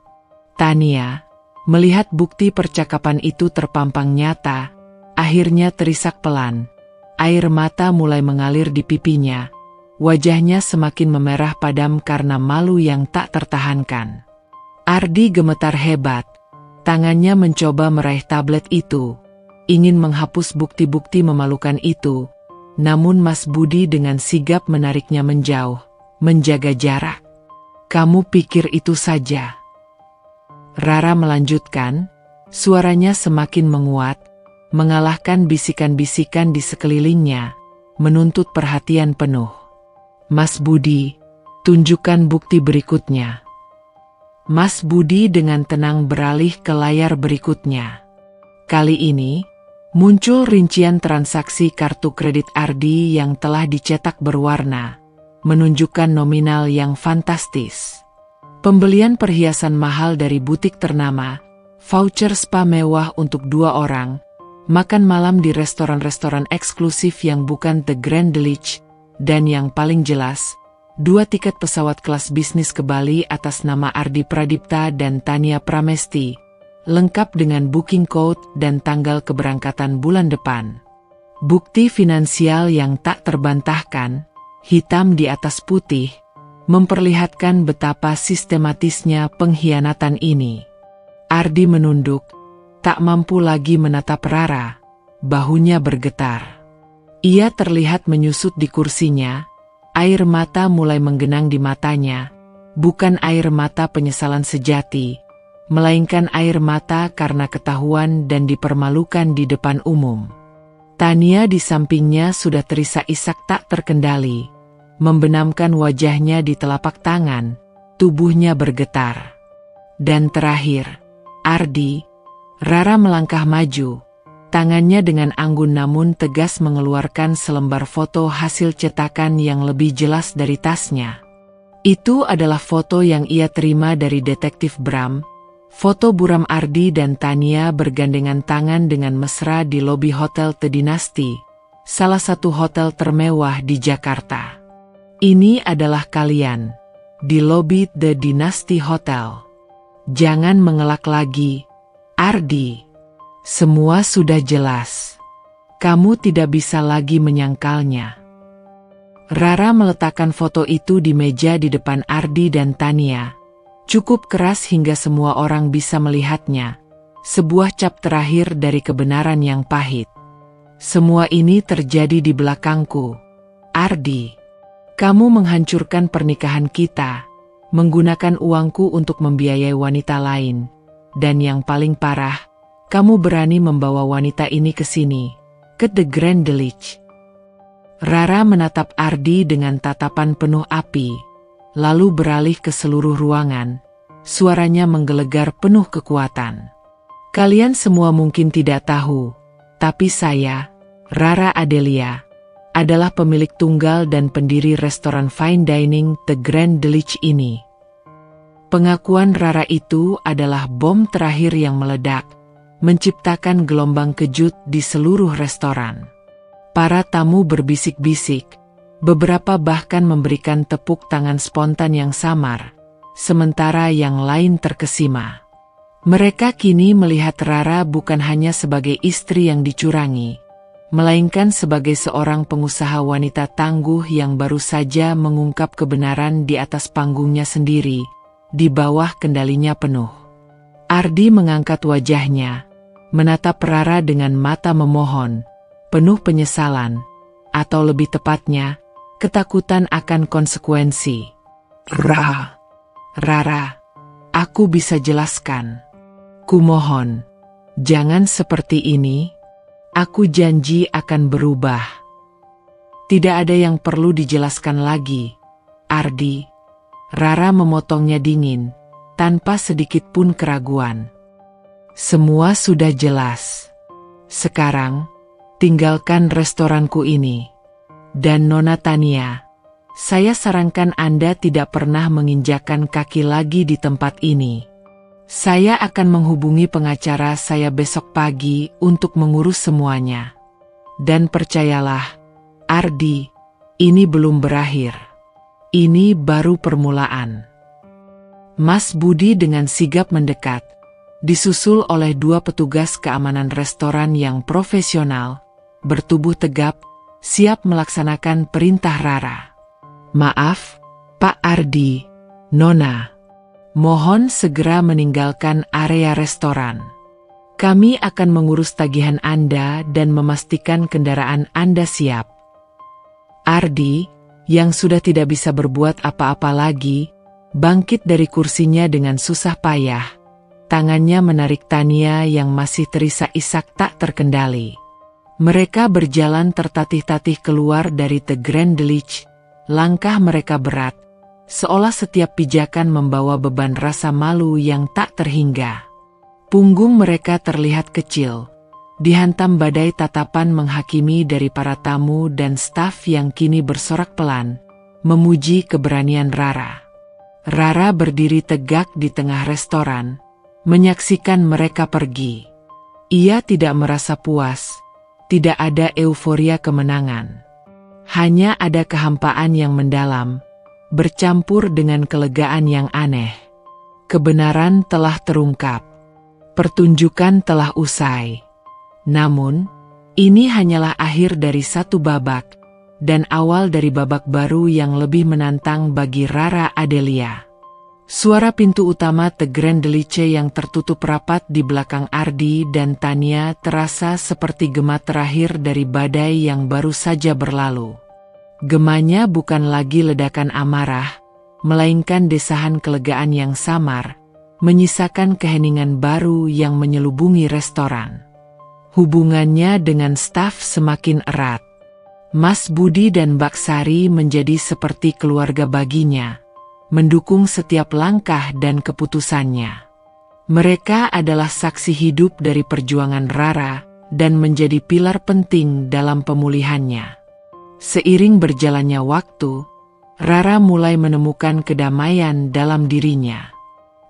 Tania, melihat bukti percakapan itu terpampang nyata, akhirnya terisak pelan. Air mata mulai mengalir di pipinya. Wajahnya semakin memerah padam karena malu yang tak tertahankan. Ardi gemetar hebat. Tangannya mencoba meraih tablet itu, ingin menghapus bukti-bukti memalukan itu, namun Mas Budi dengan sigap menariknya menjauh, menjaga jarak. "Kamu pikir itu saja?" Rara melanjutkan, suaranya semakin menguat, mengalahkan bisikan-bisikan di sekelilingnya, menuntut perhatian penuh. "Mas Budi, tunjukkan bukti berikutnya." Mas Budi dengan tenang beralih ke layar berikutnya. Kali ini, muncul rincian transaksi kartu kredit Ardi yang telah dicetak berwarna, menunjukkan nominal yang fantastis. Pembelian perhiasan mahal dari butik ternama, voucher spa mewah untuk 2 orang, makan malam di restoran-restoran eksklusif yang bukan The Grand Village, dan yang paling jelas, 2 tiket pesawat kelas bisnis ke Bali atas nama Ardi Pradipta dan Tania Pramesti, lengkap dengan booking code dan tanggal keberangkatan bulan depan. Bukti finansial yang tak terbantahkan, hitam di atas putih, memperlihatkan betapa sistematisnya pengkhianatan ini. Ardi menunduk, tak mampu lagi menatap Rara, bahunya bergetar. Ia terlihat menyusut di kursinya. Air mata mulai menggenang di matanya, bukan air mata penyesalan sejati, melainkan air mata karena ketahuan dan dipermalukan di depan umum. Tania di sampingnya sudah terisak-isak tak terkendali, membenamkan wajahnya di telapak tangan, tubuhnya bergetar. Dan terakhir, Ardi. Rara melangkah maju. Tangannya dengan anggun namun tegas mengeluarkan selembar foto hasil cetakan yang lebih jelas dari tasnya. Itu adalah foto yang ia terima dari detektif Bram, foto buram Ardi dan Tania bergandengan tangan dengan mesra di lobi Hotel The Dynasty, salah satu hotel termewah di Jakarta. "Ini adalah kalian, di lobi The Dynasty Hotel. Jangan mengelak lagi, Ardi. Semua sudah jelas. Kamu tidak bisa lagi menyangkalnya." Rara meletakkan foto itu di meja di depan Ardi dan Tania. Cukup keras hingga semua orang bisa melihatnya. Sebuah cap terakhir dari kebenaran yang pahit. "Semua ini terjadi di belakangku. Ardi, kamu menghancurkan pernikahan kita, menggunakan uangku untuk membiayai wanita lain. Dan yang paling parah, kamu berani membawa wanita ini ke sini, ke The Grand Village." Rara menatap Ardi dengan tatapan penuh api, lalu beralih ke seluruh ruangan. Suaranya menggelegar penuh kekuatan. "Kalian semua mungkin tidak tahu, tapi saya, Rara Adelia, adalah pemilik tunggal dan pendiri restoran fine dining The Grand Village ini." Pengakuan Rara itu adalah bom terakhir yang meledak, menciptakan gelombang kejut di seluruh restoran. Para tamu berbisik-bisik, beberapa bahkan memberikan tepuk tangan spontan yang samar, sementara yang lain terkesima. Mereka kini melihat Rara bukan hanya sebagai istri yang dicurangi, melainkan sebagai seorang pengusaha wanita tangguh yang baru saja mengungkap kebenaran di atas panggungnya sendiri, di bawah kendalinya penuh. Ardi mengangkat wajahnya, menatap Rara dengan mata memohon, penuh penyesalan, atau lebih tepatnya, ketakutan akan konsekuensi. Rara, aku bisa jelaskan. Kumohon, jangan seperti ini. Aku janji akan berubah. Tidak ada yang perlu dijelaskan lagi, Ardi. Rara memotongnya dingin, tanpa sedikit pun keraguan. Semua sudah jelas. Sekarang, tinggalkan restoranku ini. Dan Nona Tania, saya sarankan Anda tidak pernah menginjakkan kaki lagi di tempat ini. Saya akan menghubungi pengacara saya besok pagi untuk mengurus semuanya. Dan percayalah, Ardi, ini belum berakhir. Ini baru permulaan. Mas Budi dengan sigap mendekat, disusul oleh 2 petugas keamanan restoran yang profesional, bertubuh tegap, siap melaksanakan perintah Rara. Maaf, Pak Ardi, Nona. Mohon segera meninggalkan area restoran. Kami akan mengurus tagihan Anda dan memastikan kendaraan Anda siap. Ardi, yang sudah tidak bisa berbuat apa-apa lagi, bangkit dari kursinya dengan susah payah. Tangannya menarik Tania yang masih terisak-isak tak terkendali. Mereka berjalan tertatih-tatih keluar dari The Grand Village. Langkah mereka berat, seolah setiap pijakan membawa beban rasa malu yang tak terhingga. Punggung mereka terlihat kecil, dihantam badai tatapan menghakimi dari para tamu dan staf yang kini bersorak pelan, memuji keberanian Rara. Rara berdiri tegak di tengah restoran, menyaksikan mereka pergi. Ia tidak merasa puas, tidak ada euforia kemenangan. Hanya ada kehampaan yang mendalam, bercampur dengan kelegaan yang aneh. Kebenaran telah terungkap. Pertunjukan telah usai. Namun, ini hanyalah akhir dari satu babak, dan awal dari babak baru yang lebih menantang bagi Rara Adelia. Suara pintu utama The Grand Village yang tertutup rapat di belakang Ardi dan Tania terasa seperti gema terakhir dari badai yang baru saja berlalu. Gemanya bukan lagi ledakan amarah, melainkan desahan kelegaan yang samar, menyisakan keheningan baru yang menyelubungi restoran. Hubungannya dengan staf semakin erat. Mas Budi dan Mbak Sari menjadi seperti keluarga baginya, mendukung setiap langkah dan keputusannya. Mereka adalah saksi hidup dari perjuangan Rara dan menjadi pilar penting dalam pemulihannya. Seiring berjalannya waktu, Rara mulai menemukan kedamaian dalam dirinya.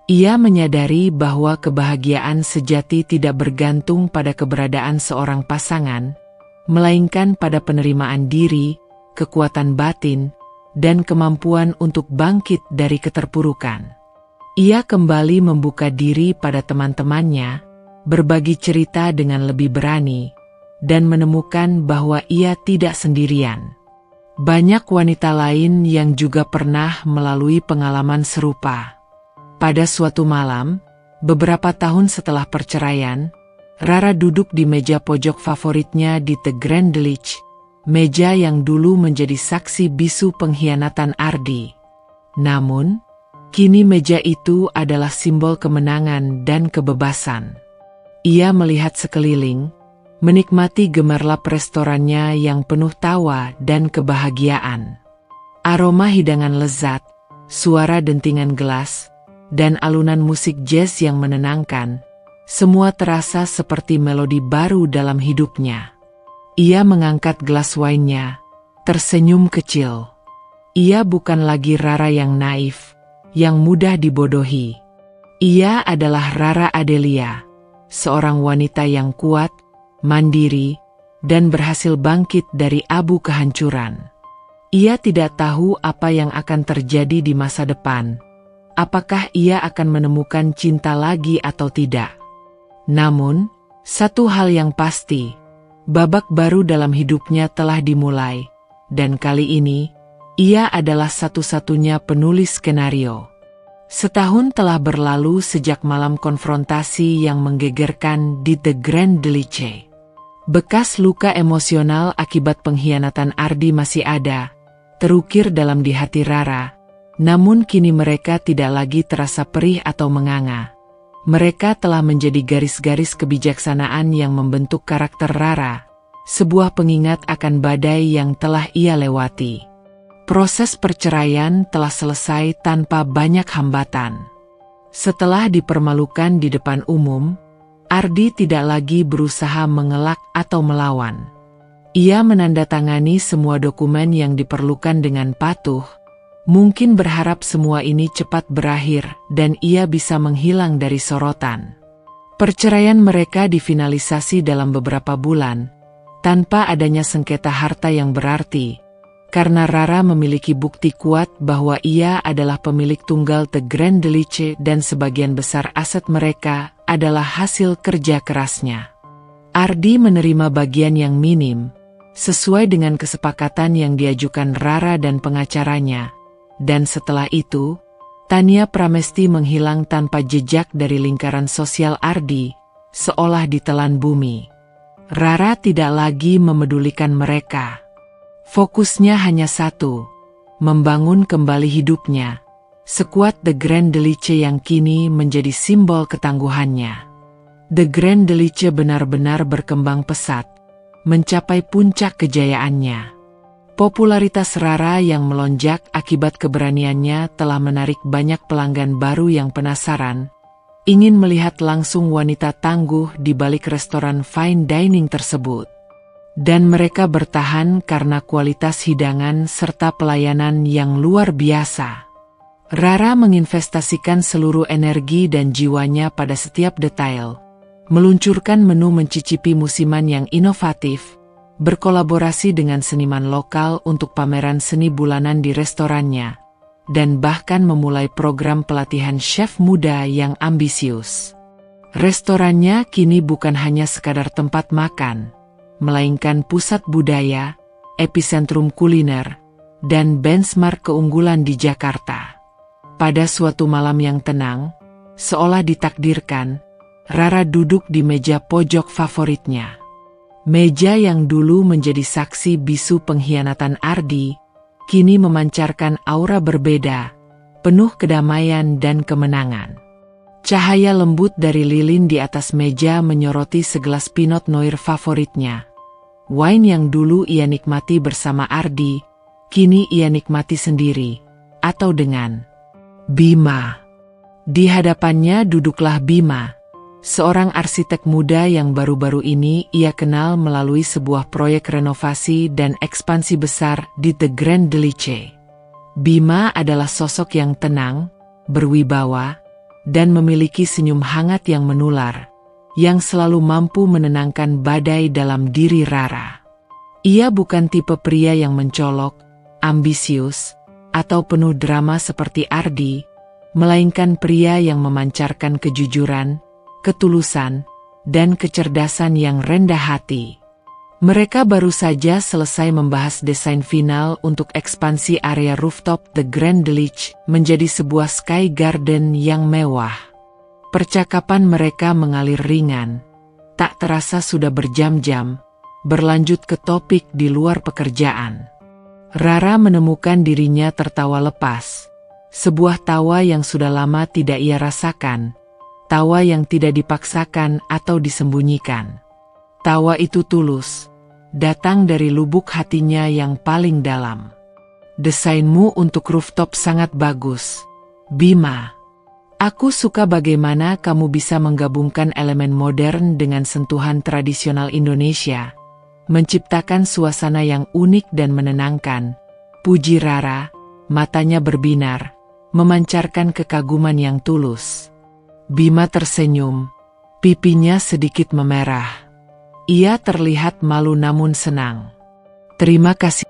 Ia menyadari bahwa kebahagiaan sejati tidak bergantung pada keberadaan seorang pasangan, melainkan pada penerimaan diri, kekuatan batin, dan kemampuan untuk bangkit dari keterpurukan. Ia kembali membuka diri pada teman-temannya, berbagi cerita dengan lebih berani, dan menemukan bahwa ia tidak sendirian. Banyak wanita lain yang juga pernah melalui pengalaman serupa. Pada suatu malam, beberapa tahun setelah perceraian, Rara duduk di meja pojok favoritnya di The Grand Village, meja yang dulu menjadi saksi bisu pengkhianatan Ardi. Namun, kini meja itu adalah simbol kemenangan dan kebebasan. Ia melihat sekeliling, menikmati gemerlap restorannya yang penuh tawa dan kebahagiaan. Aroma hidangan lezat, suara dentingan gelas, dan alunan musik jazz yang menenangkan, semua terasa seperti melodi baru dalam hidupnya. Ia mengangkat gelas wine-nya, tersenyum kecil. Ia bukan lagi Rara yang naif, yang mudah dibodohi. Ia adalah Rara Adelia, seorang wanita yang kuat, mandiri, dan berhasil bangkit dari abu kehancuran. Ia tidak tahu apa yang akan terjadi di masa depan, apakah ia akan menemukan cinta lagi atau tidak. Namun, satu hal yang pasti, babak baru dalam hidupnya telah dimulai, dan kali ini, ia adalah satu-satunya penulis skenario. Setahun telah berlalu sejak malam konfrontasi yang menggegerkan di The Grand Delice. Bekas luka emosional akibat pengkhianatan Ardi masih ada, terukir dalam di hati Rara, namun kini mereka tidak lagi terasa perih atau menganga. Mereka telah menjadi garis-garis kebijaksanaan yang membentuk karakter Rara, sebuah pengingat akan badai yang telah ia lewati. Proses perceraian telah selesai tanpa banyak hambatan. Setelah dipermalukan di depan umum, Ardi tidak lagi berusaha mengelak atau melawan. Ia menandatangani semua dokumen yang diperlukan dengan patuh, mungkin berharap semua ini cepat berakhir dan ia bisa menghilang dari sorotan. Perceraian mereka difinalisasi dalam beberapa bulan, tanpa adanya sengketa harta yang berarti, karena Rara memiliki bukti kuat bahwa ia adalah pemilik tunggal The Grand Delice dan sebagian besar aset mereka adalah hasil kerja kerasnya. Ardi menerima bagian yang minim, sesuai dengan kesepakatan yang diajukan Rara dan pengacaranya, dan setelah itu, Tania Pramesti menghilang tanpa jejak dari lingkaran sosial Ardi, seolah ditelan bumi. Rara tidak lagi memedulikan mereka. Fokusnya hanya satu, membangun kembali hidupnya, sekuat The Grand Delice yang kini menjadi simbol ketangguhannya. The Grand Delice benar-benar berkembang pesat, mencapai puncak kejayaannya. Popularitas Rara yang melonjak akibat keberaniannya telah menarik banyak pelanggan baru yang penasaran, ingin melihat langsung wanita tangguh di balik restoran fine dining tersebut. Dan mereka bertahan karena kualitas hidangan serta pelayanan yang luar biasa. Rara menginvestasikan seluruh energi dan jiwanya pada setiap detail, meluncurkan menu mencicipi musiman yang inovatif, berkolaborasi dengan seniman lokal untuk pameran seni bulanan di restorannya, dan bahkan memulai program pelatihan chef muda yang ambisius. Restorannya kini bukan hanya sekadar tempat makan, melainkan pusat budaya, epicentrum kuliner, dan benchmark keunggulan di Jakarta. Pada suatu malam yang tenang, seolah ditakdirkan, Rara duduk di meja pojok favoritnya. Meja yang dulu menjadi saksi bisu pengkhianatan Ardi, kini memancarkan aura berbeda, penuh kedamaian dan kemenangan. Cahaya lembut dari lilin di atas meja menyoroti segelas Pinot Noir favoritnya. Wine yang dulu ia nikmati bersama Ardi, kini ia nikmati sendiri, atau dengan Bima. Di hadapannya duduklah Bima, seorang arsitek muda yang baru-baru ini ia kenal melalui sebuah proyek renovasi dan ekspansi besar di The Grand Delice. Bima adalah sosok yang tenang, berwibawa, dan memiliki senyum hangat yang menular, yang selalu mampu menenangkan badai dalam diri Rara. Ia bukan tipe pria yang mencolok, ambisius, atau penuh drama seperti Ardi, melainkan pria yang memancarkan kejujuran, ketulusan, dan kecerdasan yang rendah hati. Mereka baru saja selesai membahas desain final untuk ekspansi area rooftop The Grand Delice menjadi sebuah sky garden yang mewah. Percakapan mereka mengalir ringan, tak terasa sudah berjam-jam, berlanjut ke topik di luar pekerjaan. Rara menemukan dirinya tertawa lepas, sebuah tawa yang sudah lama tidak ia rasakan, tawa yang tidak dipaksakan atau disembunyikan. Tawa itu tulus, datang dari lubuk hatinya yang paling dalam. Desainmu untuk rooftop sangat bagus, Bima. Aku suka bagaimana kamu bisa menggabungkan elemen modern dengan sentuhan tradisional Indonesia, menciptakan suasana yang unik dan menenangkan, puji Rara, matanya berbinar, memancarkan kekaguman yang tulus. Bima tersenyum, pipinya sedikit memerah. Ia terlihat malu namun senang. Terima kasih.